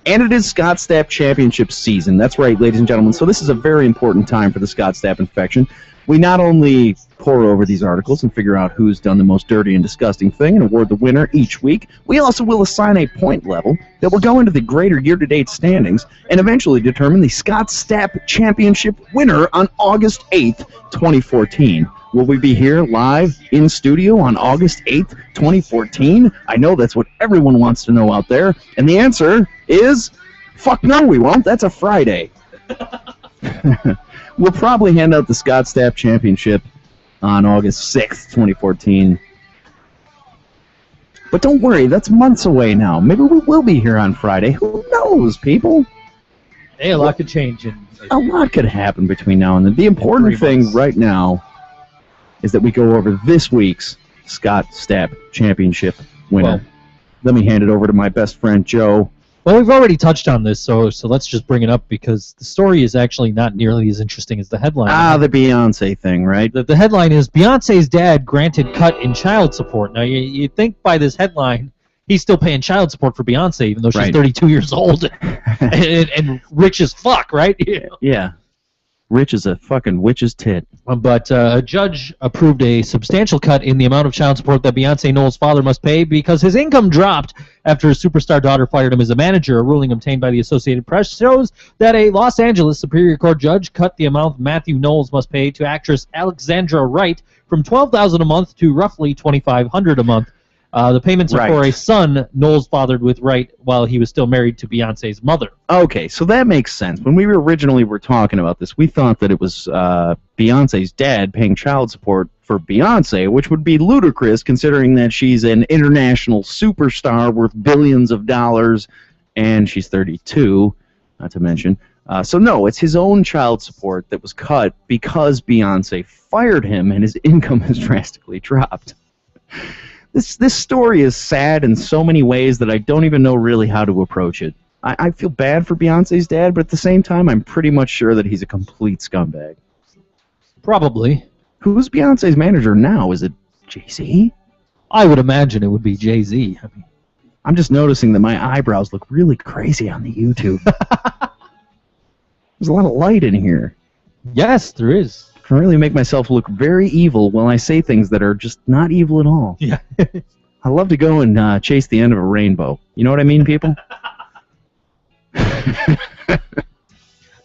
Speaker 8: And it is Scott Stapp Championship season. That's right, ladies and gentlemen. So this is a very important time for the Scott Stapp infection. We not only pour over these articles and figure out who's done the most dirty and disgusting thing and award the winner each week, we also will assign a point level that will go into the greater year-to-date standings and eventually determine the Scott Stapp Championship winner on August 8th, 2014. Will we be here live in studio on August 8th, 2014? I know that's what everyone wants to know out there. And the answer is, fuck no, we won't. That's a Friday. We'll probably hand out the Scott Stapp Championship on August 6th, 2014. But don't worry, that's months away now. Maybe we will be here on Friday. Who knows, people?
Speaker 3: Hey, a lot could change.
Speaker 8: A lot could happen between now and then. The important thing right now is that we go over this week's Scott Stapp Championship winner.
Speaker 3: Well,
Speaker 8: let me hand it over to my best friend, Joe.
Speaker 3: Well, we've already touched on this, so let's just bring it up because the story is actually not nearly as interesting as the headline.
Speaker 8: Ah, the Beyonce thing, right?
Speaker 3: The headline is, Beyonce's dad granted cut in child support. Now, you think by this headline, he's still paying child support for Beyonce, even though she's 32 years old and rich as fuck, right?
Speaker 8: Yeah. Rich as a fucking witch's tit.
Speaker 3: But a judge approved a substantial cut in the amount of child support that Beyonce Knowles' father must pay because his income dropped after his superstar daughter fired him as a manager. A ruling obtained by the Associated Press shows that a Los Angeles Superior Court judge cut the amount Matthew Knowles must pay to actress Alexandra Wright from $12,000 a month to roughly $2,500 a month. The payments are for a son Knowles fathered with Wright while he was still married to Beyonce's mother.
Speaker 8: Okay, so that makes sense. When we were talking about this, we thought that it was Beyonce's dad paying child support for Beyonce, which would be ludicrous considering that she's an international superstar worth billions of dollars, and she's 32, not to mention. So no, it's his own child support that was cut because Beyonce fired him and his income has drastically dropped. This story is sad in so many ways that I don't even know really how to approach it. I feel bad for Beyonce's dad, but at the same time, I'm pretty much sure that he's a complete scumbag.
Speaker 3: Probably.
Speaker 8: Who's Beyonce's manager now? Is it Jay-Z?
Speaker 3: I would imagine it would be Jay-Z. I mean,
Speaker 8: I'm just noticing that my eyebrows look really crazy on the YouTube. There's a lot of light in here.
Speaker 3: Yes, there is.
Speaker 8: I can really make myself look very evil while I say things that are just not evil at all.
Speaker 3: Yeah.
Speaker 8: I love to go and chase the end of a rainbow. You know what I mean, people?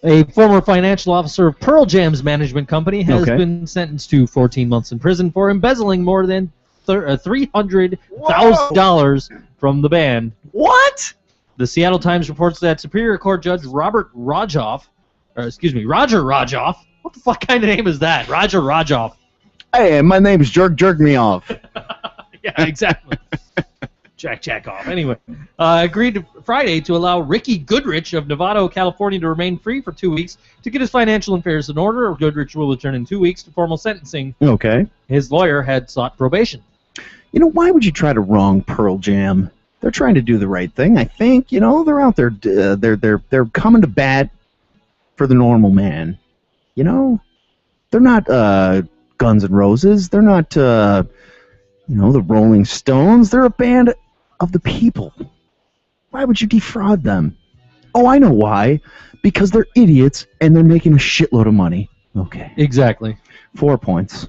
Speaker 3: A former financial officer of Pearl Jam's management company has been sentenced to 14 months in prison for embezzling more than $300,000 from the band.
Speaker 8: What?
Speaker 3: The Seattle Times reports that Superior Court Judge Roger Rajoff. What the fuck kind of name is that? Roger Rajoff.
Speaker 8: Hey, my name's Jerk Me Off.
Speaker 3: Yeah, exactly. Jack off. Anyway, agreed Friday to allow Ricky Goodrich of Novato, California to remain free for 2 weeks to get his financial affairs in order. Goodrich will return in 2 weeks to formal sentencing.
Speaker 8: Okay.
Speaker 3: His lawyer had sought probation.
Speaker 8: You know, why would you try to wrong Pearl Jam? They're trying to do the right thing, I think. You know, they're out there. They're coming to bat for the normal man. You know, they're not Guns N' Roses. They're not the Rolling Stones. They're a band of the people. Why would you defraud them? Oh, I know why. Because they're idiots and they're making a shitload of money. Okay.
Speaker 3: Exactly.
Speaker 8: 4 points.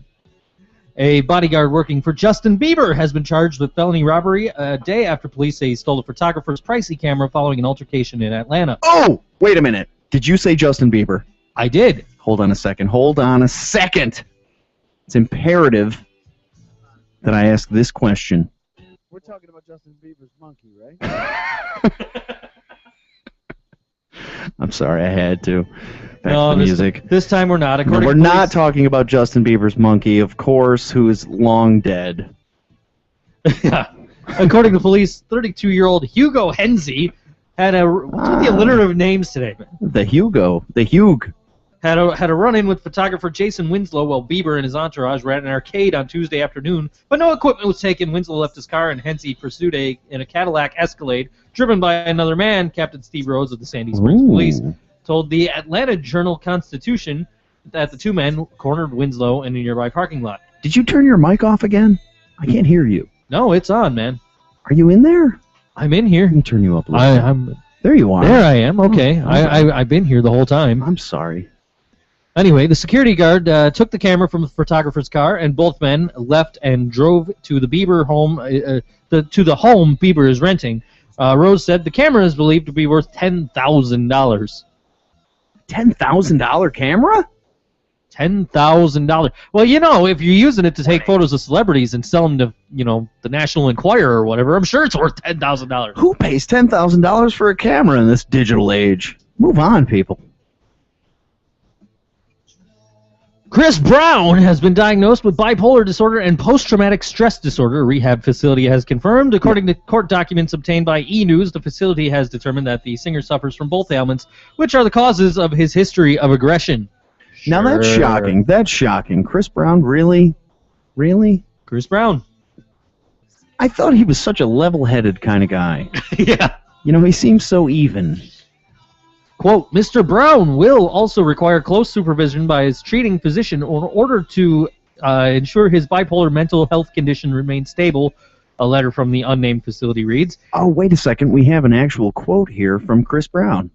Speaker 3: A bodyguard working for Justin Bieber has been charged with felony robbery a day after police say he stole a photographer's pricey camera following an altercation in Atlanta.
Speaker 8: Oh, wait a minute. Did you say Justin Bieber?
Speaker 3: I did.
Speaker 8: Hold on a second. It's imperative that I ask this question.
Speaker 7: We're talking about Justin Bieber's monkey, right?
Speaker 8: I'm sorry, I had to. Back to the music.
Speaker 3: This time we're not.
Speaker 8: No, we're not talking about Justin Bieber's monkey, of course, who is long dead.
Speaker 3: Yeah. According to police, 32-year-old Hugo Henze had what's with the alliterative names today?
Speaker 8: The Hug.
Speaker 3: Had a run-in with photographer Jason Winslow while Bieber and his entourage were at an arcade on Tuesday afternoon, but no equipment was taken. Winslow left his car and Henze pursued in a Cadillac Escalade driven by another man. Captain Steve Rose of the Sandy Springs Police told the Atlanta Journal-Constitution that the two men cornered Winslow in a nearby parking lot.
Speaker 8: Did you turn your mic off again? I can't hear you.
Speaker 3: No, it's on, man.
Speaker 8: Are you in there?
Speaker 3: I'm in here.
Speaker 8: Let me turn you up a little bit. There you are.
Speaker 3: There I am. Okay. I've been here the whole time.
Speaker 8: I'm sorry.
Speaker 3: Anyway, the security guard took the camera from the photographer's car, and both men left and drove to the Bieber home, to the home Bieber is renting. Rose said the camera is believed to be worth $10,000.
Speaker 8: $10,000 camera?
Speaker 3: $10,000. Well, you know, if you're using it to take photos of celebrities and sell them to, the National Enquirer or whatever, I'm sure it's worth $10,000.
Speaker 8: Who pays $10,000 for a camera in this digital age? Move on, people.
Speaker 3: Chris Brown has been diagnosed with bipolar disorder and post-traumatic stress disorder, a rehab facility has confirmed. According to court documents obtained by E! News, the facility has determined that the singer suffers from both ailments, which are the causes of his history of aggression.
Speaker 8: Now that's shocking. That's shocking. Chris Brown, really? Really?
Speaker 3: Chris Brown.
Speaker 8: I thought he was such a level-headed kind of guy.
Speaker 3: Yeah.
Speaker 8: He seems so even.
Speaker 3: Quote, Mr. Brown will also require close supervision by his treating physician in order to ensure his bipolar mental health condition remains stable, a letter from the unnamed facility reads.
Speaker 8: Oh, wait a second. We have an actual quote here from Chris Brown.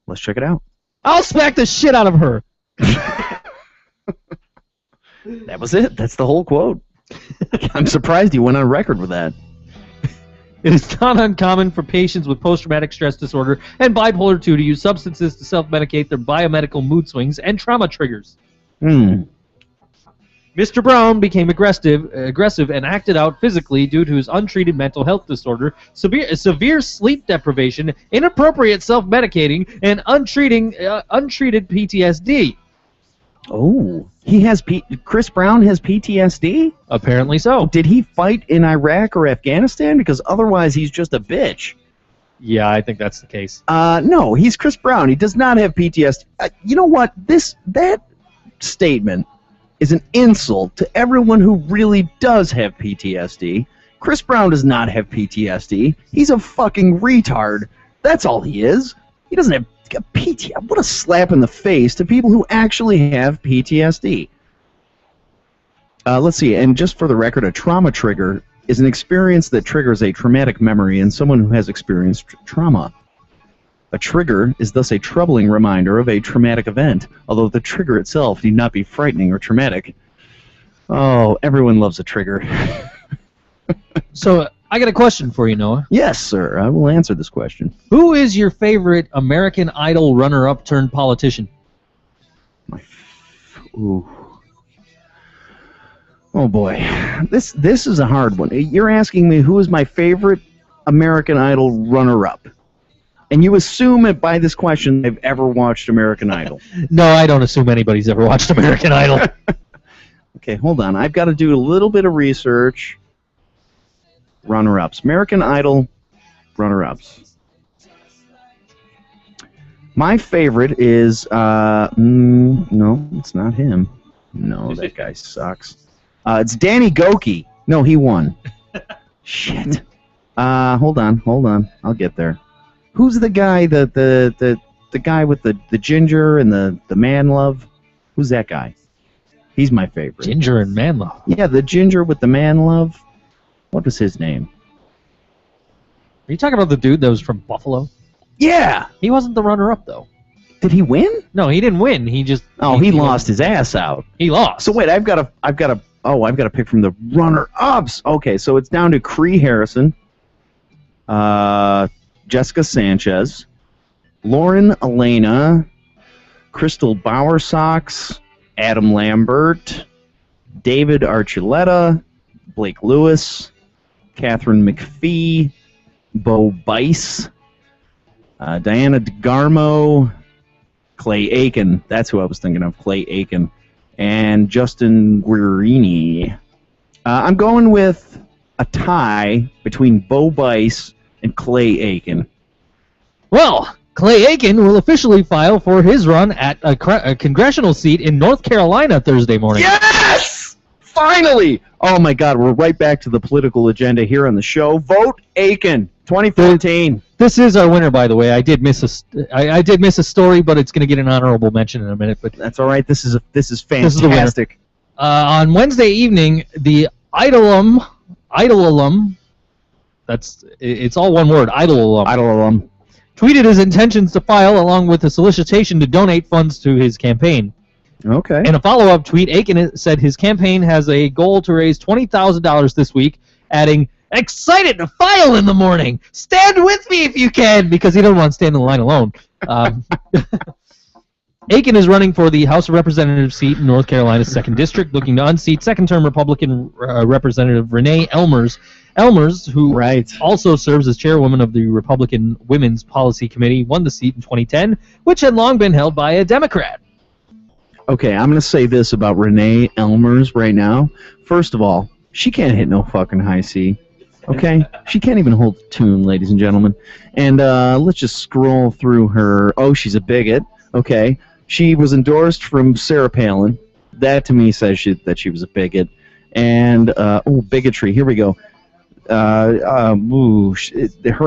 Speaker 8: Let's check it out.
Speaker 3: I'll smack the shit out of her.
Speaker 8: That was it. That's the whole quote. I'm surprised he went on record with that.
Speaker 3: It is not uncommon for patients with post-traumatic stress disorder and bipolar 2 to use substances to self-medicate their biomedical mood swings and trauma triggers. Mr. Brown became aggressive and acted out physically due to his untreated mental health disorder, severe sleep deprivation, inappropriate self-medicating, and untreated PTSD.
Speaker 8: Oh, Chris Brown has PTSD?
Speaker 3: Apparently so.
Speaker 8: Did he fight in Iraq or Afghanistan? Because otherwise he's just a bitch.
Speaker 3: Yeah, I think that's the case.
Speaker 8: No, he's Chris Brown. He does not have PTSD. You know what? That statement is an insult to everyone who really does have PTSD. Chris Brown does not have PTSD. He's a fucking retard. That's all he is. He doesn't have PTSD. What a slap in the face to people who actually have PTSD. Let's see, and just for the record, a trauma trigger is an experience that triggers a traumatic memory in someone who has experienced trauma. A trigger is thus a troubling reminder of a traumatic event, although the trigger itself need not be frightening or traumatic. Oh, everyone loves a trigger.
Speaker 3: So, I got a question for you, Noah.
Speaker 8: Yes, sir. I will answer this question.
Speaker 3: Who is your favorite American Idol runner-up turned politician?
Speaker 8: Ooh. Oh boy, this is a hard one. You're asking me who is my favorite American Idol runner-up, and you assume that by this question I've ever watched American Idol.
Speaker 3: No, I don't assume anybody's ever watched American Idol.
Speaker 8: Okay, hold on. I've got to do a little bit of research. Runner-ups, American Idol runner-ups. My favorite is no, it's not him. No, that guy sucks. It's Danny Goki. No, he won. Shit. Hold on. I'll get there. Who's the guy, the guy with the ginger and the man love? Who's that guy? He's my favorite.
Speaker 3: Ginger and man love.
Speaker 8: Yeah, the ginger with the man love. What was his name?
Speaker 3: Are you talking about the dude that was from Buffalo?
Speaker 8: Yeah.
Speaker 3: He wasn't the runner-up, though.
Speaker 8: Did he win?
Speaker 3: No, he didn't win. He just...
Speaker 8: he lost his ass out.
Speaker 3: He lost.
Speaker 8: So wait, I've got to pick from the runner-ups. Okay, so it's down to Cree Harrison, Jessica Sanchez, Lauren Elena, Crystal Bowersox, Adam Lambert, David Archuleta, Blake Lewis, Catherine McPhee, Bo Bice, Diana DeGarmo, Clay Aiken. That's who I was thinking of, Clay Aiken. And Justin Guarini. I'm going with a tie between Bo Bice and Clay Aiken.
Speaker 3: Well, Clay Aiken will officially file for his run at a congressional seat in North Carolina Thursday morning.
Speaker 8: Yes! Finally! Oh my God, we're right back to the political agenda here on the show. Vote Aiken, 2014.
Speaker 3: This is our winner, by the way. I did miss a story, but it's going to get an honorable mention in a minute. But
Speaker 8: that's all right. This is fantastic.
Speaker 3: This is the winner. On Wednesday evening, the Idol alum. It's all one word. Idol alum. Tweeted his intentions to file along with a solicitation to donate funds to his campaign.
Speaker 8: Okay.
Speaker 3: In a follow-up tweet, Aiken said his campaign has a goal to raise $20,000 this week, adding, "Excited to file in the morning. Stand with me if you can," because he doesn't want to stand in the line alone. Aiken is running for the House of Representatives seat in North Carolina's 2nd District, looking to unseat second-term Republican Representative Renee Elmers. Elmers, who also serves as chairwoman of the Republican Women's Policy Committee, won the seat in 2010, which had long been held by a Democrat.
Speaker 8: Okay, I'm going to say this about Renee Elmers right now. First of all, she can't hit no fucking high C. Okay? She can't even hold a tune, ladies and gentlemen. And let's just scroll through her. Oh, she's a bigot. Okay. She was endorsed from Sarah Palin. That, to me, says that she was a bigot. And, bigotry. Here we go. Her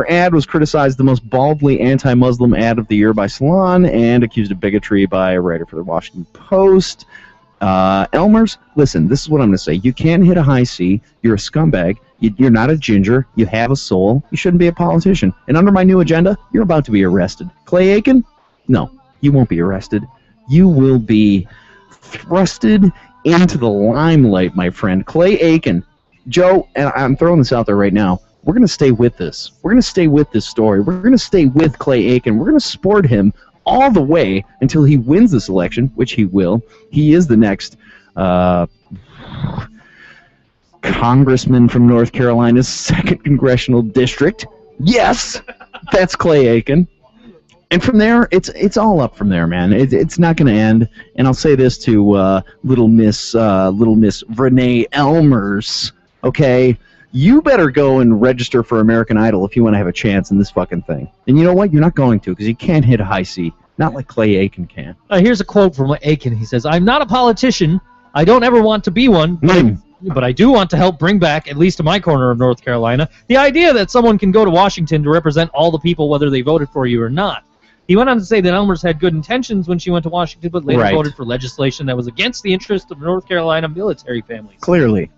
Speaker 8: ad was criticized the most baldly anti-Muslim ad of the year by Salon and accused of bigotry by a writer for the Washington Post. Elmers, listen, this is what I'm going to say. You can't hit a high C. You're a scumbag. You're not a ginger. You have a soul. You shouldn't be a politician. And under my new agenda, you're about to be arrested. Clay Aiken? No, you won't be arrested. You will be thrusted into the limelight, my friend. Clay Aiken. Joe, and I'm throwing this out there right now, we're going to stay with this. We're going to stay with this story. We're going to stay with Clay Aiken. We're going to support him all the way until he wins this election, which he will. He is the next congressman from North Carolina's 2nd Congressional District. Yes, that's Clay Aiken. And from there, it's all up from there, man. It's not going to end. And I'll say this to little Miss Renee Elmers, okay? You better go and register for American Idol if you want to have a chance in this fucking thing. And you know what? You're not going to, because you can't hit a high C. Not like Clay Aiken can.
Speaker 3: Here's a quote from Aiken. He says, "I'm not a politician. I don't ever want to be one, but I do want to help bring back, at least to my corner of North Carolina, the idea that someone can go to Washington to represent all the people whether they voted for you or not." He went on to say that Elmers had good intentions when she went to Washington, but later voted for legislation that was against the interest of North Carolina military families.
Speaker 8: Clearly.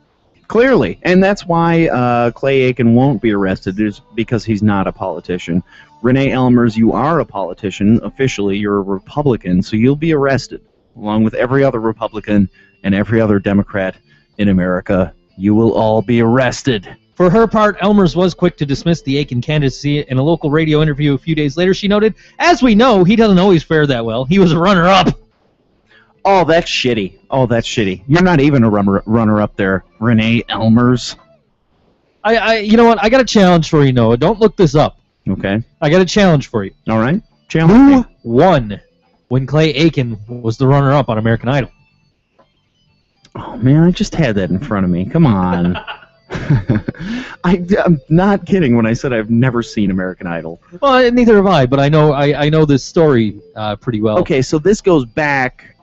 Speaker 8: And that's why Clay Aiken won't be arrested, is because he's not a politician. Renee Elmers, you are a politician. Officially, you're a Republican, so you'll be arrested, along with every other Republican and every other Democrat in America. You will all be arrested.
Speaker 3: For her part, Elmers was quick to dismiss the Aiken candidacy. In a local radio interview a few days later, she noted, "As we know, he doesn't always fare that well. He was a runner-up."
Speaker 8: Oh, that's shitty. You're not even a runner-up there, Renee Elmers.
Speaker 3: You know what? I got a challenge for you, Noah. Don't look this up.
Speaker 8: Okay.
Speaker 3: I got a challenge for you.
Speaker 8: All right. Challenge.
Speaker 3: Who won when Clay Aiken was the runner-up on American Idol?
Speaker 8: Oh, man, I just had that in front of me. Come on. I'm not kidding when I said I've never seen American Idol.
Speaker 3: Well, neither have I, but I know this story pretty well.
Speaker 8: Okay, so this goes back.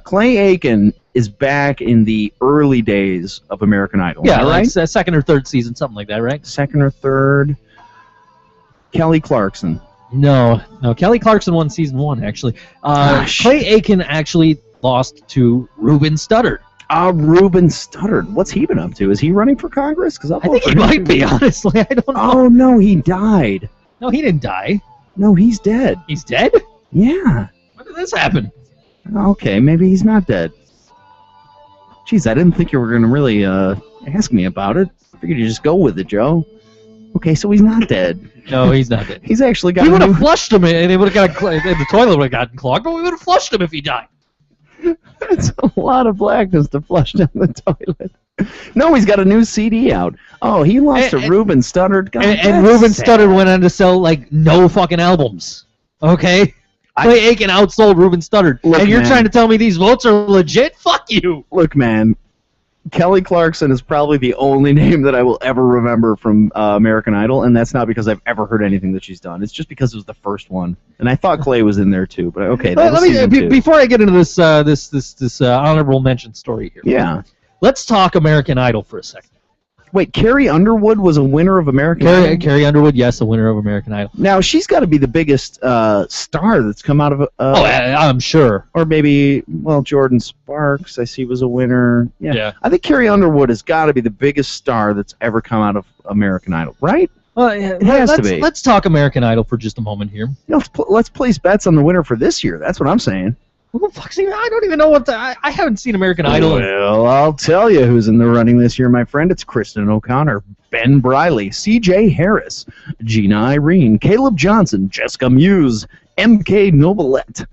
Speaker 8: Clay Aiken is back in the early days of American Idol.
Speaker 3: Yeah,
Speaker 8: right?
Speaker 3: like second or third season, something like that, right?
Speaker 8: Second or third. Kelly Clarkson.
Speaker 3: No, Kelly Clarkson won season 1, actually. Clay Aiken actually lost to Ruben Studdard.
Speaker 8: Ruben Studdard. What's he been up to? Is he running for Congress? Because I
Speaker 3: think he might be, honestly. I don't know.
Speaker 8: Oh, no, he died.
Speaker 3: No, he didn't die.
Speaker 8: No, he's dead.
Speaker 3: He's dead?
Speaker 8: Yeah.
Speaker 3: When did this happen?
Speaker 8: Okay, maybe he's not dead. Jeez, I didn't think you were going to really ask me about it. I figured you'd just go with it, Joe. Okay, so he's not dead.
Speaker 3: No, he's not dead.
Speaker 8: He's actually got.
Speaker 3: We would have flushed him, and it would have got the toilet would have gotten clogged, but we would have flushed him if he died.
Speaker 8: That's a lot of blackness to flush down the toilet. No, he's got a new CD out. Oh, he lost to Ruben Studdard. God,
Speaker 3: and Ruben Studdard went on to sell like no fucking albums. Okay, Clay Aiken outsold Ruben Studdard, and you're trying to tell me these votes are legit? Fuck you.
Speaker 8: Look, man. Kelly Clarkson is probably the only name that I will ever remember from American Idol, and that's not because I've ever heard anything that she's done. It's just because it was the first one, and I thought Clay was in there too. But okay,
Speaker 3: before I get into this honorable mention story here.
Speaker 8: Yeah,
Speaker 3: let's talk American Idol for a second.
Speaker 8: Wait, Carrie Underwood was a winner of American Idol?
Speaker 3: Carrie Underwood, yes, a winner of American Idol.
Speaker 8: Now, she's got to be the biggest star that's come out of...
Speaker 3: I'm sure.
Speaker 8: Or maybe, well, Jordan Sparks, I see, was a winner. Yeah. I think Carrie Underwood has got to be the biggest star that's ever come out of American Idol, right?
Speaker 3: Well,
Speaker 8: it has to be.
Speaker 3: Let's talk American Idol for just a moment here.
Speaker 8: Let's place bets on the winner for this year. That's what I'm saying.
Speaker 3: Who the fuck's I don't even know what I haven't seen American Idol.
Speaker 8: Well, I'll tell you who's in the running this year, my friend. It's Kristen O'Connor, Ben Briley, C.J. Harris, Gina Irene, Caleb Johnson, Jessica Muse, M.K. Nobilette,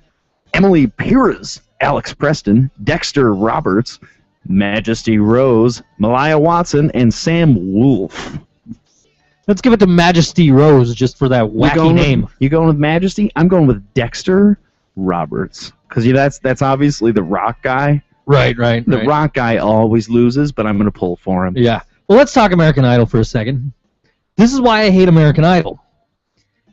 Speaker 8: Emily Pires, Alex Preston, Dexter Roberts, Majesty Rose, Malaya Watson, and Sam Wolf.
Speaker 3: Let's give it to Majesty Rose just for that wacky name.
Speaker 8: You going with Majesty? I'm going with Dexter Roberts. Because that's obviously the rock guy.
Speaker 3: Right.
Speaker 8: The rock guy always loses, but I'm going to pull for him.
Speaker 3: Yeah. Well, let's talk American Idol for a second. This is why I hate American Idol.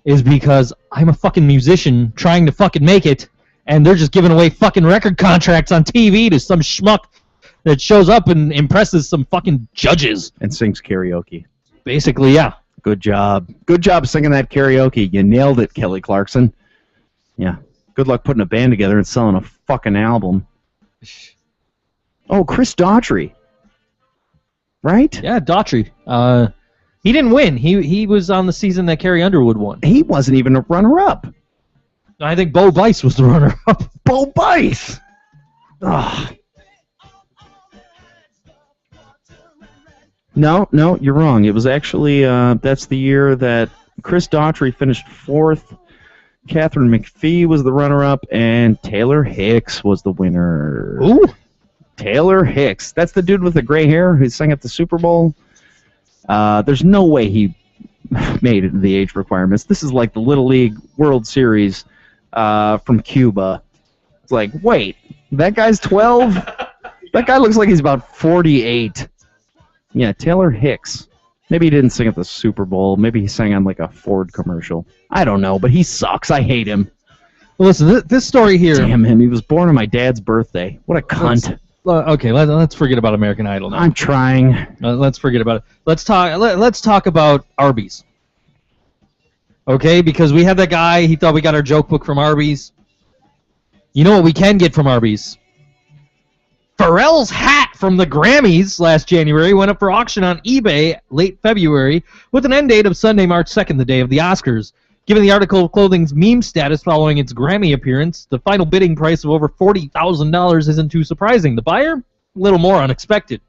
Speaker 3: Is because I'm a fucking musician trying to fucking make it, and they're just giving away fucking record contracts on TV to some schmuck that shows up and impresses some fucking judges.
Speaker 8: And sings karaoke.
Speaker 3: Basically, yeah.
Speaker 8: Good job. Good job singing that karaoke. You nailed it, Kelly Clarkson. Yeah. Good luck putting a band together and selling a fucking album. Oh, Chris Daughtry. Right?
Speaker 3: Yeah, Daughtry. He didn't win. He was on the season that Carrie Underwood won.
Speaker 8: He wasn't even a runner-up.
Speaker 3: I think Bo Bice was the runner-up.
Speaker 8: Bo Bice! Ugh. No, you're wrong. It was actually, that's the year that Chris Daughtry finished 4th. Catherine McPhee was the runner-up, and Taylor Hicks was the winner.
Speaker 3: Ooh.
Speaker 8: Taylor Hicks. That's the dude with the gray hair who sang at the Super Bowl. There's no way he made the age requirements. This is like the Little League World Series from Cuba. It's like, wait, that guy's 12? That guy looks like he's about 48. Yeah, Taylor Hicks. Maybe he didn't sing at the Super Bowl. Maybe he sang on like a Ford commercial. I don't know, but he sucks. I hate him.
Speaker 3: Well, listen, this story here...
Speaker 8: Damn him. He was born on my dad's birthday. What a cunt.
Speaker 3: Okay, let's forget about American Idol now.
Speaker 8: I'm trying.
Speaker 3: Let's forget about it. Let's talk about Arby's. Okay, because we had that guy, he thought we got our joke book from Arby's. You know what we can get from Arby's? Pharrell's hat from the Grammys last January went up for auction on eBay late February with an end date of Sunday, March 2nd, the day of the Oscars. Given the article of clothing's meme status following its Grammy appearance, the final bidding price of over $40,000 isn't too surprising. The buyer? A little more unexpected.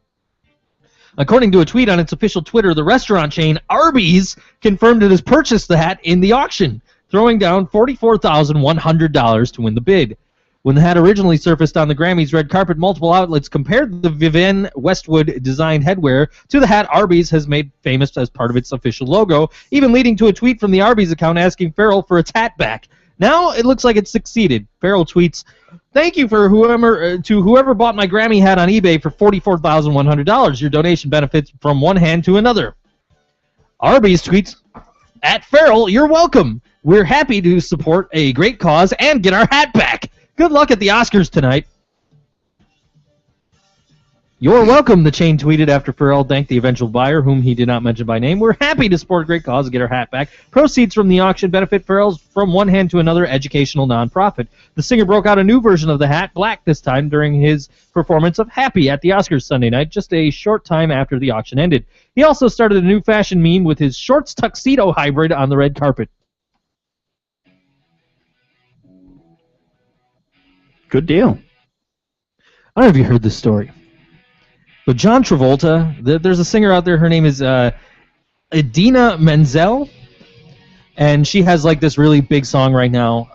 Speaker 3: According to a tweet on its official Twitter, the restaurant chain Arby's confirmed it has purchased the hat in the auction, throwing down $44,100 to win the bid. When the hat originally surfaced on the Grammys red carpet, multiple outlets compared the Vivienne Westwood designed headwear to the hat Arby's has made famous as part of its official logo, even leading to a tweet from the Arby's account asking Farrell for its hat back. Now it looks like it's succeeded. Farrell tweets, "Thank you for whoever bought my Grammy hat on eBay for $44,100. Your donation benefits from one hand to another." Arby's tweets, "At Farrell, you're welcome. We're happy to support a great cause and get our hat back. Good luck at the Oscars tonight." "You're welcome," the chain tweeted after Pharrell thanked the eventual buyer, whom he did not mention by name. "We're happy to support a great cause and get our hat back. Proceeds from the auction benefit Pharrell's from one hand to another educational nonprofit." The singer broke out a new version of the hat, black this time, during his performance of Happy at the Oscars Sunday night, just a short time after the auction ended. He also started a new fashion meme with his shorts tuxedo hybrid on the red carpet.
Speaker 8: Good deal.
Speaker 3: I don't know if you heard this story, but John Travolta, there's a singer out there, her name is Idina Menzel, and she has like this really big song right now.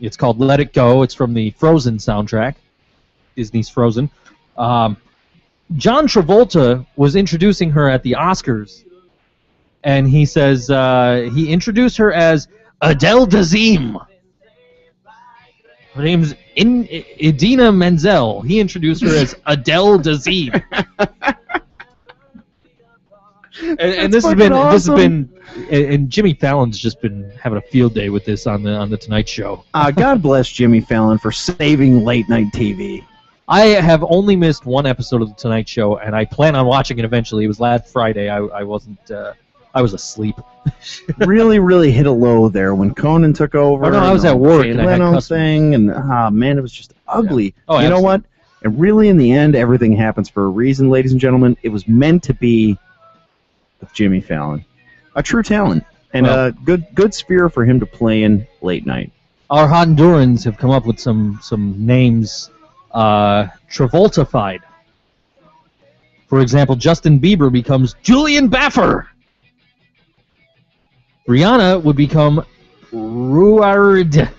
Speaker 3: It's called Let It Go. It's from the Frozen soundtrack, Disney's Frozen. John Travolta was introducing her at the Oscars, and he says he introduced her as Adele Dazeem. Her name's Idina Menzel. He introduced her as Adele Dazeem. and this has been, and Jimmy Fallon's just been having a field day with this on the Tonight Show.
Speaker 8: God bless Jimmy Fallon for saving late night TV.
Speaker 3: I have only missed one episode of the Tonight Show, and I plan on watching it eventually. It was last Friday. I wasn't. I was asleep.
Speaker 8: Really, really hit a low there when Conan took over.
Speaker 3: Oh, no, I was at work and I had
Speaker 8: Leno
Speaker 3: customers.
Speaker 8: thing, and man, it was just ugly.
Speaker 3: Yeah. Oh,
Speaker 8: you know
Speaker 3: absolutely.
Speaker 8: what? And really, in the end, everything happens for a reason, ladies and gentlemen. It was meant to be with Jimmy Fallon, a true talent, and a good sphere for him to play in late night.
Speaker 3: Our Hondurans have come up with some names, Travoltified. For example, Justin Bieber becomes Julian Baffer. Rihanna would become Ruard.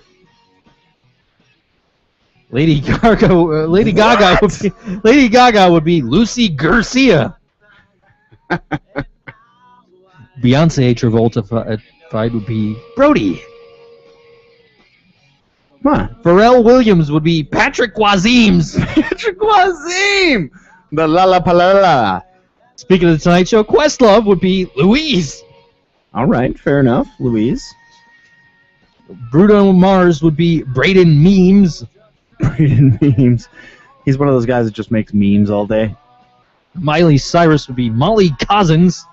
Speaker 3: Lady Gaga would be Lucy Garcia. Beyonce Travoltified would be Brody.
Speaker 8: Huh.
Speaker 3: Pharrell Williams would be Patrick Wazeems.
Speaker 8: Patrick Wazeem! The Lollapalooza.
Speaker 3: Speaking of the Tonight Show, Questlove would be Louise.
Speaker 8: All right, fair enough, Louise.
Speaker 3: Bruno Mars would be Braden Memes.
Speaker 8: Braden Memes. He's one of those guys that just makes memes all day.
Speaker 3: Miley Cyrus would be Molly Cousins.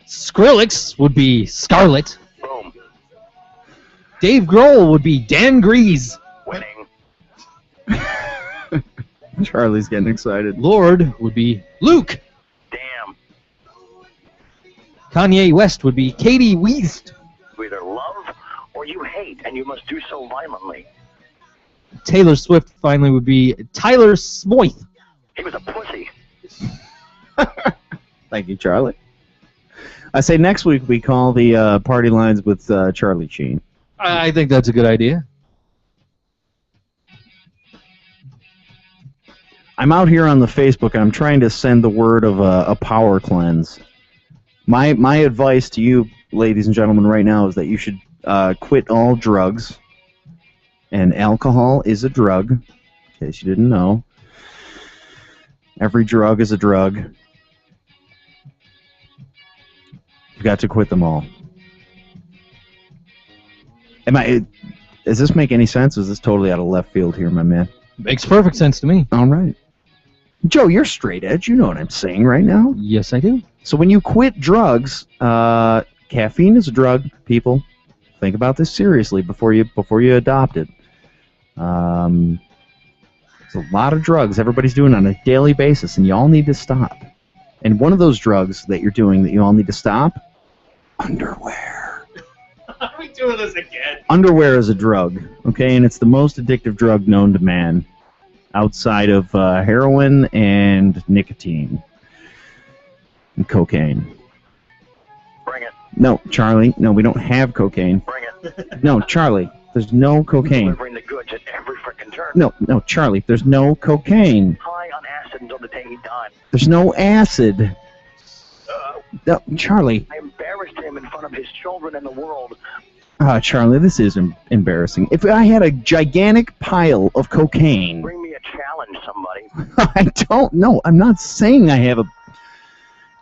Speaker 3: Skrillex would be Scarlett. Dave Grohl would be Dan Grease.
Speaker 19: Winning.
Speaker 8: Charlie's getting excited.
Speaker 3: Lord would be Luke.
Speaker 19: Damn.
Speaker 3: Kanye West would be Katie West.
Speaker 19: You either love or you hate, and you must do so violently.
Speaker 3: Taylor Swift finally would be Tyler Smoith.
Speaker 19: He was a pussy.
Speaker 8: Thank you, Charlie. I say next week we call the party lines with Charlie Sheen.
Speaker 3: I think that's a good idea.
Speaker 8: I'm out here on the Facebook, and I'm trying to send the word of a power cleanse. My advice to you, ladies and gentlemen, right now is that you should quit all drugs. And alcohol is a drug, in case you didn't know. Every drug is a drug. You've got to quit them all. Does this make any sense? Is this totally out of left field here, my man?
Speaker 3: Makes perfect sense to me.
Speaker 8: All right. Joe, you're straight edge. You know what I'm saying right now.
Speaker 3: Yes, I do.
Speaker 8: So when you quit drugs, caffeine is a drug, people. Think about this seriously before you adopt it. There's a lot of drugs everybody's doing on a daily basis, and you all need to stop. And one of those drugs that you're doing that you all need to stop, underwear.
Speaker 3: Are we doing this again?
Speaker 8: Underwear is a drug, okay, and it's the most addictive drug known to man, outside of heroin and nicotine and cocaine.
Speaker 19: Bring it.
Speaker 8: No, Charlie. No, we don't have cocaine.
Speaker 19: Bring it.
Speaker 8: No, Charlie. There's no cocaine.
Speaker 19: Delivering the goods at every frickin' turn.
Speaker 8: No, Charlie. There's no cocaine.
Speaker 19: High on acid until the day he died.
Speaker 8: There's no acid. No, Charlie.
Speaker 19: I embarrassed him in front of his children and the world.
Speaker 8: Charlie, this is embarrassing. If I had a gigantic pile of cocaine...
Speaker 19: Bring me a challenge, somebody.
Speaker 8: I don't know. I'm not saying I have a...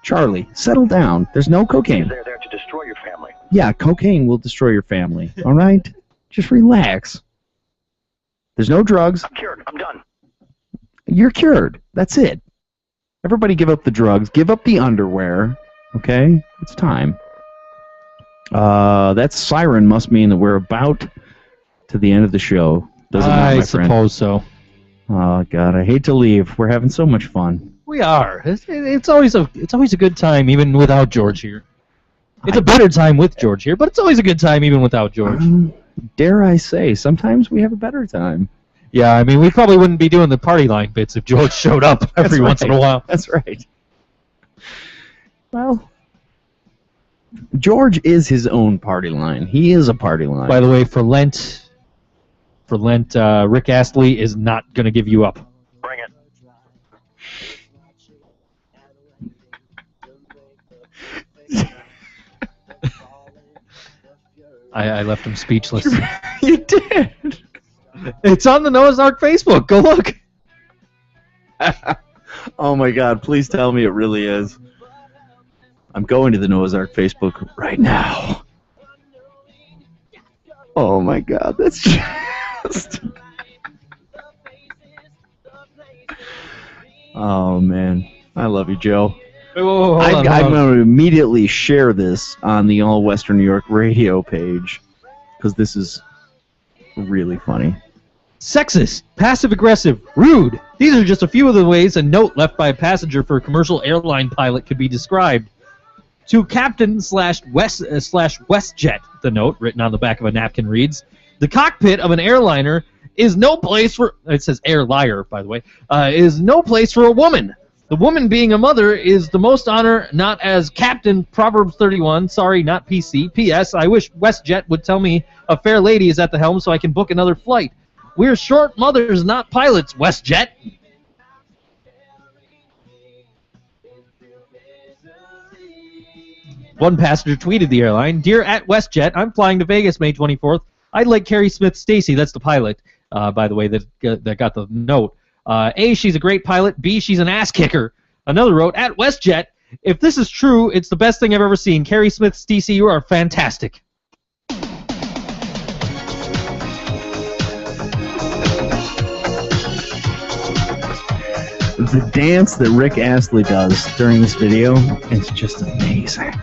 Speaker 8: Charlie, settle down. There's no cocaine.
Speaker 19: They're there to destroy your family.
Speaker 8: Yeah, cocaine will destroy your family. All right? Just relax. There's no drugs.
Speaker 19: I'm cured. I'm done.
Speaker 8: You're cured. That's it. Everybody give up the drugs. Give up the underwear. Okay? It's time. That siren must mean that we're about to the end of the show. Doesn't it, my friend?
Speaker 3: I suppose so.
Speaker 8: Oh, God. I hate to leave. We're having so much fun.
Speaker 3: We are. It's always a good time, even without George here. It's a better time with George here, but it's always a good time, even without George.
Speaker 8: Dare I say, sometimes we have a better time.
Speaker 3: Yeah, I mean, we probably wouldn't be doing the party line bits if George showed up every once in a while.
Speaker 8: That's right. Well, George is his own party line. He is a party line.
Speaker 3: By the way, for Lent, Rick Astley is not going to give you up.
Speaker 19: Bring it.
Speaker 3: I left him speechless.
Speaker 8: You did.
Speaker 3: It's on the Noah's Ark Facebook. Go look.
Speaker 8: Oh my God! Please tell me it really is. I'm going to the Noah's Ark Facebook right now. Oh my God! That's just. Oh man, I love you, Joe.
Speaker 3: Wait, hold on.
Speaker 8: I'm going to immediately share this on the All Western New York radio page because this is really funny.
Speaker 3: Sexist, passive-aggressive, rude. These are just a few of the ways a note left by a passenger for a commercial airline pilot could be described. To Captain/WestJet, the note, written on the back of a napkin, reads, the cockpit of an airliner is no place for... It says air liar, by the way. Is no place for a woman. The woman being a mother is the most honor, not as Captain, Proverbs 31, sorry, not PC. P.S. I wish WestJet would tell me a fair lady is at the helm so I can book another flight. We're short mothers, not pilots, WestJet. One passenger tweeted the airline, Dear at WestJet, I'm flying to Vegas May 24th. I'd like Carrie Smith Stacy, that's the pilot, by the way, that got the note. A, she's a great pilot. B, she's an ass kicker. Another wrote, at WestJet, if this is true, it's the best thing I've ever seen. Carrie Smith Stacy, you are fantastic.
Speaker 8: The dance that Rick Astley does during this video is just amazing.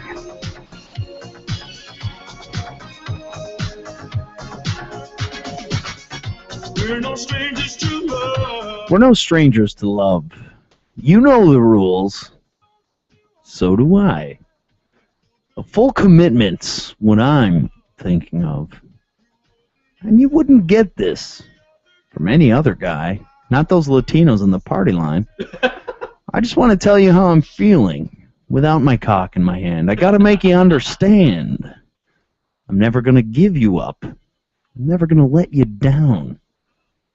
Speaker 9: We're no strangers to love.
Speaker 8: We're no strangers to love. You know the rules. So do I. A full commitment's what I'm thinking of. And you wouldn't get this from any other guy. Not those Latinos in the party line. I just want to tell you how I'm feeling without my cock in my hand. I got to make you understand. I'm never going to give you up. I'm never going to let you down.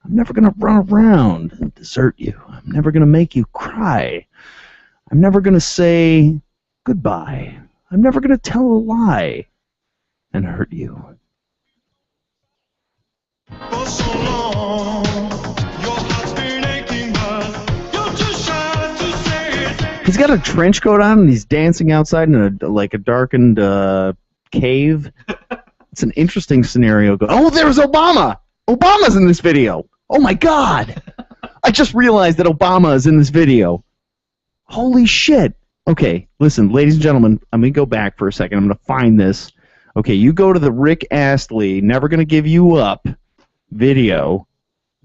Speaker 8: I'm never going to run around and desert you. I'm I'm never going to make you cry. I'm never going to say goodbye. I'm never going to tell a lie and hurt you. He's got a trench coat on and he's dancing outside in a darkened cave. It's an interesting scenario. Oh, there's Obama! Obama's in this video! Oh my God! I just realized that Obama is in this video. Holy shit! Okay, listen, ladies and gentlemen, I'm going to go back for a second. I'm going to find this. Okay, you go to the Rick Astley, Never Gonna Give You Up video.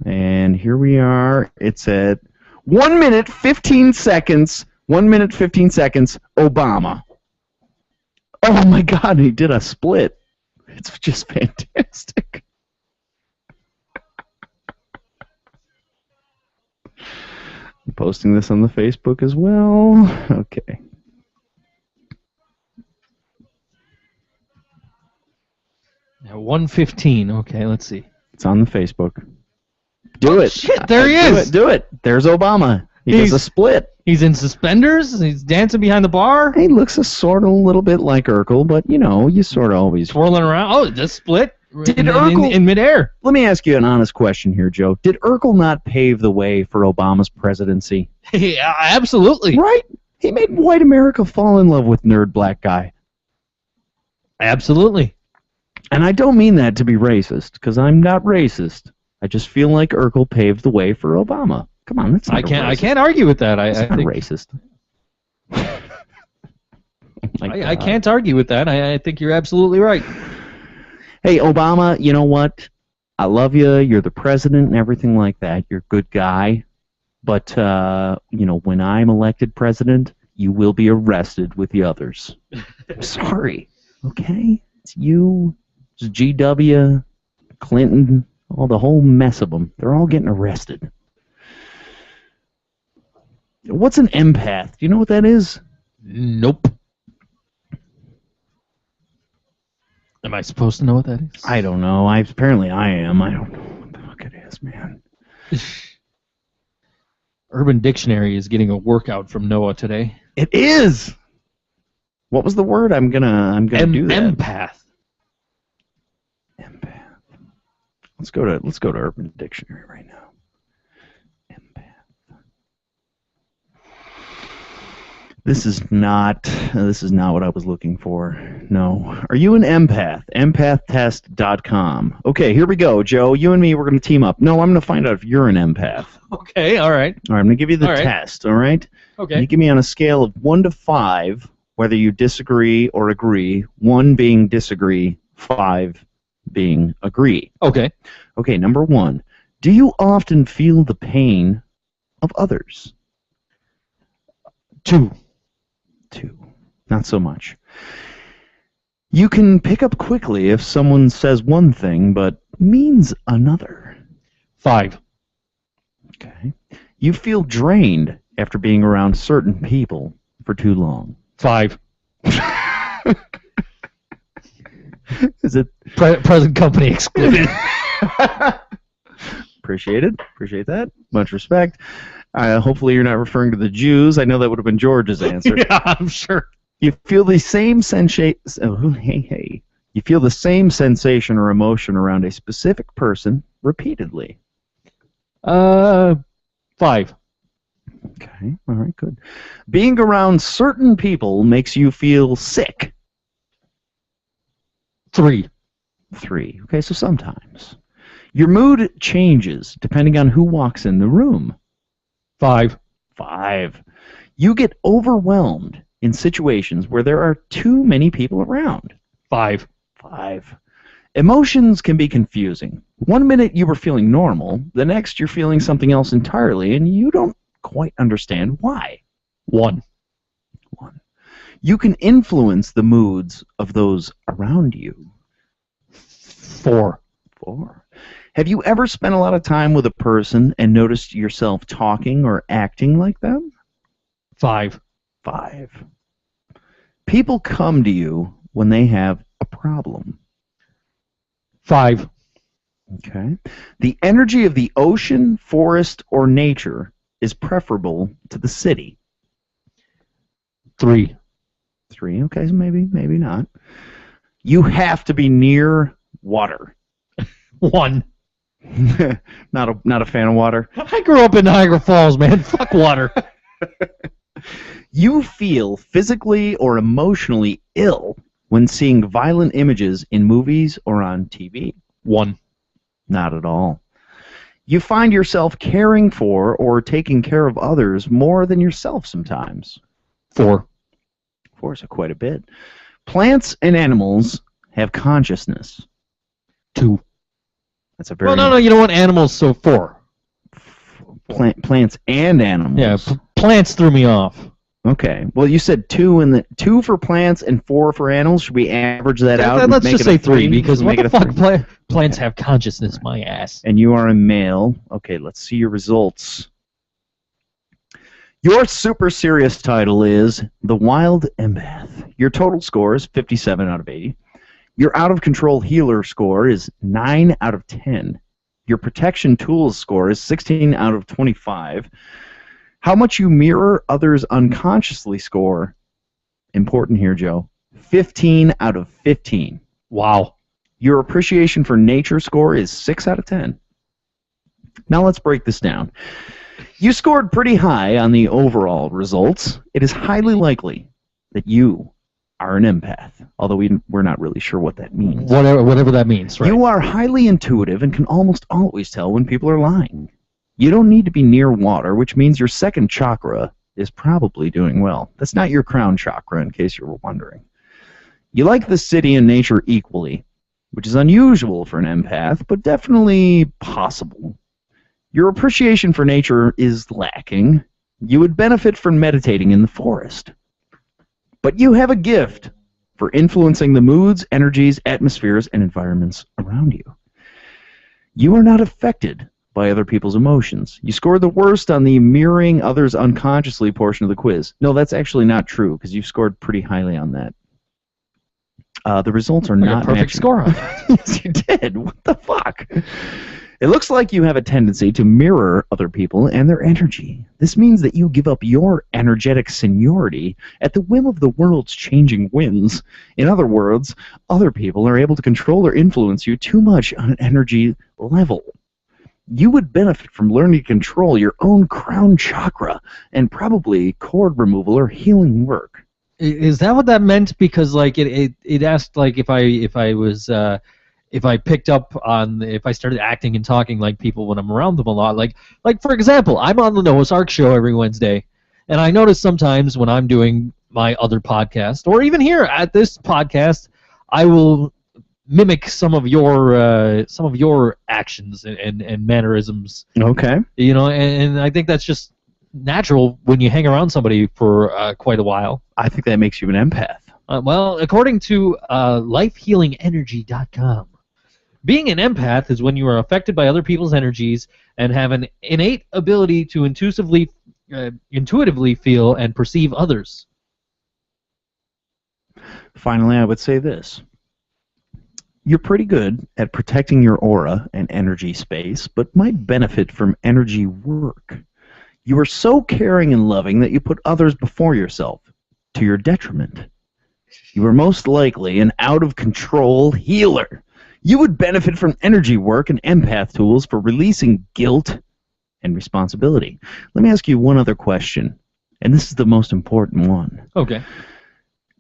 Speaker 8: And here we are. It's at 1 minute, 15 seconds. 1 minute, 15 seconds, Obama. Oh my God, he did a split. It's just fantastic. I'm posting this on the Facebook as well. Okay.
Speaker 3: Now 1:15. Okay, let's see.
Speaker 8: It's on the Facebook. Do it.
Speaker 3: Shit, there he is.
Speaker 8: Do it. There's Obama. He does a split.
Speaker 3: He's in suspenders. He's dancing behind the bar.
Speaker 8: He looks a little bit like Urkel, but you sort of always
Speaker 3: twirling around. Oh, just split.
Speaker 8: Did Urkel
Speaker 3: in midair?
Speaker 8: Let me ask you an honest question here, Joe. Did Urkel not pave the way for Obama's presidency?
Speaker 3: Yeah, absolutely.
Speaker 8: Right? He made white America fall in love with nerd black guy.
Speaker 3: Absolutely.
Speaker 8: And I don't mean that to be racist, because I'm not racist. I just feel like Urkel paved the way for Obama. Come on, that's not
Speaker 3: I can't argue with that.
Speaker 8: That's
Speaker 3: I
Speaker 8: not
Speaker 3: think
Speaker 8: racist.
Speaker 3: I can't argue with that. I think you're absolutely right.
Speaker 8: Hey, Obama, you know what? I love you. You're the president and everything like that. You're a good guy. But, when I'm elected president, you will be arrested with the others. I'm sorry. Okay? It's you. It's GW, Clinton, the whole mess of them. They're all getting arrested. What's an empath? Do you know what that is?
Speaker 3: Nope. Am I supposed to know what that is?
Speaker 8: I don't know. Apparently I am. I don't know what the fuck it is, man.
Speaker 3: Urban Dictionary is getting a workout from Noah today.
Speaker 8: It is. What was the word? I'm gonna do that.
Speaker 3: Empath.
Speaker 8: Empath. Let's go to Urban Dictionary right now. This is not what I was looking for. No. Are you an empath? Empathtest.com. Okay, here we go, Joe. You and me, we're going to team up. No, I'm going to find out if you're an empath.
Speaker 3: Okay, all right.
Speaker 8: All right, I'm going to give you the test, all right?
Speaker 3: Okay.
Speaker 8: You give me on a scale of 1 to 5 whether you disagree or agree, 1 being disagree, 5 being agree.
Speaker 3: Okay.
Speaker 8: Okay, number 1. Do you often feel the pain of others?
Speaker 3: 2.
Speaker 8: Not so much. You can pick up quickly if someone says one thing but means another.
Speaker 3: 5.
Speaker 8: Okay. You feel drained after being around certain people for too long.
Speaker 3: 5.
Speaker 8: Is it
Speaker 3: present company excluded?
Speaker 8: Appreciate it. Appreciate that. Much respect. Hopefully you're not referring to the Jews. I know that would have been George's answer.
Speaker 3: Yeah, I'm sure.
Speaker 8: You feel the same sensation. Oh, hey. You feel the same sensation or emotion around a specific person repeatedly.
Speaker 3: 5.
Speaker 8: Okay. All right. Good. Being around certain people makes you feel sick.
Speaker 3: 3.
Speaker 8: Okay. So sometimes your mood changes depending on who walks in the room.
Speaker 3: 5.
Speaker 8: You get overwhelmed in situations where there are too many people around.
Speaker 3: 5.
Speaker 8: Emotions can be confusing. 1 minute you were feeling normal, the next you're feeling something else entirely, and you don't quite understand why.
Speaker 3: 1.
Speaker 8: You can influence the moods of those around you.
Speaker 3: 4.
Speaker 8: Have you ever spent a lot of time with a person and noticed yourself talking or acting like them?
Speaker 3: 5.
Speaker 8: People come to you when they have a problem.
Speaker 3: 5.
Speaker 8: Okay. The energy of the ocean, forest, or nature is preferable to the city?
Speaker 3: 3.
Speaker 8: 3, okay, so maybe not. You have to be near water.
Speaker 3: 1.
Speaker 8: Not a fan of water.
Speaker 3: I grew up in Niagara Falls, man. Fuck water.
Speaker 8: You feel physically or emotionally ill when seeing violent images in movies or on TV.
Speaker 3: 1.
Speaker 8: Not at all. You find yourself caring for or taking care of others more than yourself sometimes.
Speaker 3: 4.
Speaker 8: 4 is quite a bit. Plants and animals have consciousness.
Speaker 3: 2.
Speaker 8: That's a very...
Speaker 3: Well, no, you know what? Animals, so 4.
Speaker 8: Plants and animals.
Speaker 3: Yeah, plants threw me off.
Speaker 8: Okay. Well, you said 2 2 for plants and 4 for animals. Should we average that out? And
Speaker 3: Let's
Speaker 8: make
Speaker 3: just
Speaker 8: it a
Speaker 3: say 3 because what
Speaker 8: make
Speaker 3: the
Speaker 8: it a
Speaker 3: fuck?
Speaker 8: 3?
Speaker 3: Plants have consciousness, my ass.
Speaker 8: And you are a male. Okay, let's see your results. Your super serious title is The Wild Empath. Your total score is 57 out of 80. Your out of control healer score is 9 out of 10. Your protection tools score is 16 out of 25. How much you mirror others unconsciously score, important here, Joe, 15 out of 15.
Speaker 3: Wow.
Speaker 8: Your appreciation for nature score is 6 out of 10. Now let's break this down. You scored pretty high on the overall results. It is highly likely that you are an empath, although we're not really sure what that means.
Speaker 3: Whatever that means, right?
Speaker 8: You are highly intuitive and can almost always tell when people are lying. You don't need to be near water, which means your second chakra is probably doing well. That's not your crown chakra, in case you were wondering. You like the city and nature equally, which is unusual for an empath, but definitely possible. Your appreciation for nature is lacking. You would benefit from meditating in the forest. But you have a gift for influencing the moods, energies, atmospheres, and environments around you. You are not affected by other people's emotions. You scored the worst on the mirroring others unconsciously portion of the quiz. No, that's actually not true, because you scored pretty highly on that. The results are not
Speaker 3: a perfect
Speaker 8: matching.
Speaker 3: score on that.
Speaker 8: Yes, you did. What the fuck? It looks like you have a tendency to mirror other people and their energy. This means that you give up your energetic seniority at the whim of the world's changing winds. In other words, other people are able to control or influence you too much on an energy level. You would benefit from learning to control your own crown chakra and probably cord removal or healing work.
Speaker 3: Is that what that meant? Because like it asked like if I picked up on, if I started acting and talking like people when I'm around them a lot. Like for example, I'm on the Noah's Ark show every Wednesday, and I notice sometimes when I'm doing my other podcast, or even here at this podcast, I will mimic some of your actions and mannerisms.
Speaker 8: Okay.
Speaker 3: You know, and I think that's just natural when you hang around somebody for quite a while.
Speaker 8: I think that makes you an empath.
Speaker 3: Well, according to lifehealingenergy.com, being an empath is when you are affected by other people's energies and have an innate ability to intuitively feel and perceive others.
Speaker 8: Finally, I would say this. You're pretty good at protecting your aura and energy space, but might benefit from energy work. You are so caring and loving that you put others before yourself, to your detriment. You are most likely an out-of-control healer. You would benefit from energy work and empath tools for releasing guilt and responsibility. Let me ask you one other question, and this is the most important one.
Speaker 3: Okay.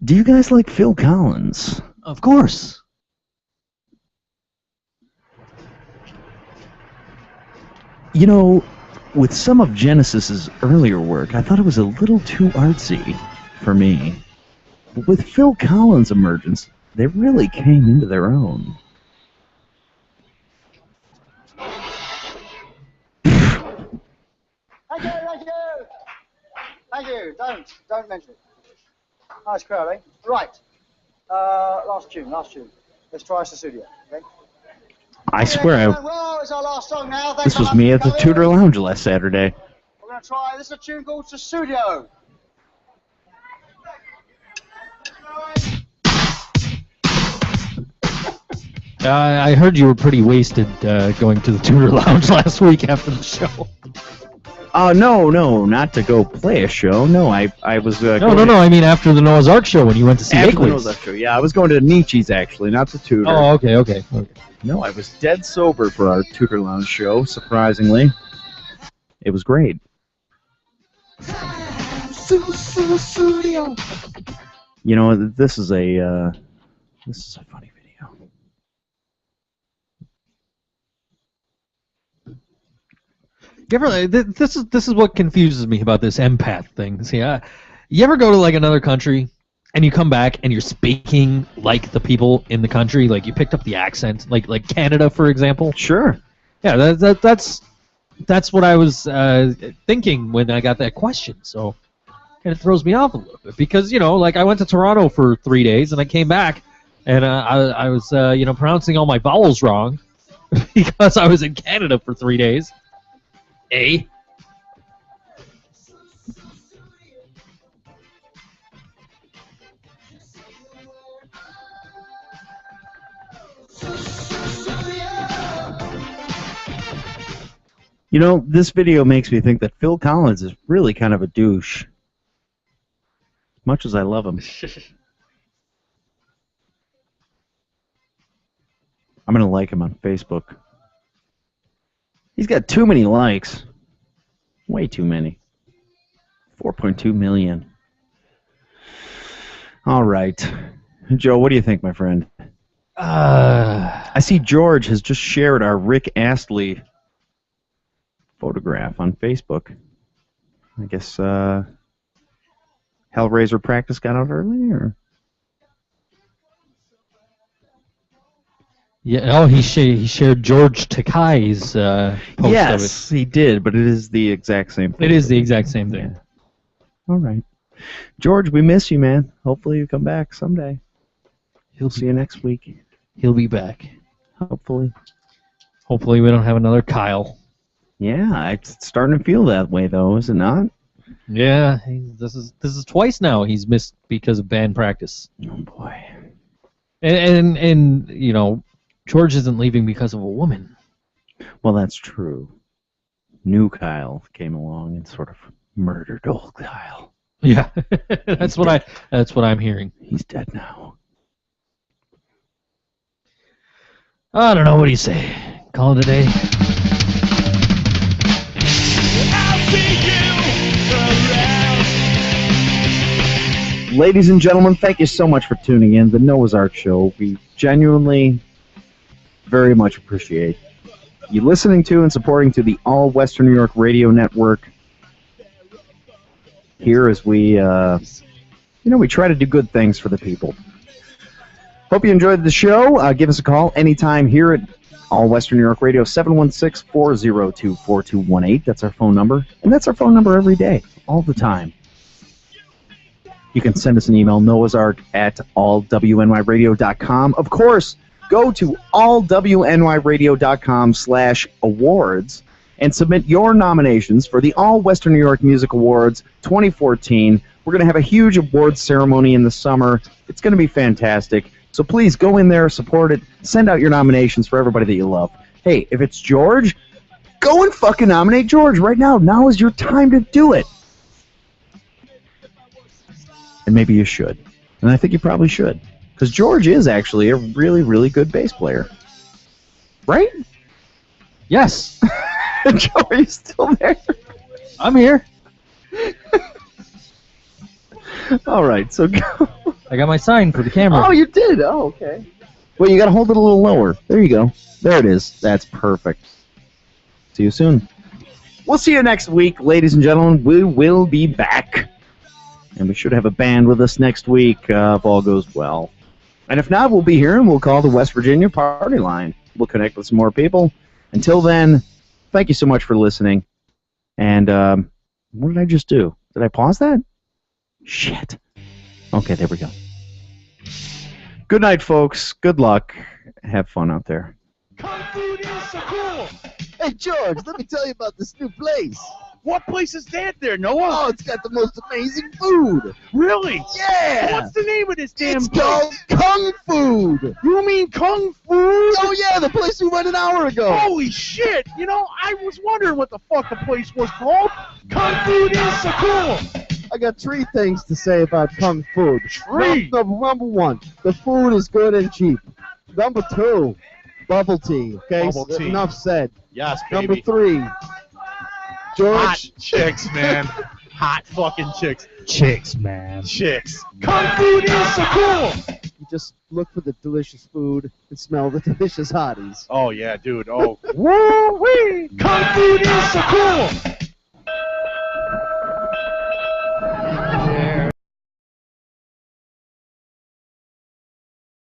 Speaker 8: Do you guys like Phil Collins?
Speaker 3: Of course.
Speaker 8: You know, with some of Genesis's earlier work, I thought it was a little too artsy for me. But with Phil Collins' emergence, they really came into their own.
Speaker 7: Thank you. Don't mention it. Nice crowd, eh? Right. Last tune. Let's try Susudia, okay?
Speaker 8: I swear,
Speaker 7: Well, it's our last song now.
Speaker 8: this was me at the Tudor Lounge last Saturday.
Speaker 7: We're going to try, this is a tune called Susudio.
Speaker 3: I heard you were pretty wasted going to the Tudor Lounge last week after the show.
Speaker 8: No, not to go play a show. No, I was.
Speaker 3: No. I mean after the Noah's Ark show when you went to see
Speaker 8: After the
Speaker 3: Akeley's.
Speaker 8: Noah's Ark show, yeah, I was going to Nietzsche's actually, not the Tudor.
Speaker 3: Oh, okay.
Speaker 8: No, I was dead sober for our Tudor Lounge show. Surprisingly, it was great. You know, this is a funny video.
Speaker 3: You ever, this is what confuses me about this empath thing. See, you ever go to like another country and you come back and you're speaking like the people in the country, like you picked up the accent, like Canada, for example?
Speaker 8: Sure.
Speaker 3: Yeah, that's what I was thinking when I got that question. So it throws me off a little bit because like I went to Toronto for 3 days and I came back and I was pronouncing all my vowels wrong because I was in Canada for 3 days.
Speaker 8: This video makes me think that Phil Collins is really kind of a douche. Much as I love him. I'm going to like him on Facebook. He's got too many likes. Way too many. 4.2 million. All right. Joe, what do you think, my friend? I see George has just shared our Rick Astley photograph on Facebook. I guess Hellraiser practice got out early, or?
Speaker 3: Yeah. Oh, he shared George Takei's post
Speaker 8: Yes,
Speaker 3: of it.
Speaker 8: he did, but it is the exact same thing.
Speaker 3: It is the exact same thing.
Speaker 8: Yeah. All right. George, we miss you, man. Hopefully you come back someday. He'll see you next week.
Speaker 3: He'll be back.
Speaker 8: Hopefully.
Speaker 3: Hopefully we don't have another Kyle.
Speaker 8: Yeah, it's starting to feel that way, though, is it not?
Speaker 3: Yeah, this is twice now he's missed because of band practice.
Speaker 8: Oh boy.
Speaker 3: And George isn't leaving because of a woman.
Speaker 8: Well, that's true. New Kyle came along and sort of murdered old Kyle.
Speaker 3: Yeah, that's what I'm hearing.
Speaker 8: He's dead now.
Speaker 3: I don't know. What do you say? Call it a day.
Speaker 8: Ladies and gentlemen, thank you so much for tuning in. The Noah's Ark Show. We genuinely very much appreciate you listening to and supporting to the All Western New York Radio Network. Here as we, we try to do good things for the people. Hope you enjoyed the show. Give us a call anytime here at All Western New York Radio, 716-402-4218. That's our phone number. And that's our phone number every day, all the time. You can send us an email, noahsark@allwnyradio.com. Of course, go to allwnyradio.com/awards and submit your nominations for the All Western New York Music Awards 2014. We're going to have a huge awards ceremony in the summer. It's going to be fantastic. So please go in there, support it, send out your nominations for everybody that you love. Hey, if it's George, go and fucking nominate George right now. Now is your time to do it. And maybe you should. And I think you probably should. Because George is actually a really, really good bass player. Right?
Speaker 3: Yes.
Speaker 8: Joe, are you still there?
Speaker 3: I'm here.
Speaker 8: All right, so go.
Speaker 3: I got my sign for the camera.
Speaker 8: Oh, you did? Oh, okay. Well, you got to hold it a little lower. There you go. There it is. That's perfect. See you soon. We'll see you next week, ladies and gentlemen. We will be back. And we should have a band with us next week if all goes well. And if not, we'll be here and we'll call the West Virginia party line. We'll connect with some more people. Until then, thank you so much for listening. And what did I just do? Did I pause that? Shit. Okay, there we go. Good night, folks. Good luck. Have fun out there.
Speaker 1: Hey, George, let me tell you about this new place.
Speaker 4: What place is that there, Noah?
Speaker 1: Oh, it's got the most amazing food.
Speaker 4: Really?
Speaker 1: Yeah.
Speaker 4: What's the name of this damn
Speaker 1: It's
Speaker 4: place?
Speaker 1: called Kung Food.
Speaker 4: You mean Kung Food?
Speaker 1: Oh, yeah, the place we went an hour ago.
Speaker 4: Holy shit! You know, I was wondering what the fuck the place was called. Kung Food is so cool.
Speaker 10: I got 3 things to say about Kung Food.
Speaker 4: 3?
Speaker 10: Number 1, the food is good and cheap. Number 2, bubble tea. Okay,
Speaker 4: Bubble tea.
Speaker 10: Enough said.
Speaker 4: Yes, baby.
Speaker 10: Number 3, George.
Speaker 4: Hot chicks, man. Hot fucking chicks.
Speaker 3: Chicks, man.
Speaker 4: Chicks. Kung Food is so cool.
Speaker 10: You just look for the delicious food and smell the delicious hotties.
Speaker 4: Oh, yeah, dude. Oh. Woo-wee. Kung Food is so cool.